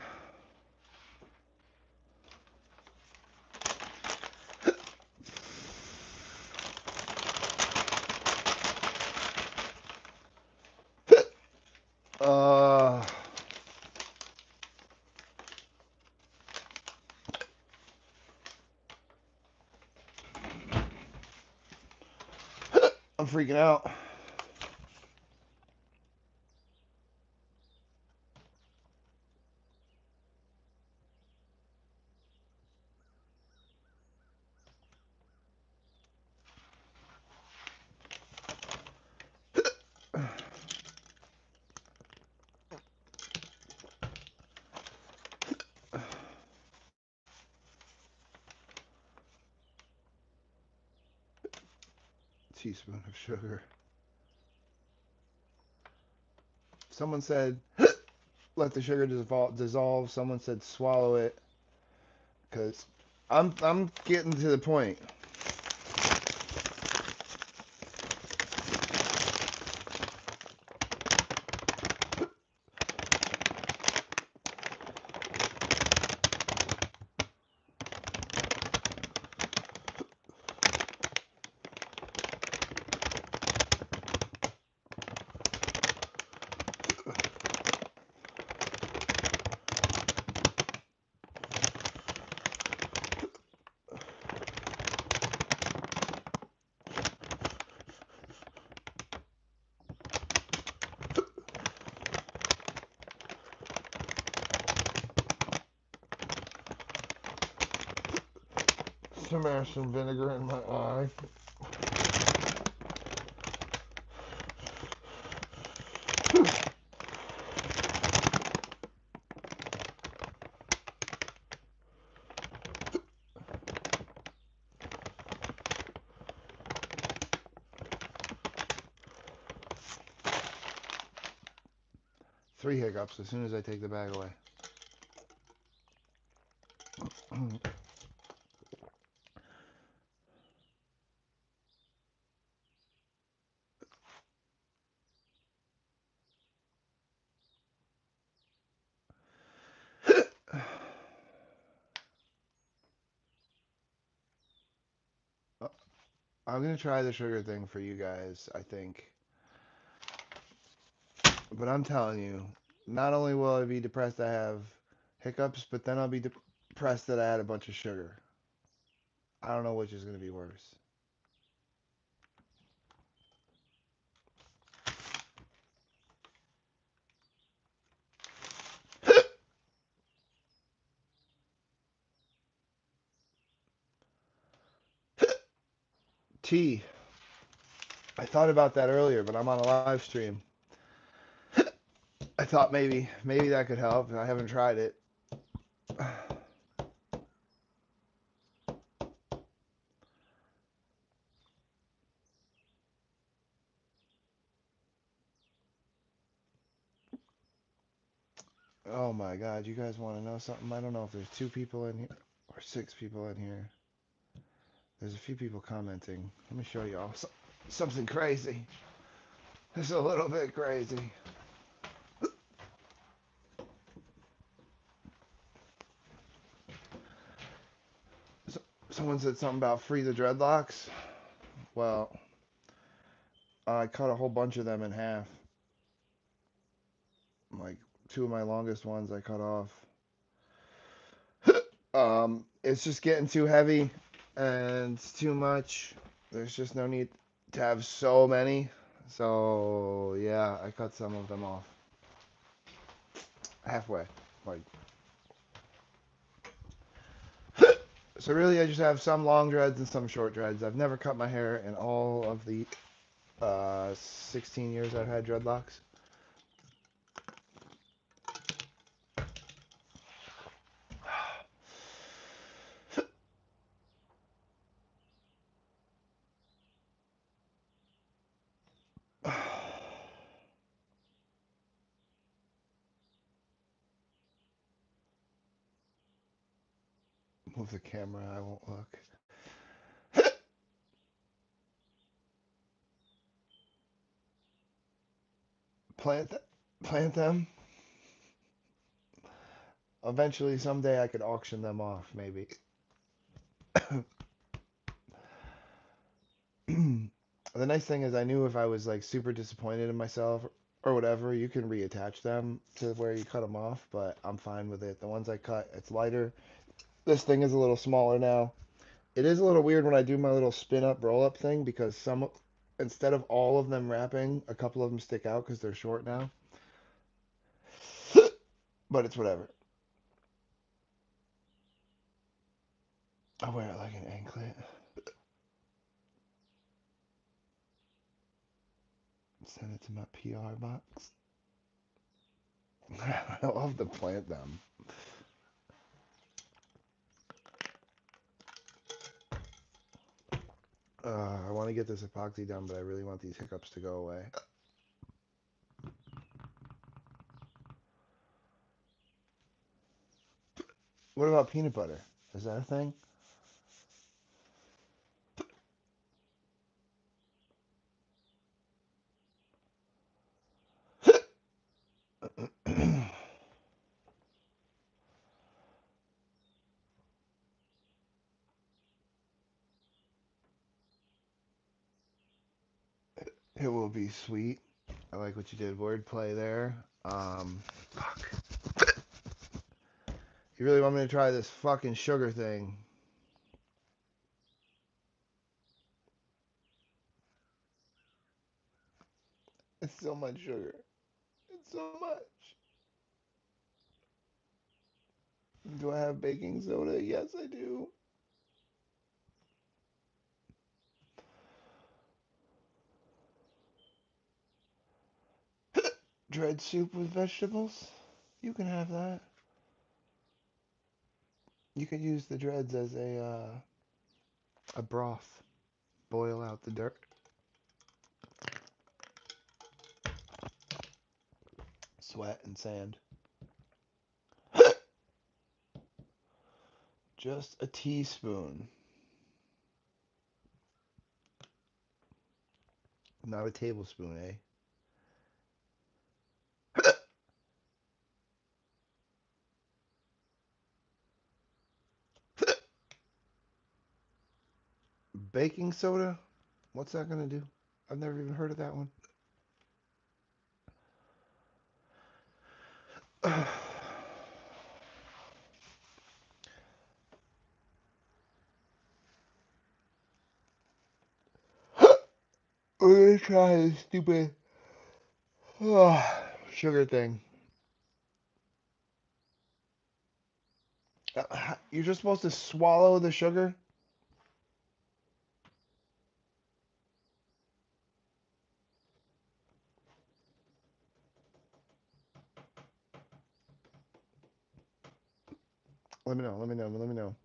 Uh, I'm freaking out. Teaspoon of sugar. Someone said let the sugar dissolve. Someone said swallow it. Cause I'm getting to the point. Some vinegar in my eye. Three hiccups as soon as I take the bag away. I'm gonna try the sugar thing for you guys, I think. But I'm telling you, not only will I be depressed I have hiccups, but then I'll be depressed that I had a bunch of sugar. I don't know which is gonna be worse. Tea. I thought about that earlier, but I'm on a live stream. I thought maybe that could help. I haven't tried it. Oh my God, you guys want to know something? I don't know if there's 2 people in here or 6 people in here. There's a few people commenting. Let me show you all something crazy. It's a little bit crazy. Someone said something about free the dreadlocks. Well, I cut a whole bunch of them in half. Like 2 of my longest ones I cut off. It's just getting too heavy and it's too much. There's just no need to have so many. So yeah, I cut some of them off. Halfway. Like so really I just have some long dreads and some short dreads. I've never cut my hair in all of the 16 years I've had dreadlocks. Move the camera, I won't look. Plant plant them. Eventually someday I could auction them off maybe. The nice thing is I knew if I was like super disappointed in myself or whatever, you can reattach them to where you cut them off, but I'm fine with it. The ones I cut, it's lighter. This thing is a little smaller now. It is a little weird when I do my little spin up roll up thing because some instead of all of them wrapping, a couple of them stick out because they're short now. But it's whatever. I wear it like an anklet. Send it to my PR box. I love to plant them. I want to get this epoxy done, but I really want these hiccups to go away. What about peanut butter? Is that a thing? It will be sweet. I like what you did. Wordplay there. Fuck. You really want me to try this fucking sugar thing? It's so much sugar. It's so much. Do I have baking soda? Yes, I do. Dread soup with vegetables? You can have that. You could use the dreads as a broth. Boil out the dirt. Sweat and sand. Just a teaspoon. Not a tablespoon, eh? Baking soda? What's that gonna do? I've never even heard of that one. We're gonna try this stupid sugar thing. You're just supposed to swallow the sugar? Let me know, let me know, let me know.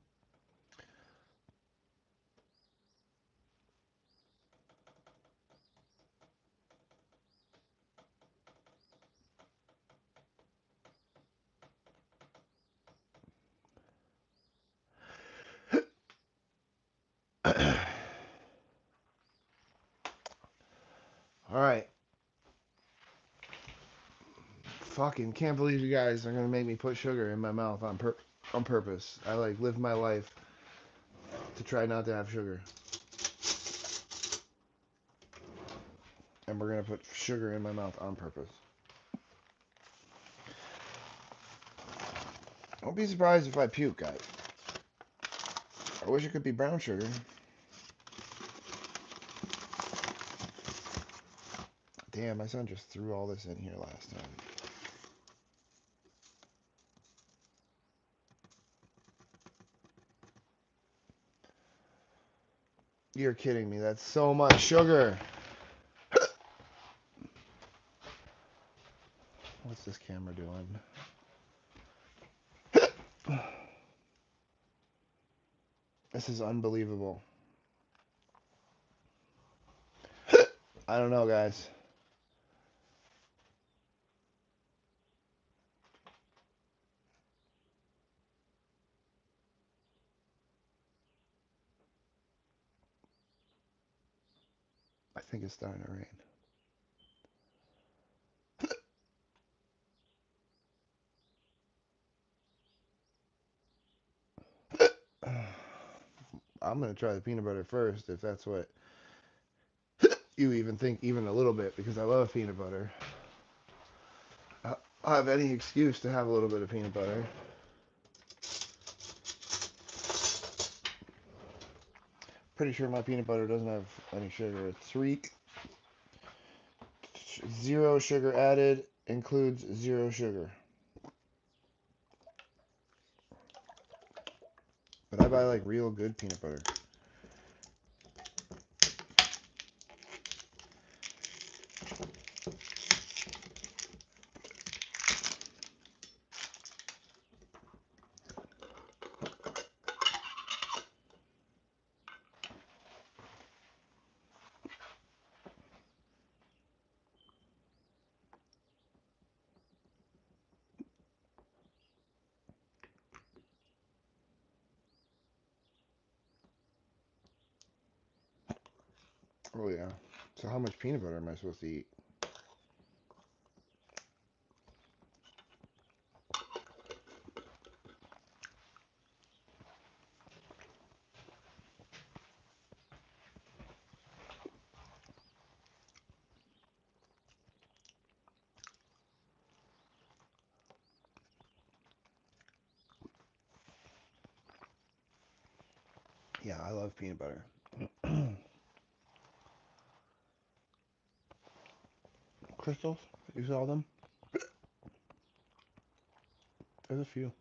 All right. Fucking can't believe you guys are gonna make me put sugar in my mouth on purpose. I like live my life to try not to have sugar, and we're gonna put sugar in my mouth on purpose. Don't be surprised if I puke, guys. I wish it could be brown sugar. Damn, my son just threw all this in here last time. You're kidding me. That's so much sugar. What's this camera doing? This is unbelievable. I don't know, guys. I think it's starting to rain. I'm gonna try the peanut butter first, if that's what you even think, even a little bit, because I love peanut butter. I'll have any excuse to have a little bit of peanut butter. Pretty sure my peanut butter doesn't have any sugar. It's sweet. Zero sugar added includes zero sugar. But I buy like real good peanut butter. Oh yeah. So how much peanut butter am I supposed to eat? Yeah, I love peanut butter. Crystals? You saw them? There's a few.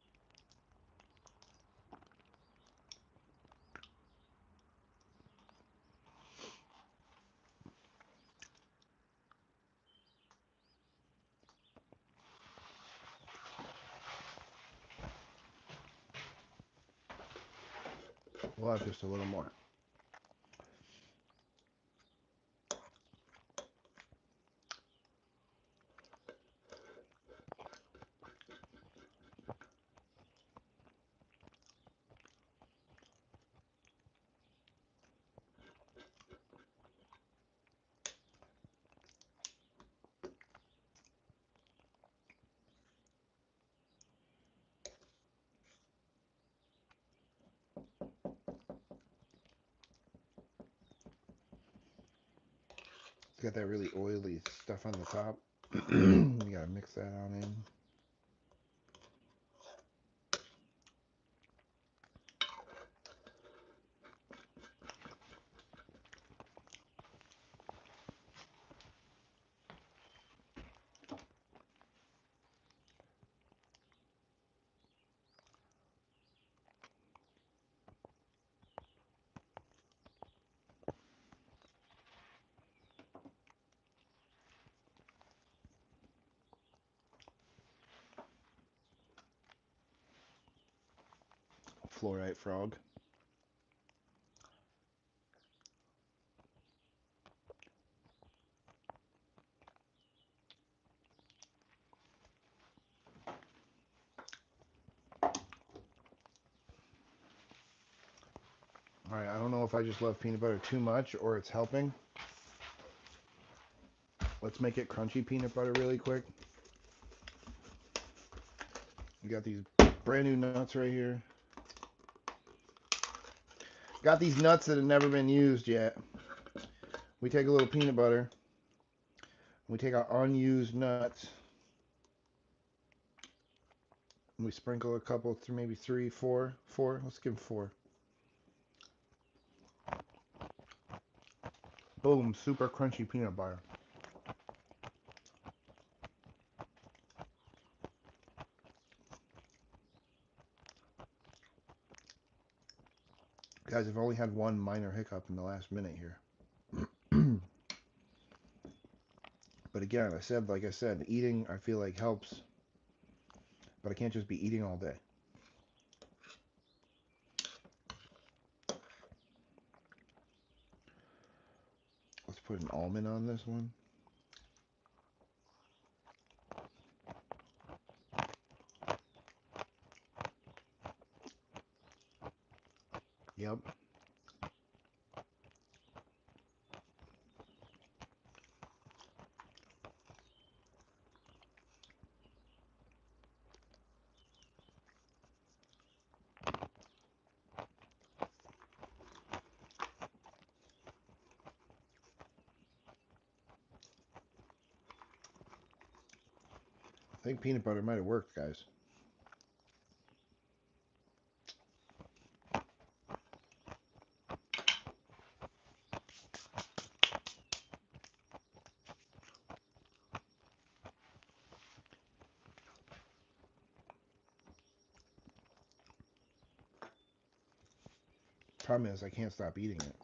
We'll have just a little more. It's got that really oily stuff on the top. You gotta mix that on in. Fluorite frog. Alright, I don't know if I just love peanut butter too much or it's helping. Let's make it crunchy peanut butter really quick. We got these brand new nuts right here. Got these nuts that have never been used yet. We take a little peanut butter. We take our unused nuts. And we sprinkle a couple, maybe three, four. Let's give them four. Boom, super crunchy peanut butter. Guys, I've only had one minor hiccup in the last minute here. But again, like I said, eating I feel like helps. But I can't just be eating all day. Let's put an almond on this one. Yep. I think peanut butter might have worked, guys. Problem is, I can't stop eating it.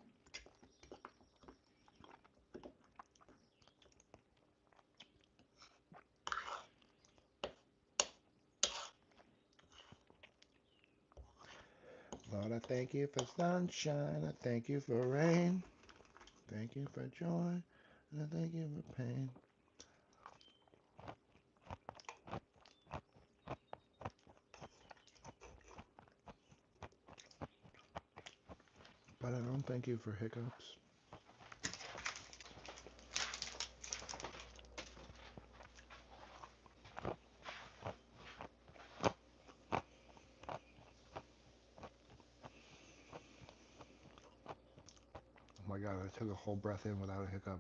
Lord, I thank you for sunshine. I thank you for rain. Thank you for joy. And I thank you for pain. But I don't thank you for hiccups. Oh my god, I took a whole breath in without a hiccup.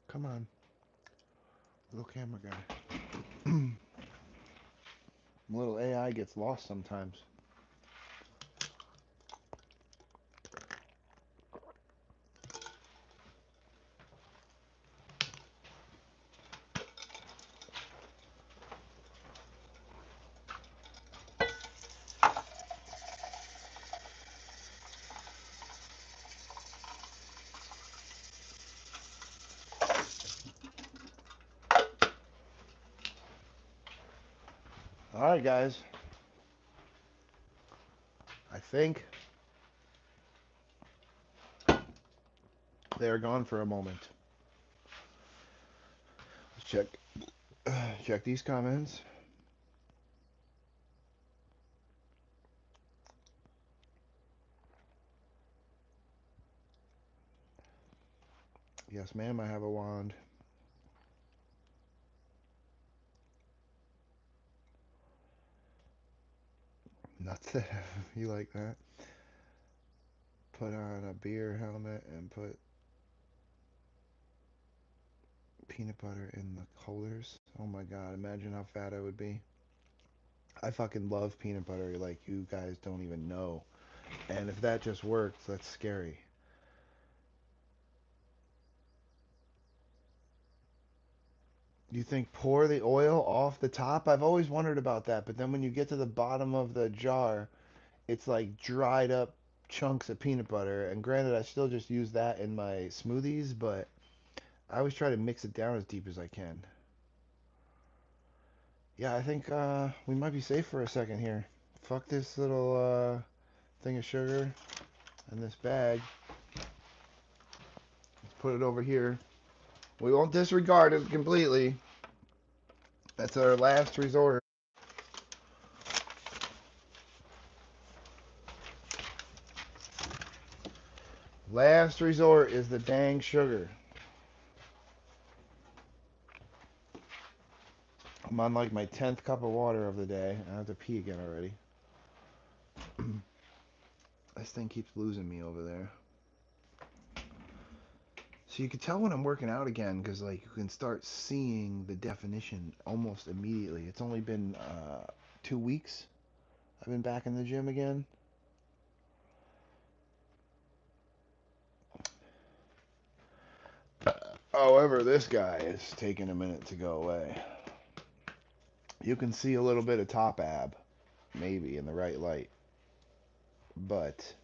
Come on, little camera guy. Little AI gets lost sometimes. All right, guys. I think they are gone for a moment. Let's check these comments. Yes, ma'am, I have a wand. Nuts. You like that? Put on a beer helmet and put peanut butter in the holders. Oh my god, imagine how fat I would be. I fucking love peanut butter like you guys don't even know. And if that just works, that's scary. You think pour the oil off the top? I've always wondered about that, but then when you get to the bottom of the jar, it's like dried up chunks of peanut butter. And granted, I still just use that in my smoothies, but I always try to mix it down as deep as I can. Yeah, I think we might be safe for a second here. Fuck this little thing of sugar in this bag. Let's put it over here. We won't disregard it completely. That's our last resort. Last resort is the dang sugar. I'm on like my 10th cup of water of the day. I have to pee again already. This thing keeps losing me over there. So you can tell when I'm working out again because like you can start seeing the definition almost immediately. It's only been 2 weeks. I've been back in the gym again. However, this guy is taking a minute to go away. You can see a little bit of top ab, maybe in the right light, but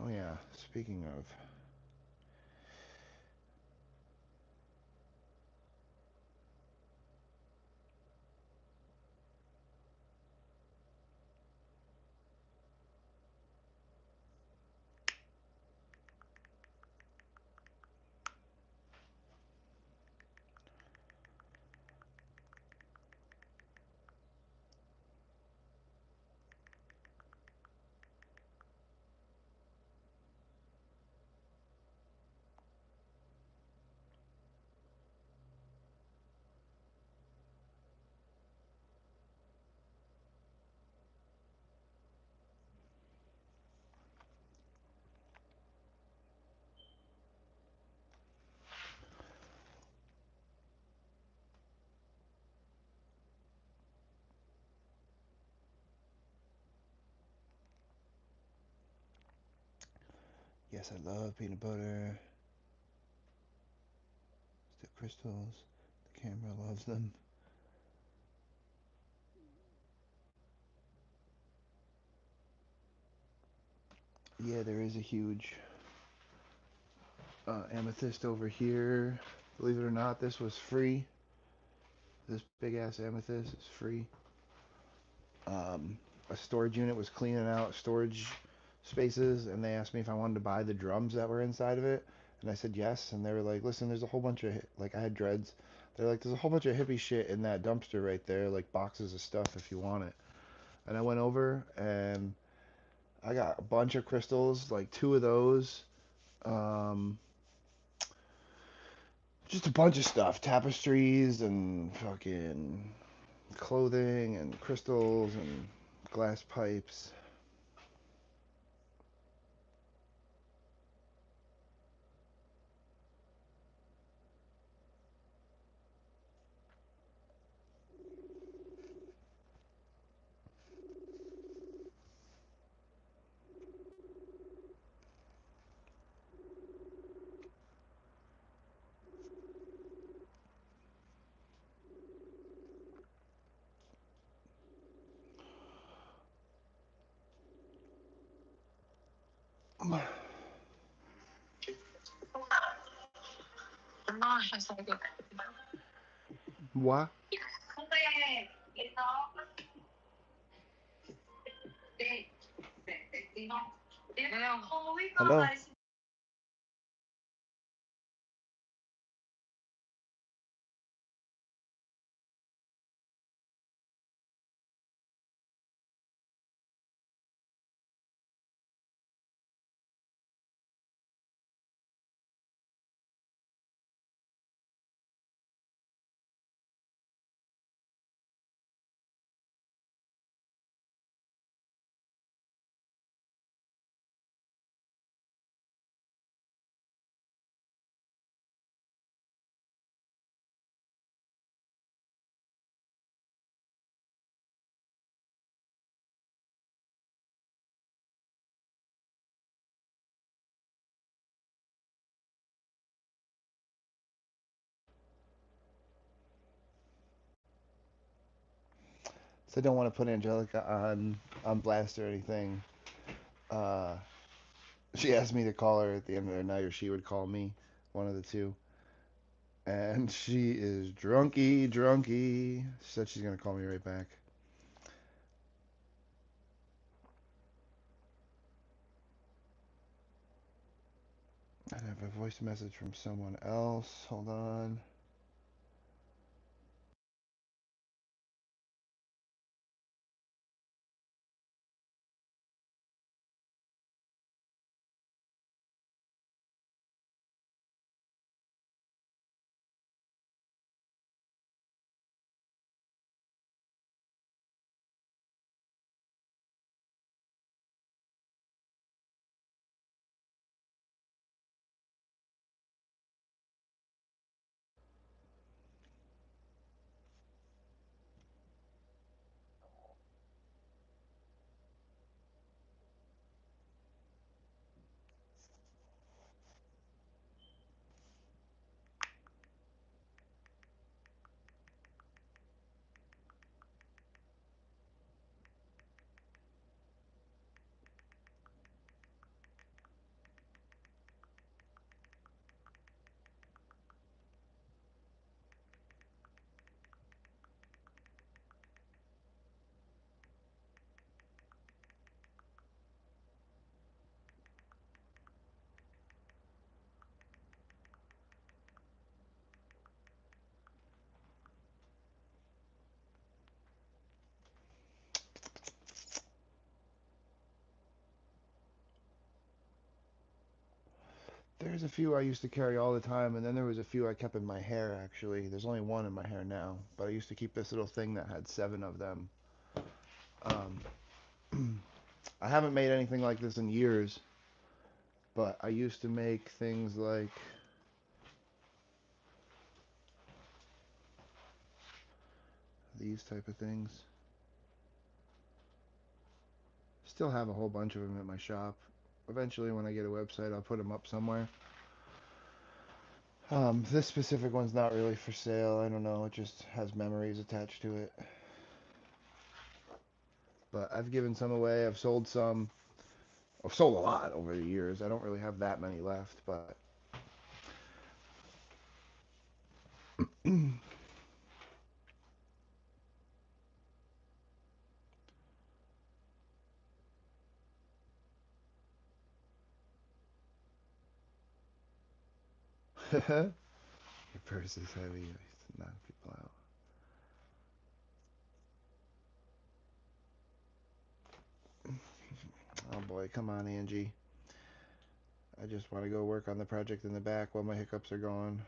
oh yeah. Speaking of, yes, I love peanut butter. The crystals. The camera loves them. Yeah, there is a huge amethyst over here. Believe it or not, this was free. This big ass amethyst is free. A storage unit was cleaning out storage spaces, and they asked me if I wanted to buy the drums that were inside of it, and I said yes. And they were like, "Listen, there's a whole bunch of like I had dreads. They're like, there's a whole bunch of hippie shit in that dumpster right there, like boxes of stuff if you want it." And I went over and I got a bunch of crystals, like two of those. Um, just a bunch of stuff, tapestries and fucking clothing and crystals and glass pipes. What? Hello? I don't want to put Angelica on blast or anything. Uh, she asked me to call her at the end of the night, or she would call me, one of the two. And she is drunky, drunky. She said she's gonna call me right back. I have a voice message from someone else. Hold on. There's a few I used to carry all the time, and then there was a few I kept in my hair, actually. There's only one in my hair now, but I used to keep this little thing that had seven of them. Um, I haven't made anything like this in years, but I used to make things like these type of things. Still have a whole bunch of them at my shop. Eventually, when I get a website, I'll put them up somewhere. This specific one's not really for sale. I don't know. It just has memories attached to it. But I've given some away. I've sold some. I've sold a lot over the years. I don't really have that many left, but your purse is heavy. I used to knock people out. Oh boy, come on, Angie. I just want to go work on the project in the back while my hiccups are gone.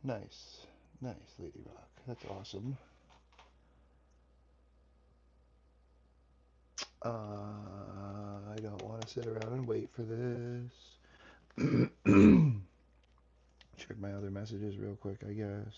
Nice, nice, Lady Rock. That's awesome. I don't want to sit around and wait for this. Check my other messages real quick, I guess.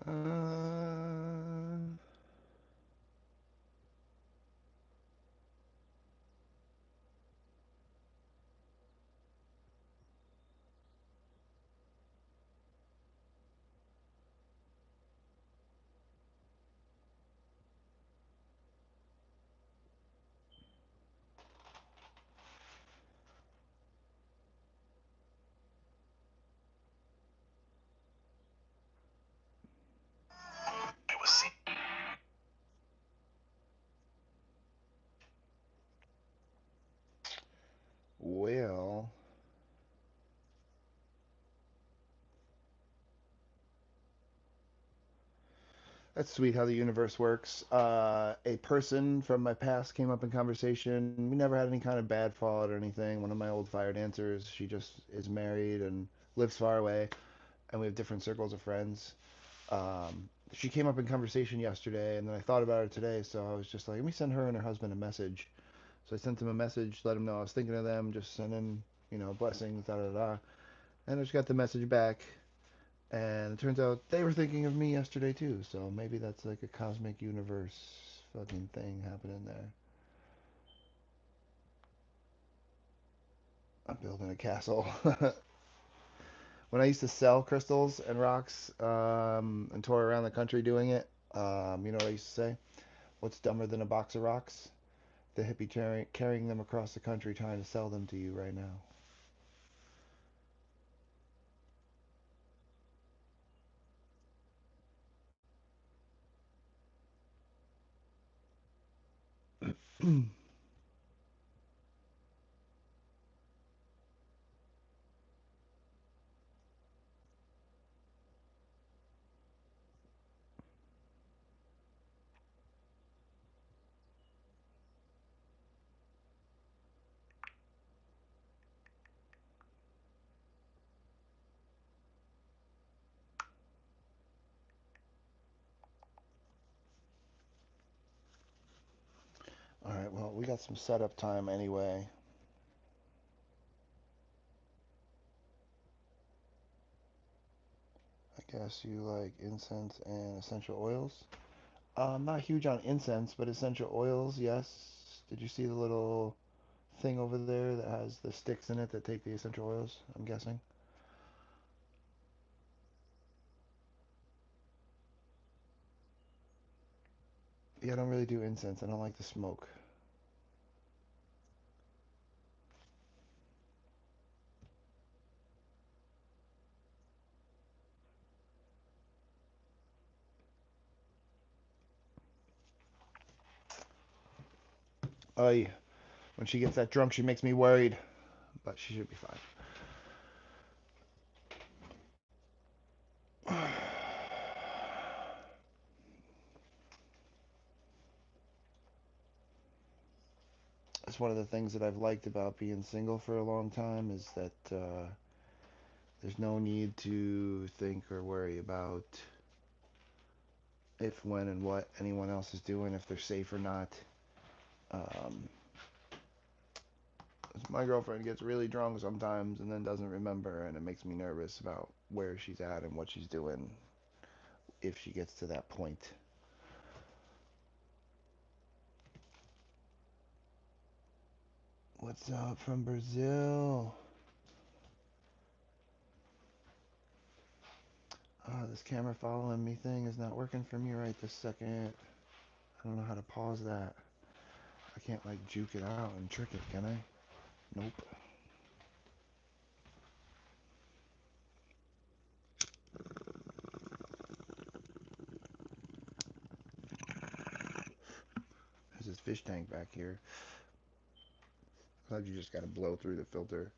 Uh, well, that's sweet how the universe works. A person from my past came up in conversation. We never had any kind of bad fallout or anything. One of my old fire dancers, she just is married and lives far away, and we have different circles of friends. She came up in conversation yesterday, and then I thought about her today, so I was just like, let me send her and her husband a message. So I sent them a message, let them know I was thinking of them, just sending, blessings, da da da. And I just got the message back, and it turns out they were thinking of me yesterday too. So maybe that's like a cosmic universe fucking thing happening there. I'm building a castle. When I used to sell crystals and rocks and tour around the country doing it, you know what I used to say? What's dumber than a box of rocks? The hippie carrying them across the country trying to sell them to you right now. All right, well, we got some setup time anyway. I guess you like incense and essential oils. I'm not huge on incense, but essential oils, yes. Did you see the little thing over there that has the sticks in it that take the essential oils? I'm guessing. Yeah, I don't really do incense. I don't like the smoke. Ay, when she gets that drunk, she makes me worried, but she should be fine. It's one of the things that I've liked about being single for a long time is that there's no need to think or worry about if, when, and what anyone else is doing, if they're safe or not. Um, my girlfriend gets really drunk sometimes and then doesn't remember, and it makes me nervous about where she's at and what she's doing if she gets to that point. What's up from Brazil? This camera following me thing is not working for me right this second. I don't know how to pause that. I can't like juke it out and trick it, can I? Nope. There's this fish tank back here. Glad you just gotta blow through the filter.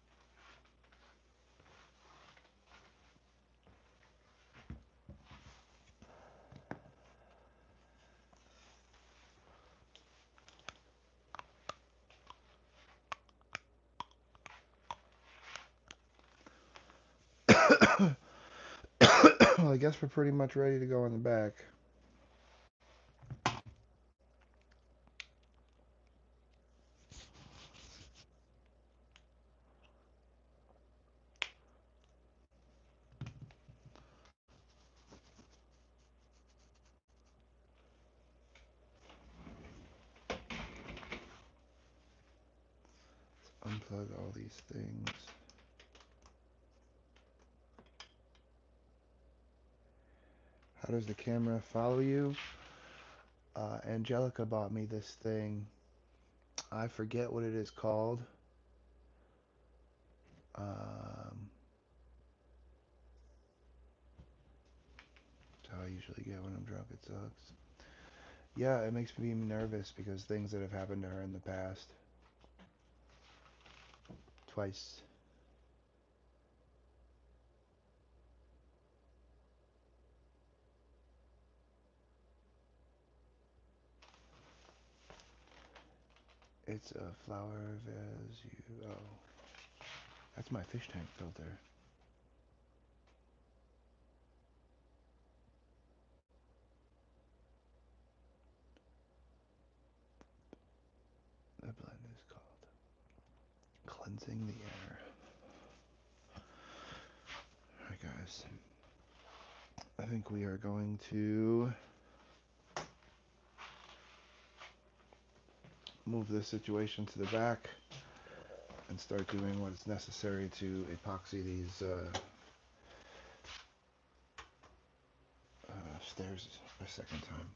Well, I guess we're pretty much ready to go in the back. Unplug all these things. How does the camera follow you? Angelica bought me this thing. I forget what it is called. That's how I usually get when I'm drunk. It sucks. Yeah, it makes me nervous because things that have happened to her in the past. Twice. It's a flower vase. Oh, that's my fish tank filter. The blend is called Cleansing the Air. Alright, guys. I think we are going to move this situation to the back and start doing what is necessary to epoxy these stairs a second time.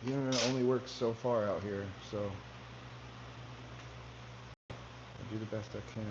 The internet only works so far out here, so I do the best I can.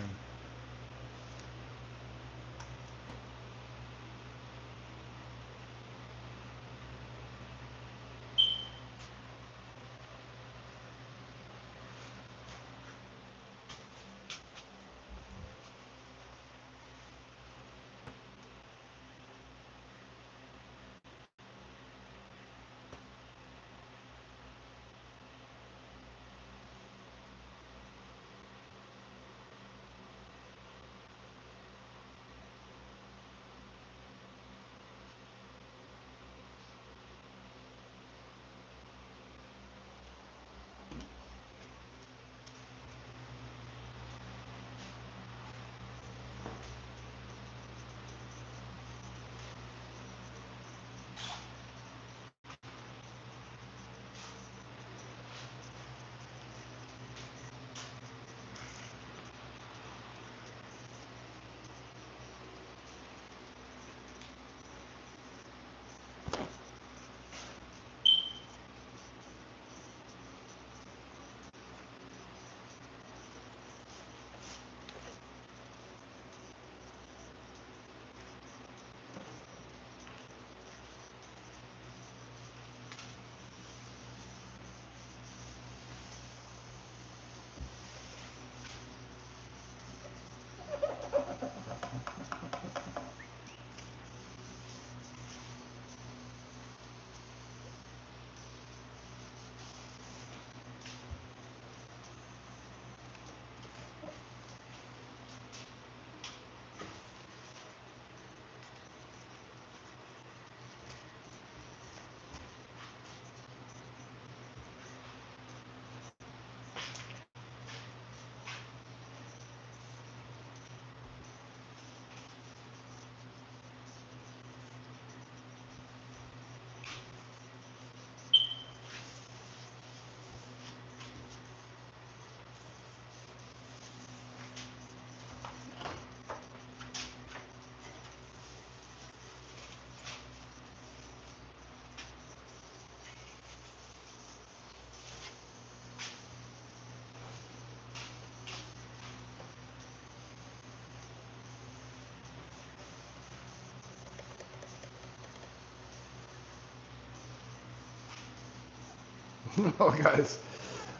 Oh, guys,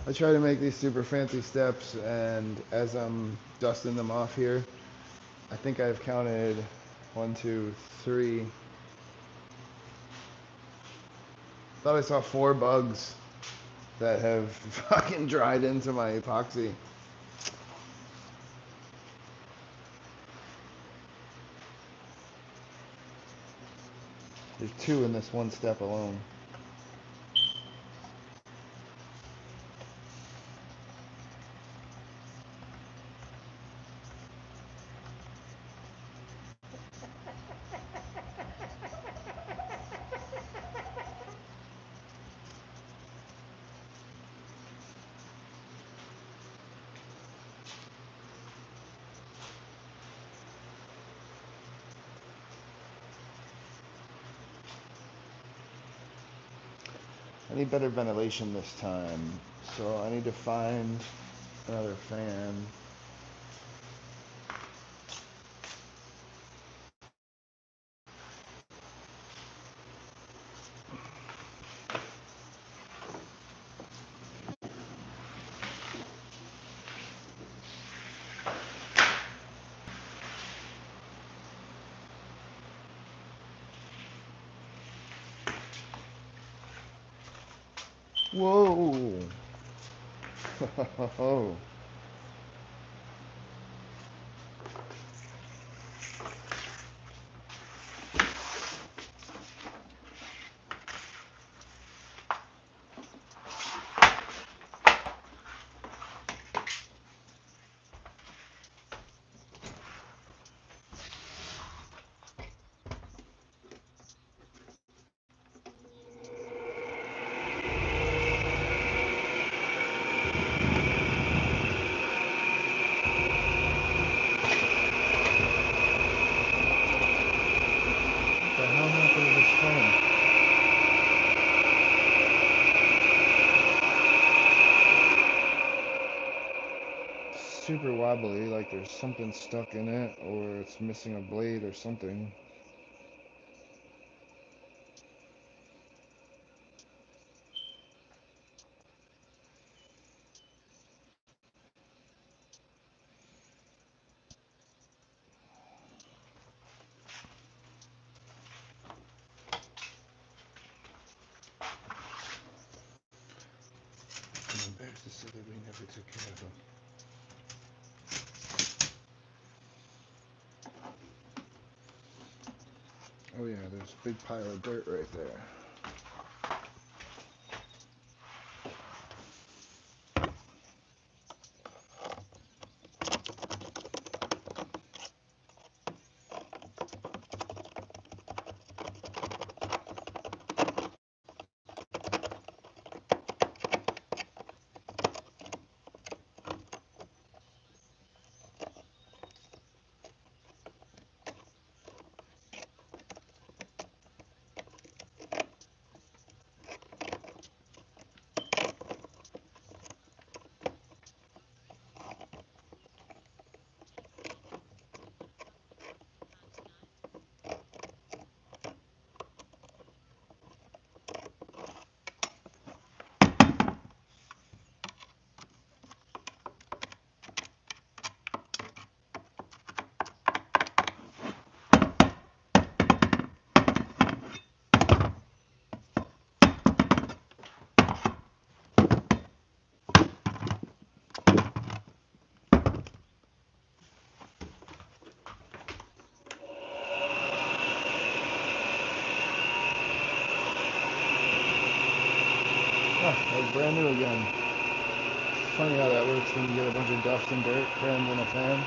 I try to make these super fancy steps, and as I'm dusting them off here, I think I've counted 1, 2, 3. Thought I saw 4 bugs that have fucking dried into my epoxy. There's two in this one step alone. I need better ventilation this time, so I need to find another fan. Whoa! Oh. What the hell happened to this phone? Super wobbly, like there's something stuck in it, or it's missing a blade or something. I'm embarrassed to say that we never took care of them. Oh yeah, there's a big pile of dirt right there. Ah, like brand new again. Funny how that works when you get a bunch of dust and dirt crammed in a fan.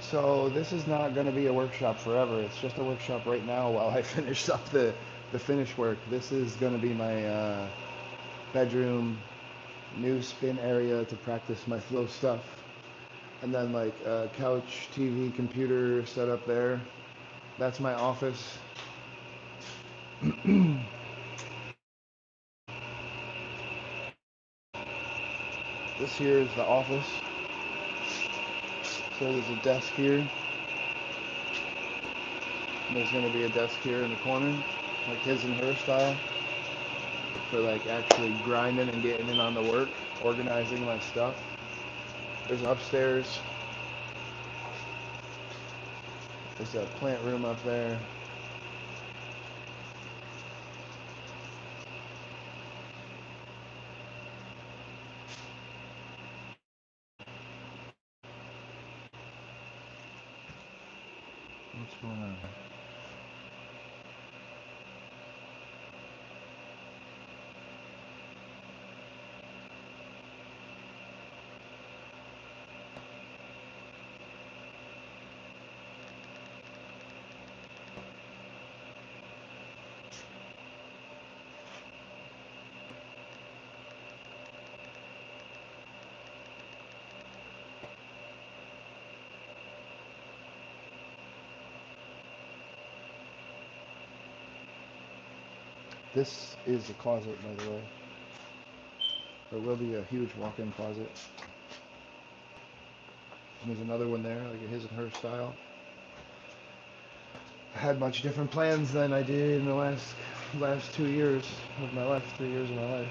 So this is not going to be a workshop forever. It's just a workshop right now while I finish up the finish work. This is going to be my bedroom, new spin area to practice my flow stuff. And then like couch, TV, computer set up there. That's my office. This here is the office. So there's a desk here. There's gonna be a desk here in the corner, like his and her style, for like actually grinding and getting in on the work, organizing my stuff. There's an upstairs. There's a plant room up there. What's going on? This is a closet, by the way. There will be a huge walk-in closet. And there's another one there, like a his and her style. I had much different plans than I did in the last 2 years of my life, 3 years of my life.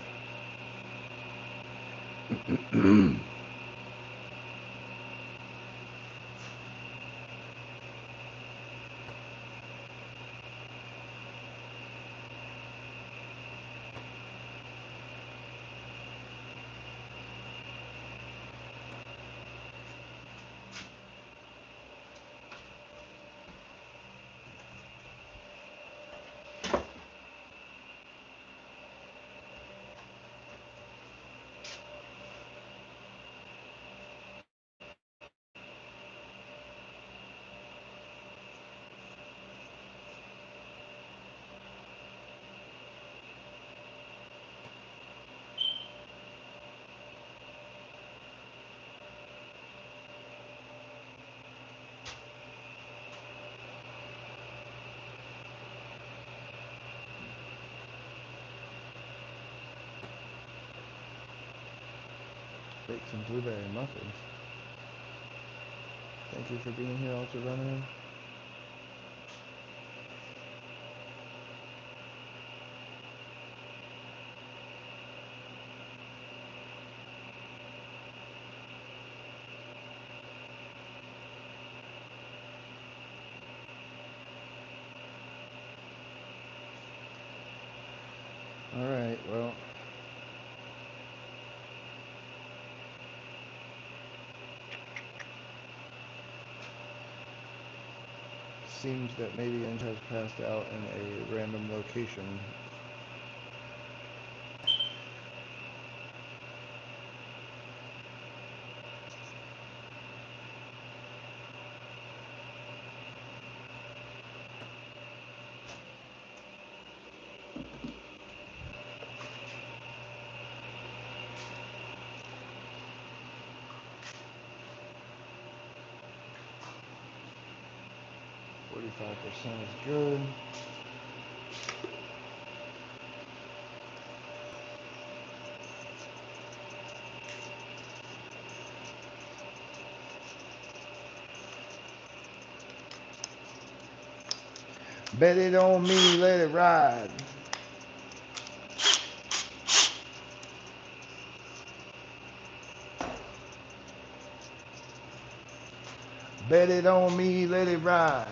'Bake some blueberry muffins. Thank you for being here, Ultra Runner. Alright, well. Seems that maybe End has passed out in a random location. %, is good. Bet it on me, let it ride. Bet it on me, let it ride.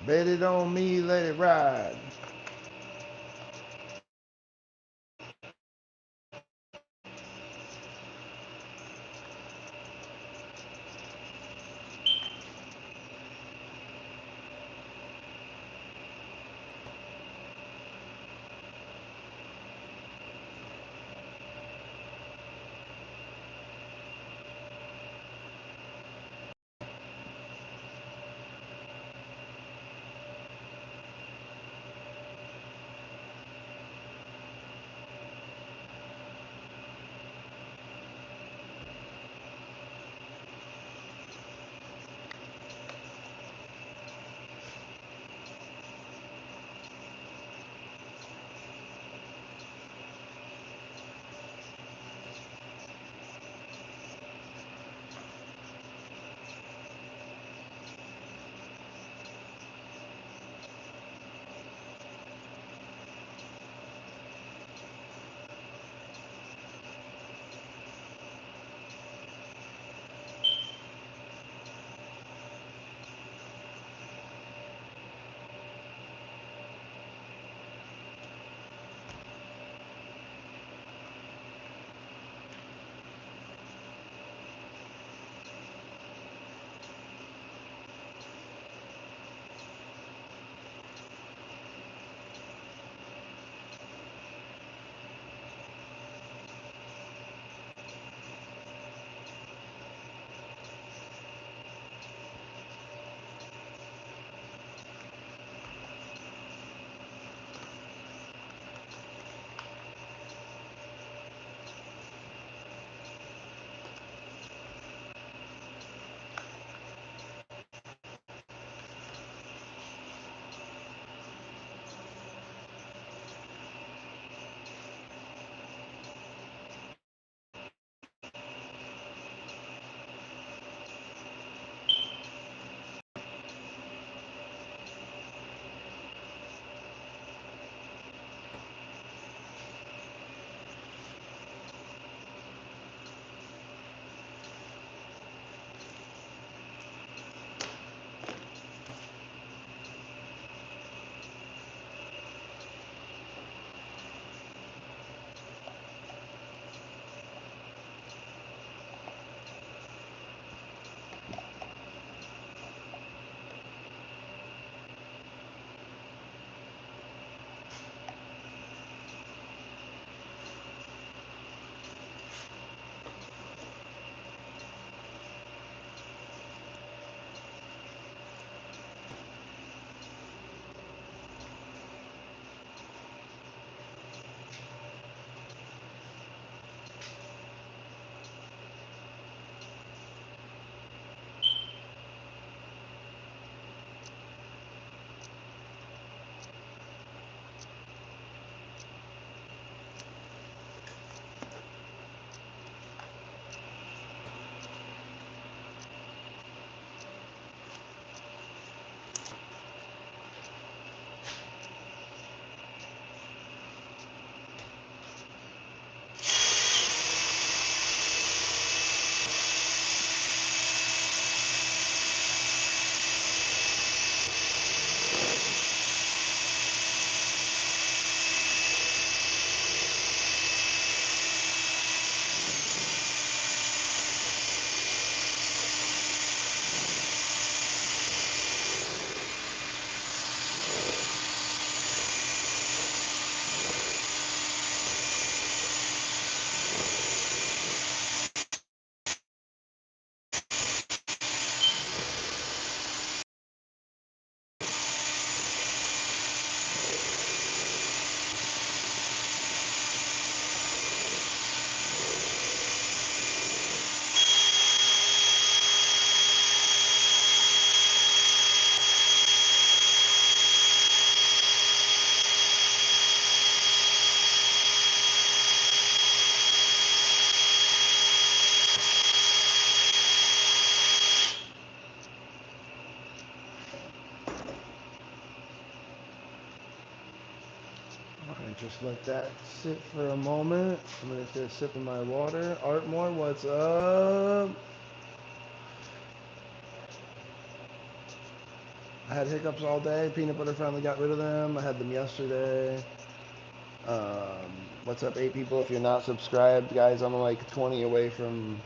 Bet it on me, let it ride. And just let that sit for a moment. I'm gonna take a sip of my water. Artmore, what's up? I had hiccups all day. Peanut butter finally got rid of them. I had them yesterday. What's up, 8 people? If you're not subscribed, guys, I'm like 20 away from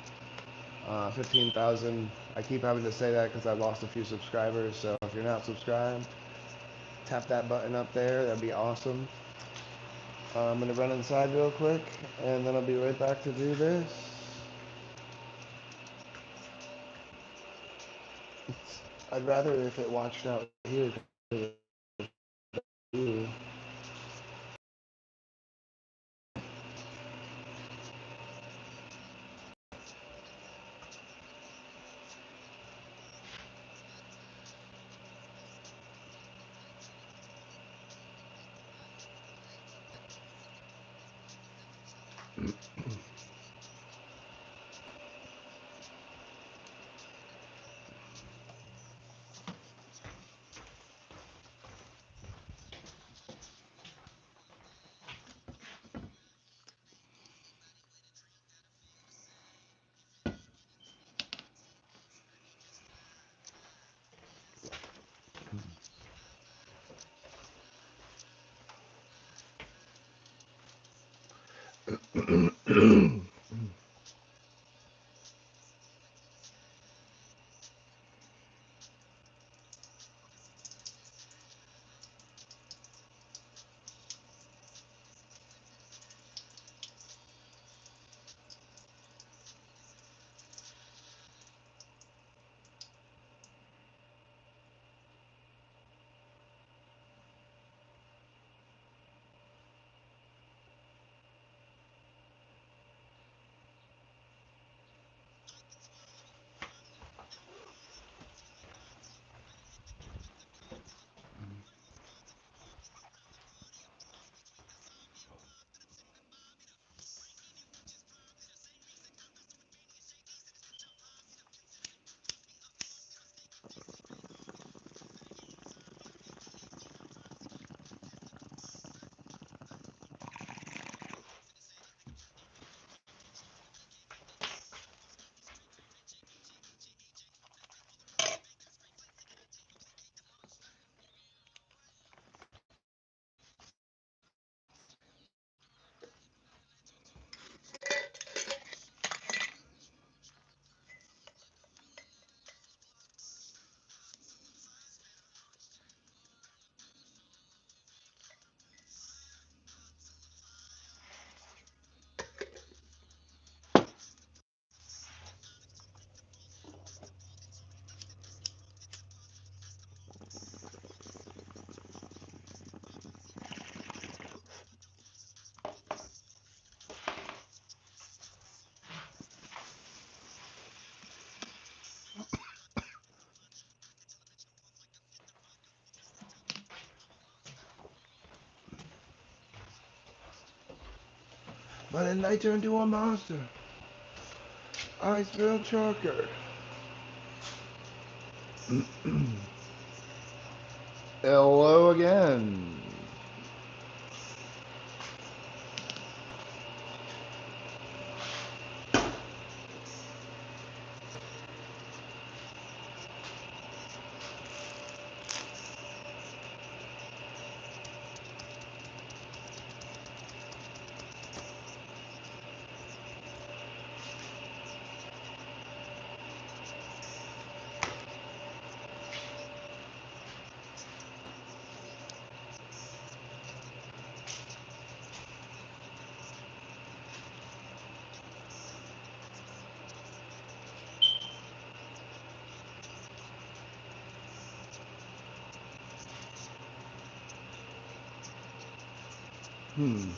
15,000. I keep having to say that because I lost a few subscribers. So if you're not subscribed, tap that button up there. That'd be awesome. I'm gonna run inside real quick, and then I'll be right back to do this. I'd rather if it watched out here. But then I turned into a monster. I smell chocolate. Hello again. Hmm.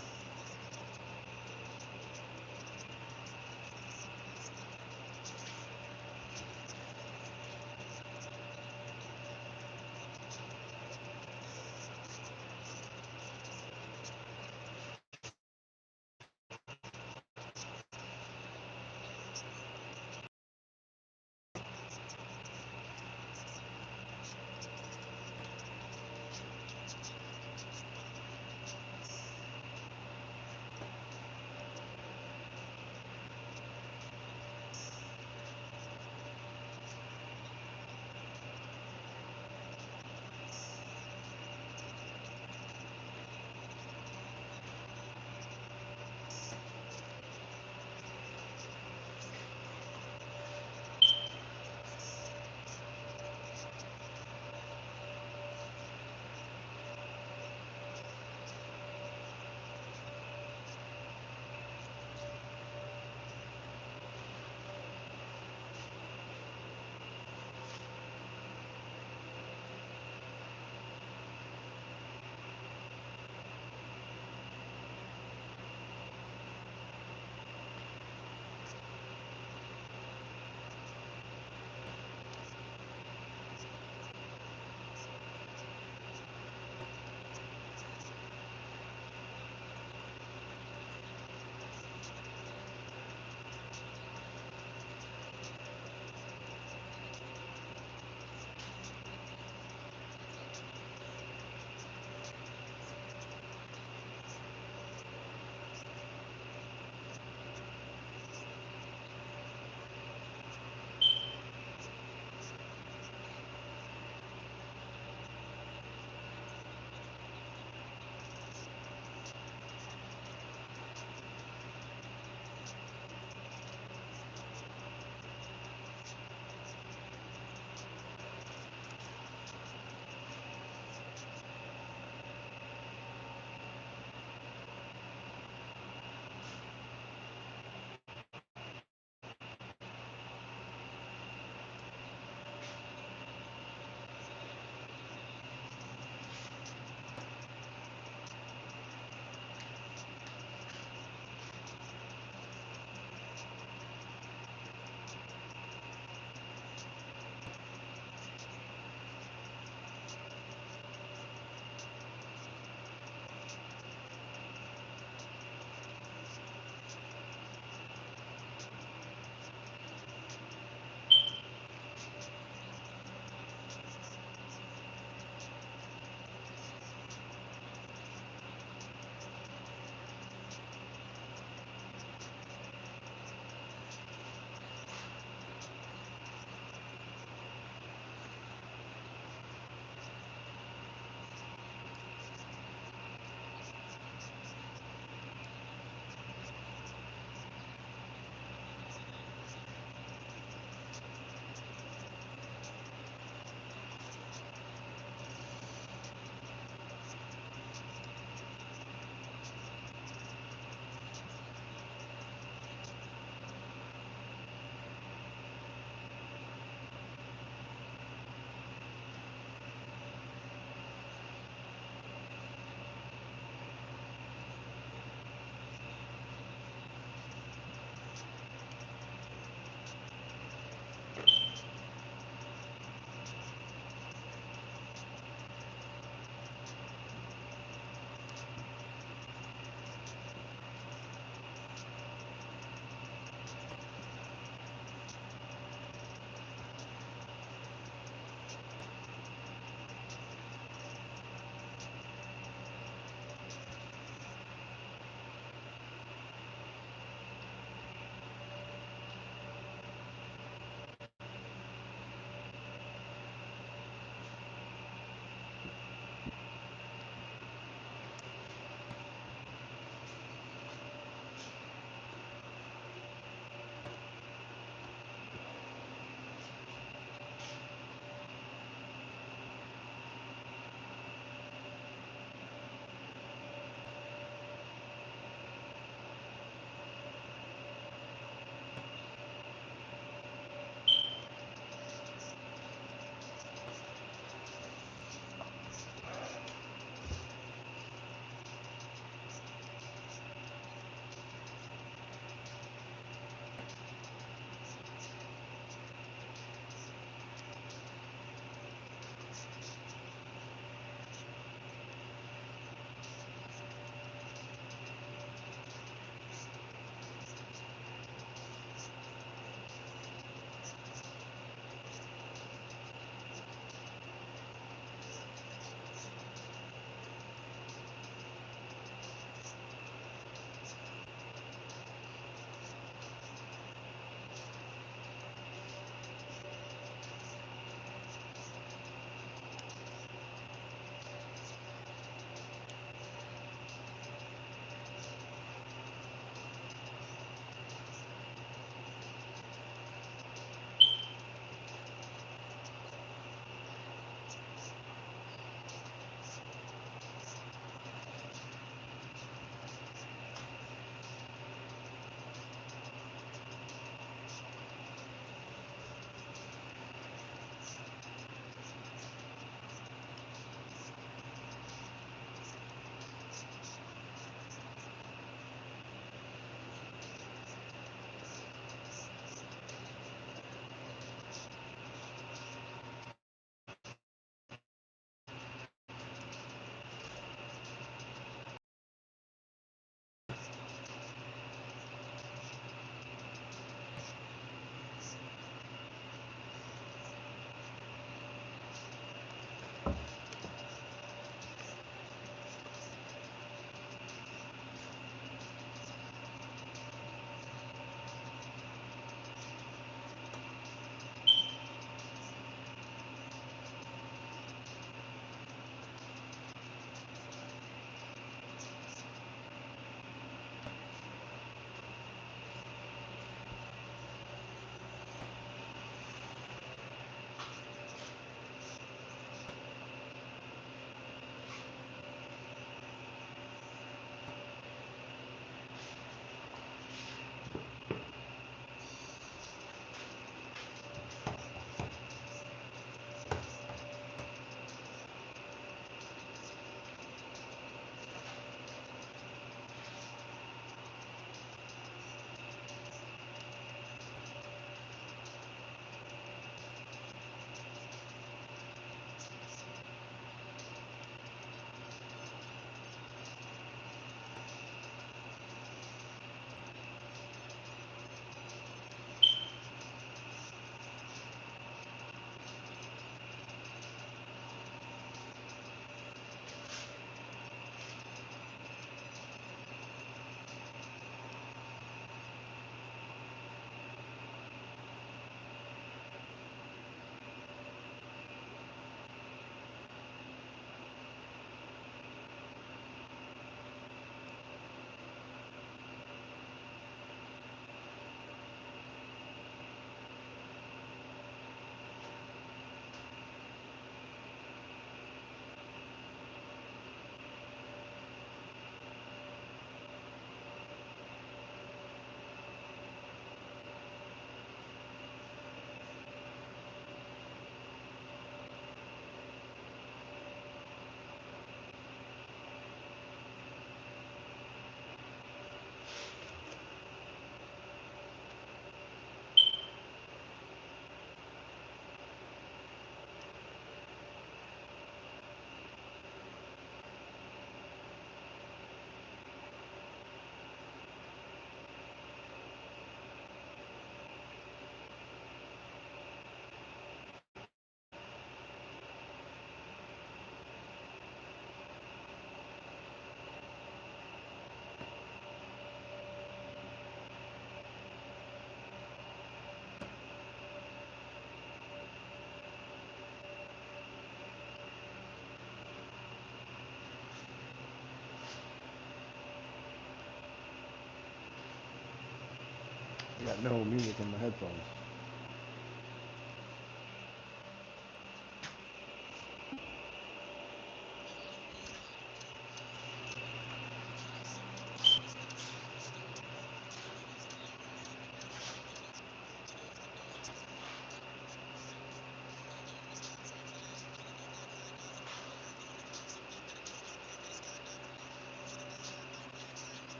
Got no music in my headphones.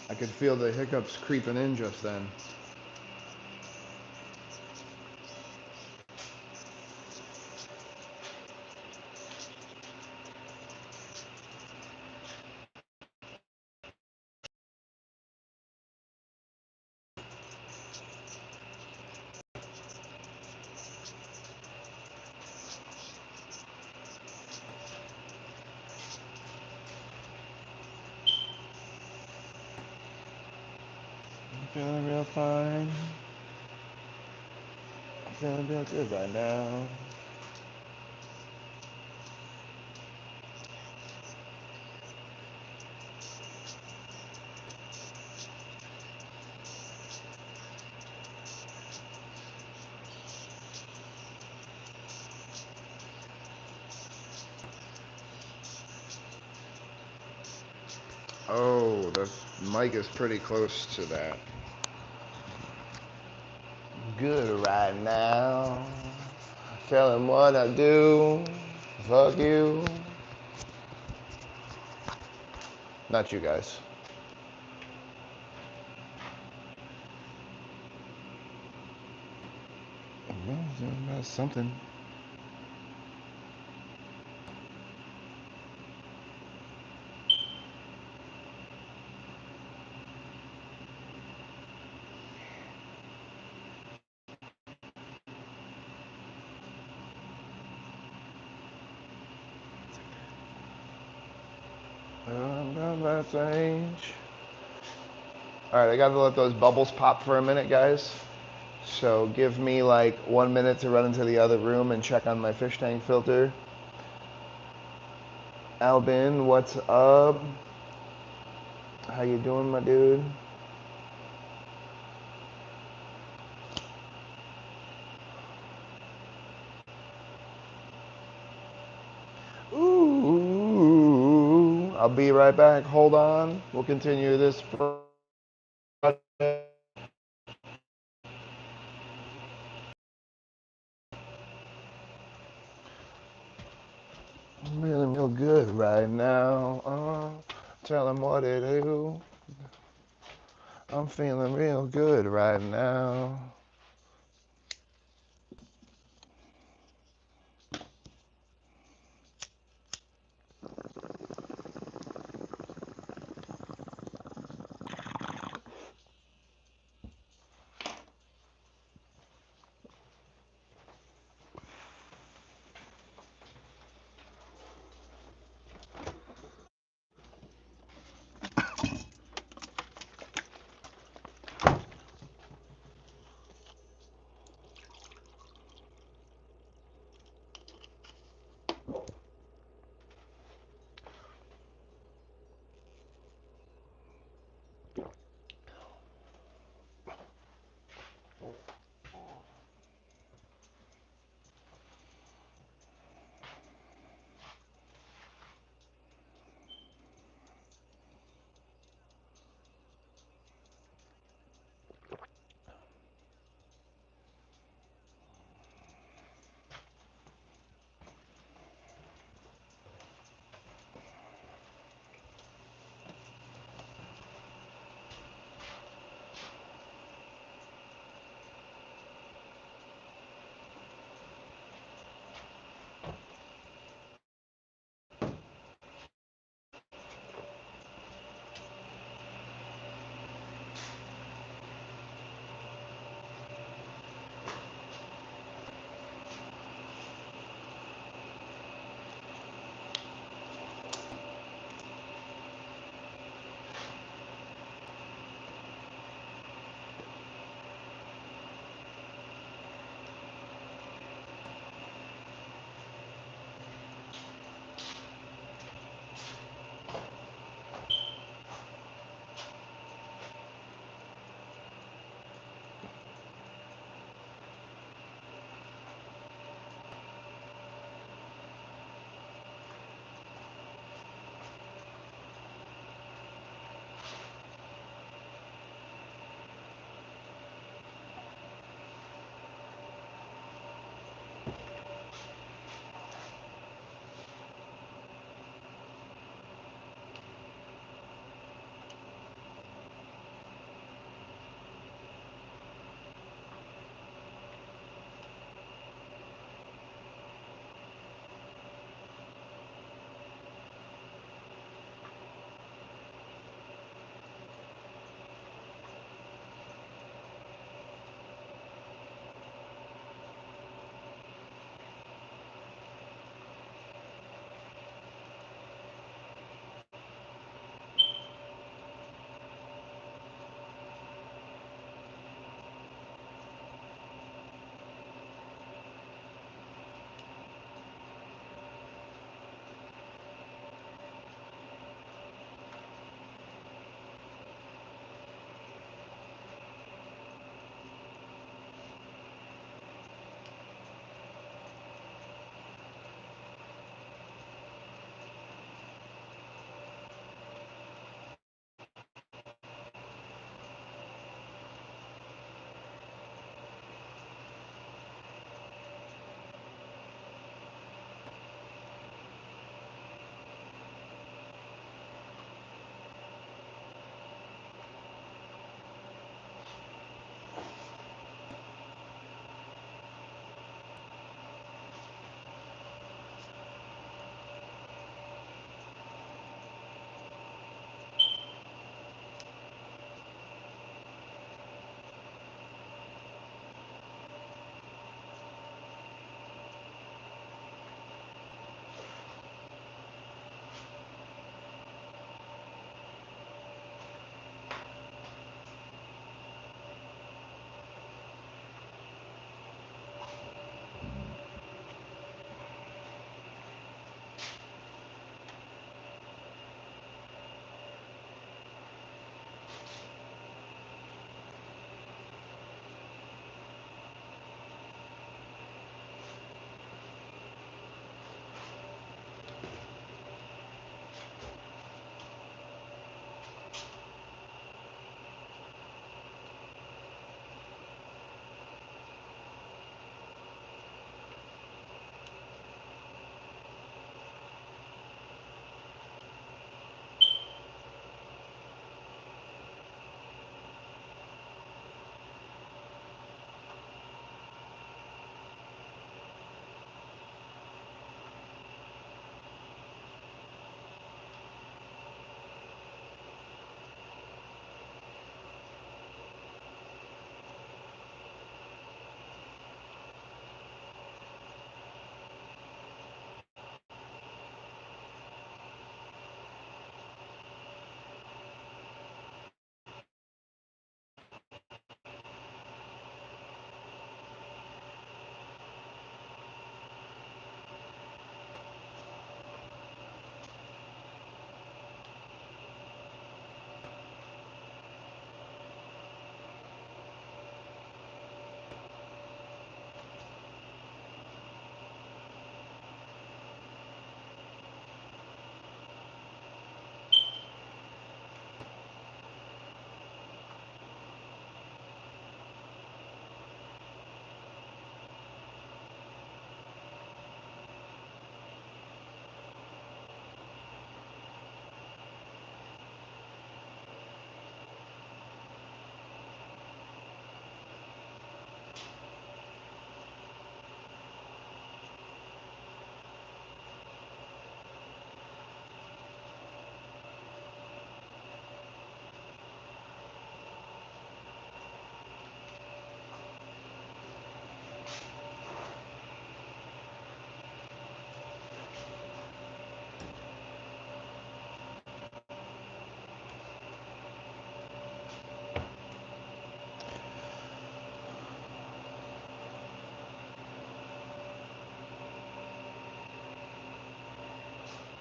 I could feel the hiccups creeping in just then. I'm feeling real fine. I'm feeling real good right now. Oh, the mic is pretty close to that. Good right now. Telling what I do. Fuck you. Not you guys. That's something. That age. Alright, I gotta let those bubbles pop for a minute, guys. So give me like 1 minute to run into the other room and check on my fish tank filter. Albin, what's up? How you doing, my dude? Ooh, I'll be right back. Hold on. We'll continue this project. I'm feeling real good right now. Tell them what to do. I'm feeling real good right now.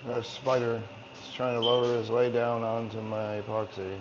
That spider is trying to lower his way down onto my epoxy.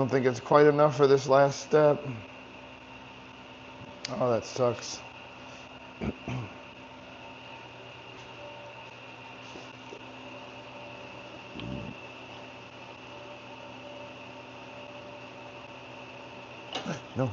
don't think it's quite enough for this last step. Oh, that sucks. No.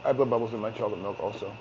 I put bubbles in my chocolate milk also.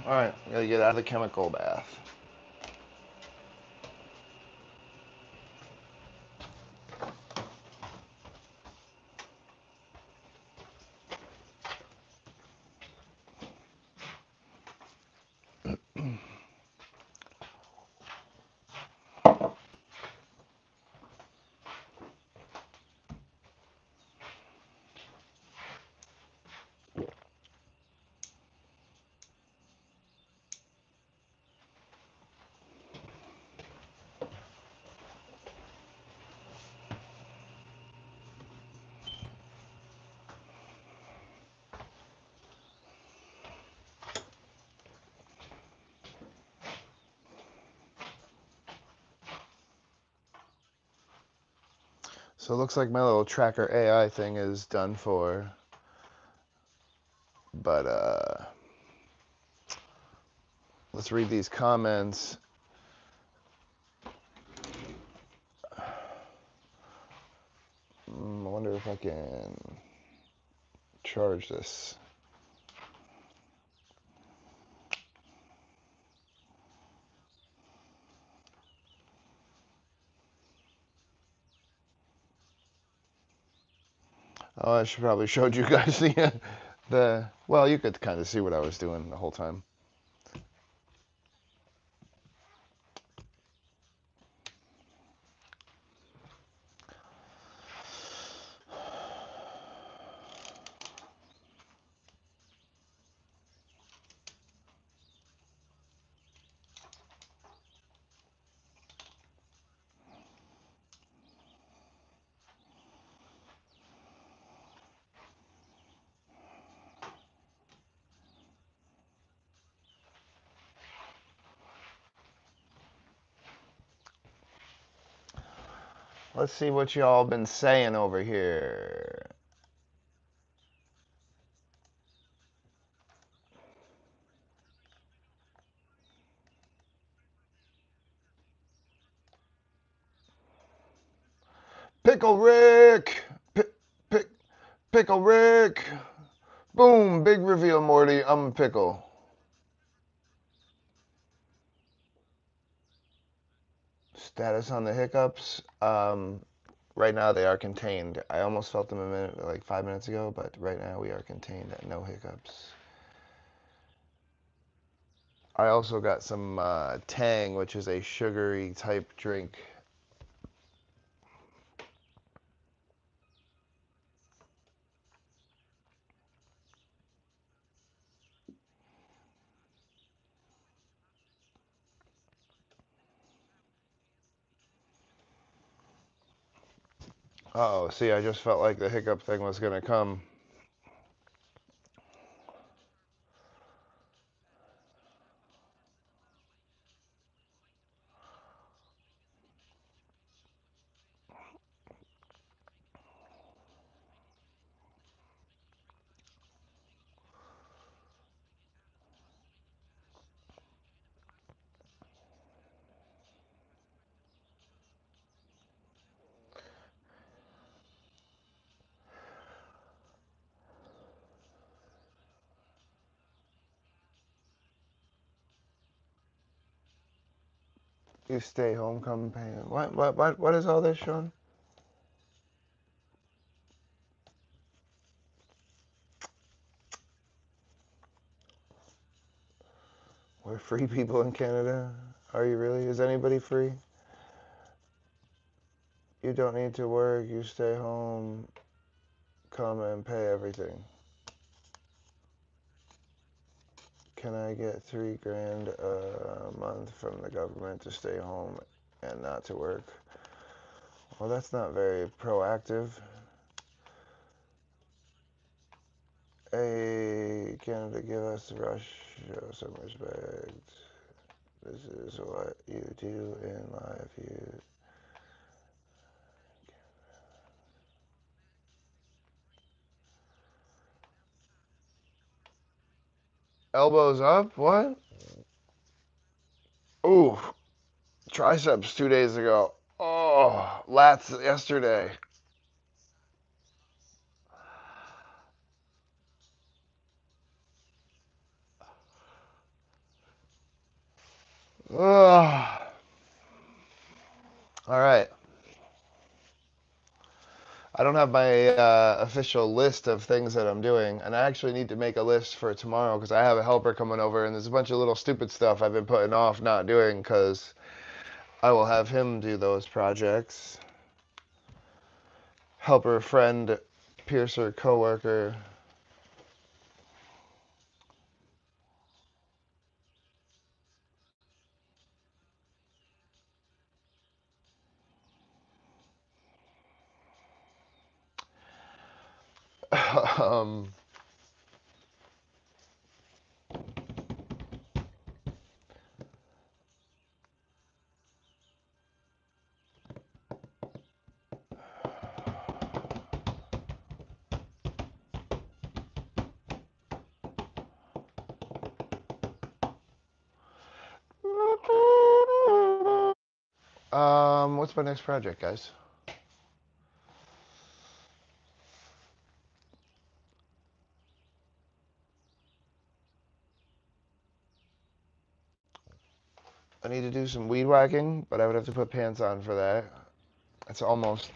Alright, gotta get out of the chemical bath. So it looks like my little tracker AI thing is done for. But let's read these comments. I wonder if I can charge this. Oh, I should probably showed you guys the well, you could kind of see what I was doing the whole time. Let's see what y'all been saying over here. Pickle Rick! Pick, Pickle Rick! Boom! Big reveal, Morty. I'm a pickle. Status on the hiccups. Right now they are contained. I almost felt them a minute, like 5 minutes ago, but right now we are contained. No hiccups. I also got some Tang, which is a sugary type drink. Uh oh, see, I just felt like the hiccup thing was gonna come. You stay home campaign. What is all this, Sean? We're free people in Canada. Are you really? Is anybody free? You don't need to work. You stay home, come and pay everything. Can I get $3,000 a month from the government to stay home and not to work? Well, that's not very proactive. Hey, Canada, give us the rush, show some respect. This is what you do in life. You elbows up. What? Ooh, triceps 2 days ago. Oh, lats yesterday. Ugh. All right. I don't have my official list of things that I'm doing, and I actually need to make a list for tomorrow because I have a helper coming over, and there's a bunch of little stupid stuff I've been putting off not doing because I will have him do those projects. Helper, friend, piercer, coworker. um, what's my next project, guys? I need to do some weed whacking, but I would have to put pants on for that. It's almost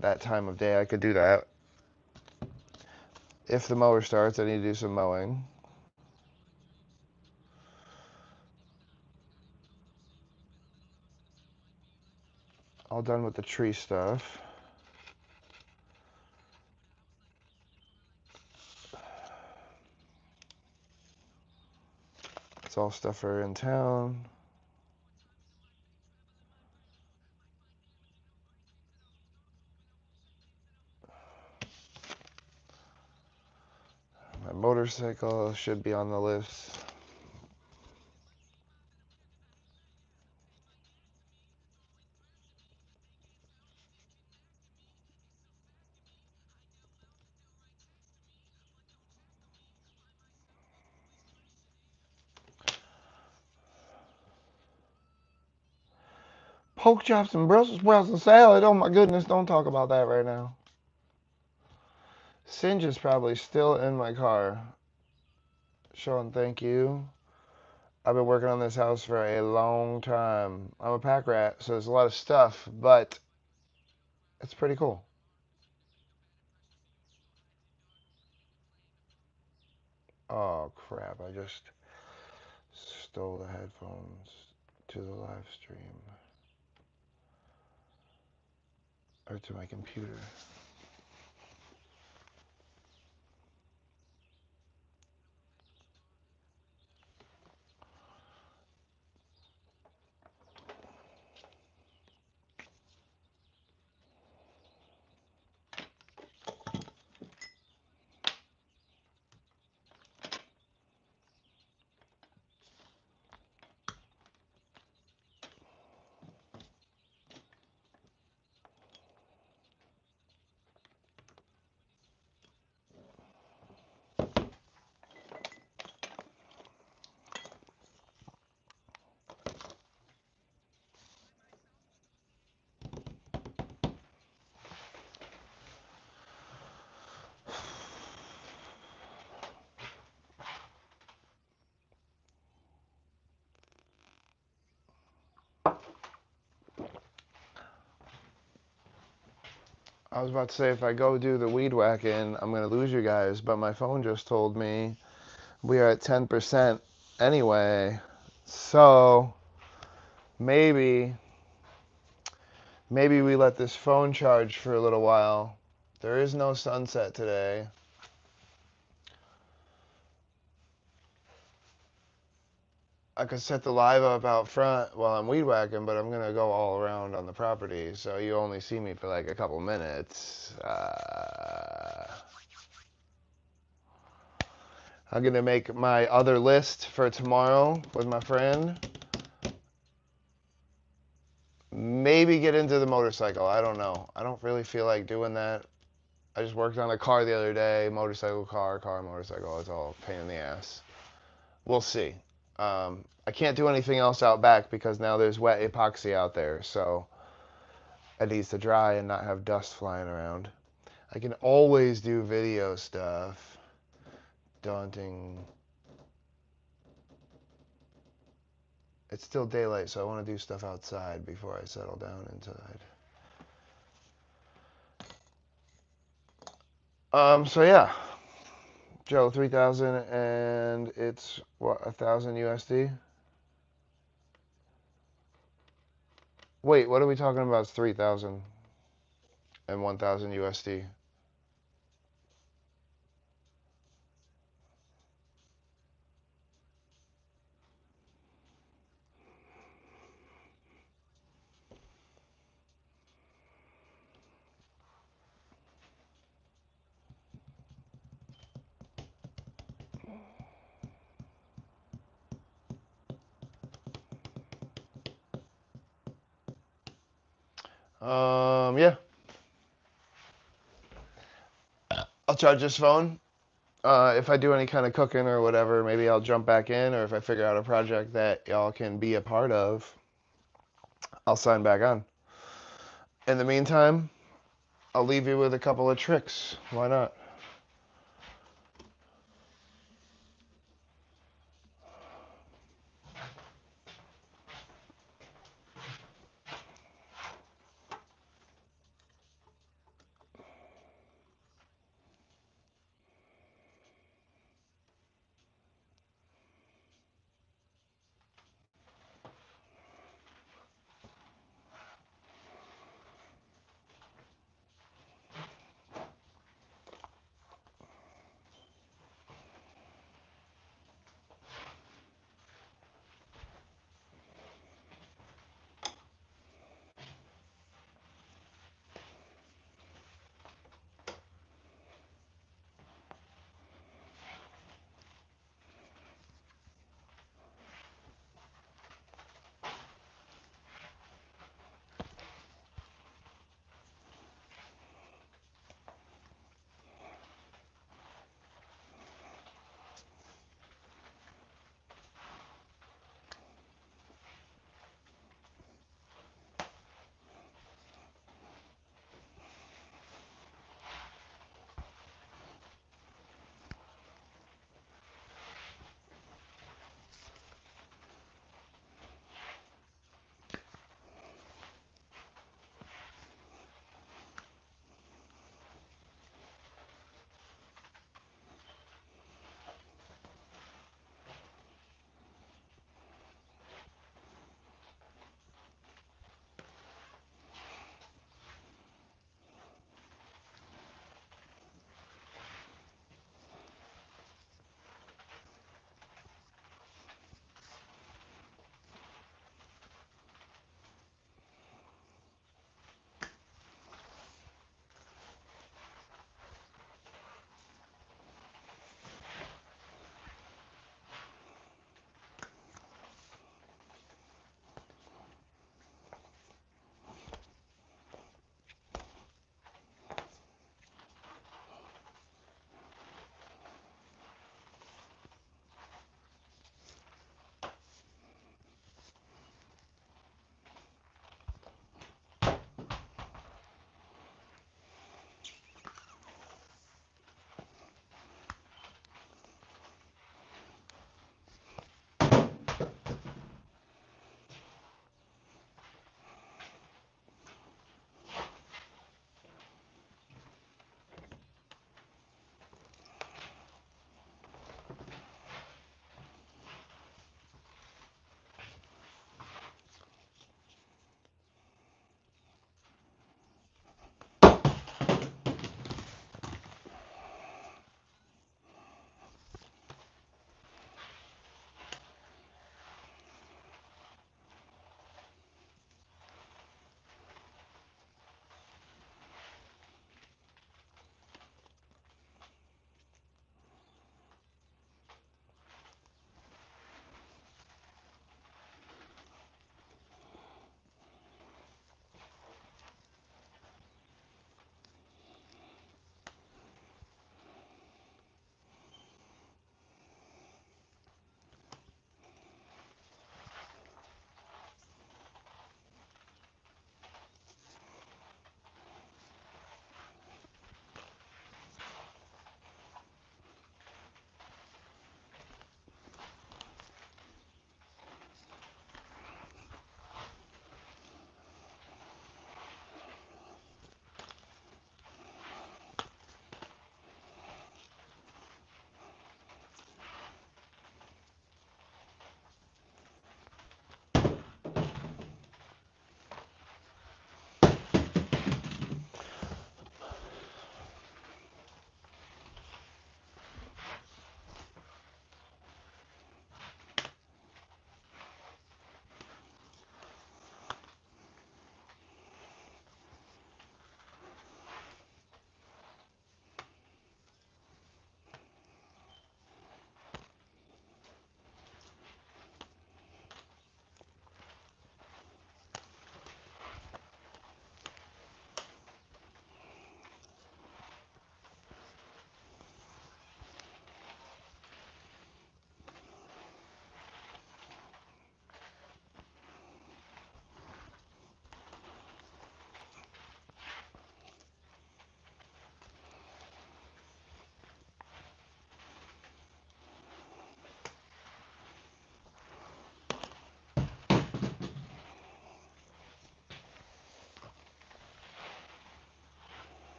that time of day I could do that. If the mower starts, I need to do some mowing. All done with the tree stuff. It's all stuff for in town. My motorcycle should be on the list. Pork chops and Brussels sprouts and salad. Oh my goodness, don't talk about that right now. Singe is probably still in my car. Sean, thank you. I've been working on this house for a long time. I'm a pack rat, so there's a lot of stuff, but it's pretty cool. Oh crap, I just stole the headphones to the live stream. Or to my computer. I was about to say if I go do the weed whacking, I'm gonna lose you guys, but my phone just told me we are at 10% anyway. So maybe we let this phone charge for a little while. There is no sunset today. I could set the live up out front while I'm weed whacking, but I'm gonna go all around on the property, so you only see me for like a couple minutes. I'm gonna make my other list for tomorrow with my friend. Maybe get into the motorcycle. I don't know. I don't really feel like doing that. I just worked on a car the other day. Motorcycle, car, motorcycle. It's all a pain in the ass. We'll see. I can't do anything else out back because now there's wet epoxy out there, so it needs to dry and not have dust flying around. I can always do video stuff. Daunting. It's still daylight, so I want to do stuff outside before I settle down inside. So yeah, Joe, 3,000 and it's what, 1,000 USD? Wait, what are we talking about? It's 3,000 and 1,000 USD. Yeah, I'll charge this phone. If I do any kind of cooking or whatever, maybe I'll jump back in, or if I figure out a project that y'all can be a part of, I'll sign back on. In the meantime, I'll leave you with a couple of tricks. Why not?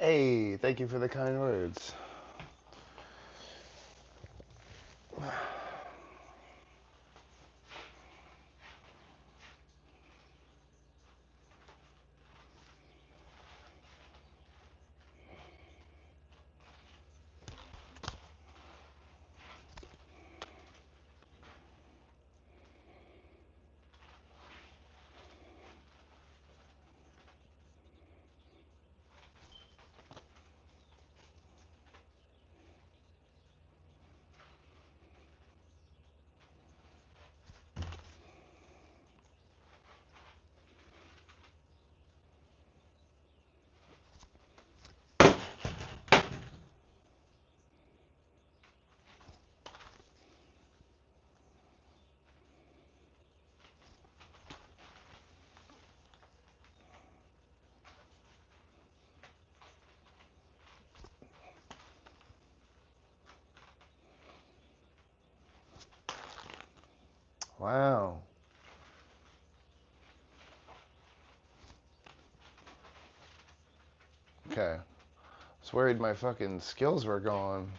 Hey, thank you for the kind words. Wow. Okay. I was worried my fucking skills were gone.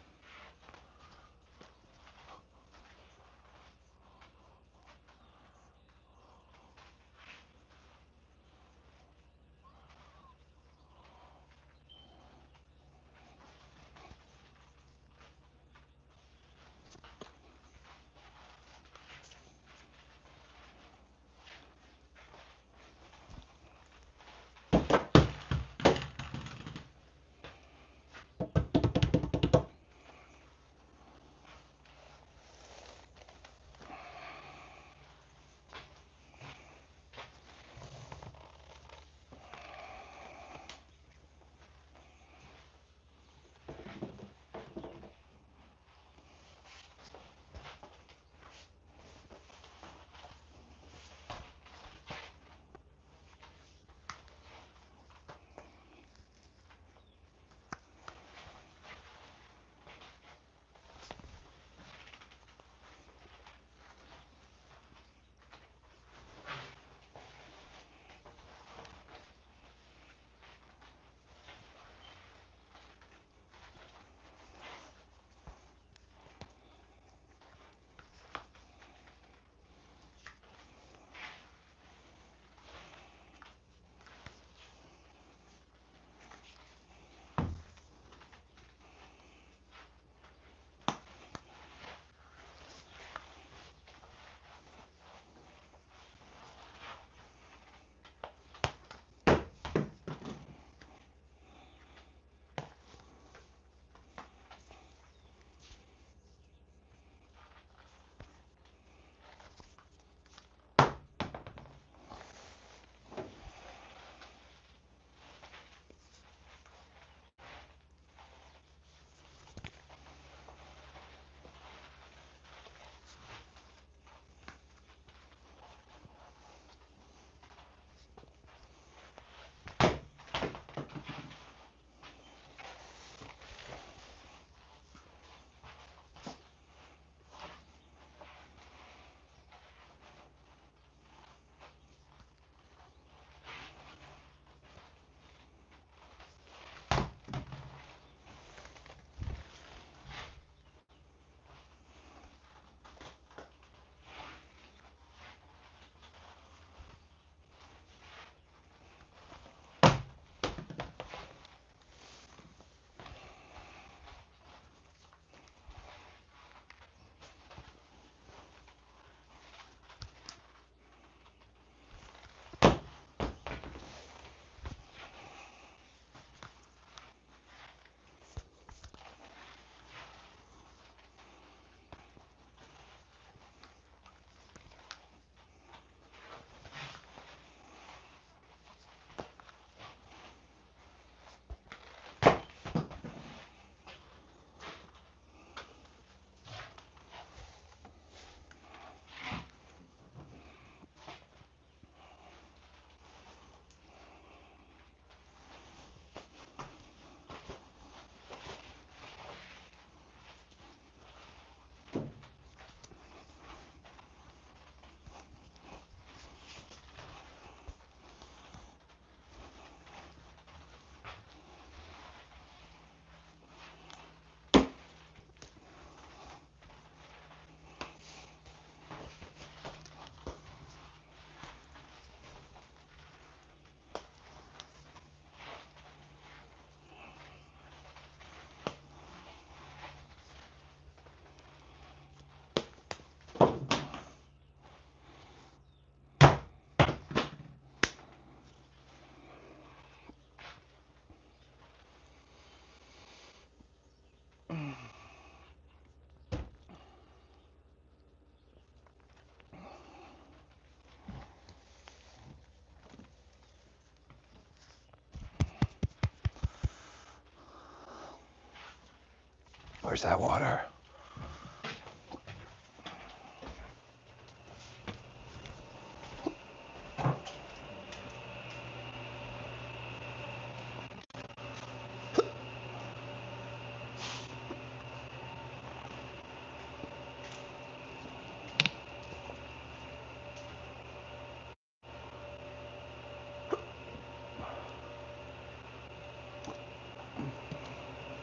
Where's that water?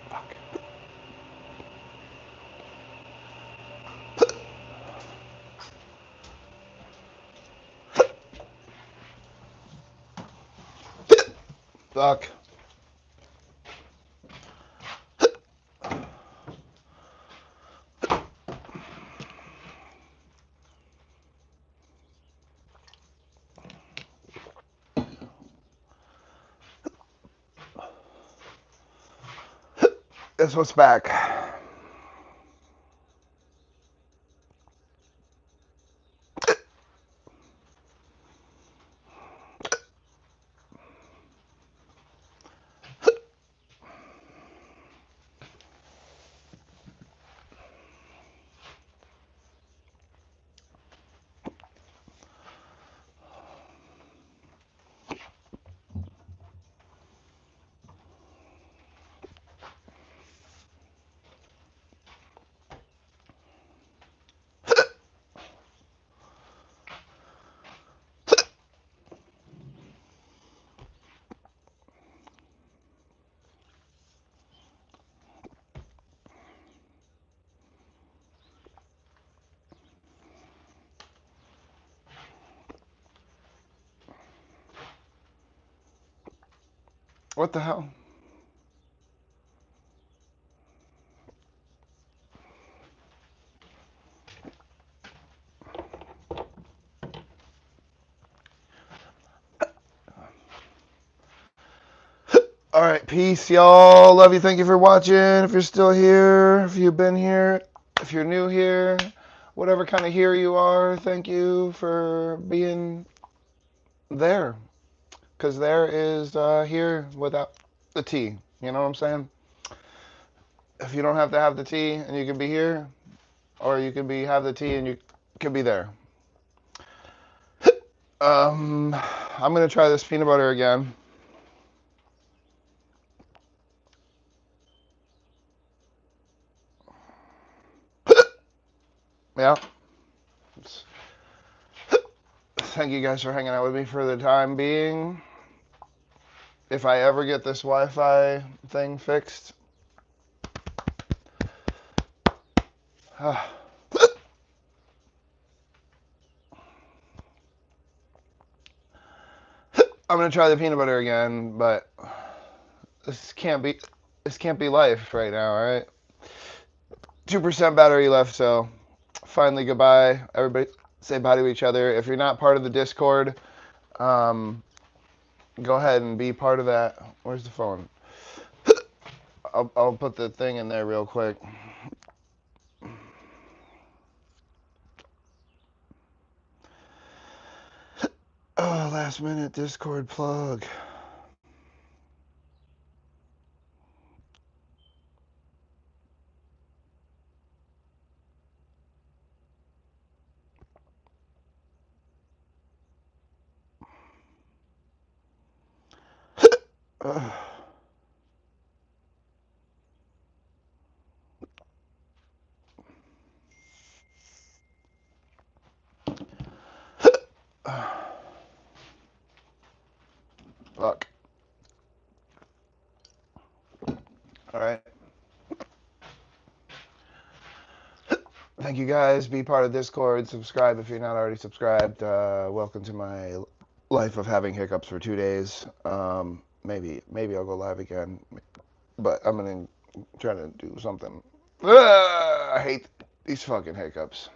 Fuck. Fuck. That's what's back. What the hell? All right, peace, y'all. Love you. Thank you for watching. If you're still here, if you've been here, if you're new here, whatever kind of here you are, thank you for being there. Because there is here without the T. You know what I'm saying? If you don't have to have the T and you can be here, or you can be have the T and you can be there. I'm gonna try this peanut butter again. Yeah. Thank you guys for hanging out with me for the time being. If I ever get this Wi-Fi thing fixed, I'm gonna try the peanut butter again, but this can't be life right now, all right? 2% battery left, so finally goodbye. Everybody say bye to each other. If you're not part of the Discord, go ahead and be part of that. Where's the phone? I'll put the thing in there real quick. Oh, last minute Discord plug. Fuck. All right. Thank you guys. Be part of Discord. Subscribe if you're not already subscribed. Welcome to my life of having hiccups for 2 days. Maybe I'll go live again, but I'm gonna try to do something. I hate these fucking hiccups.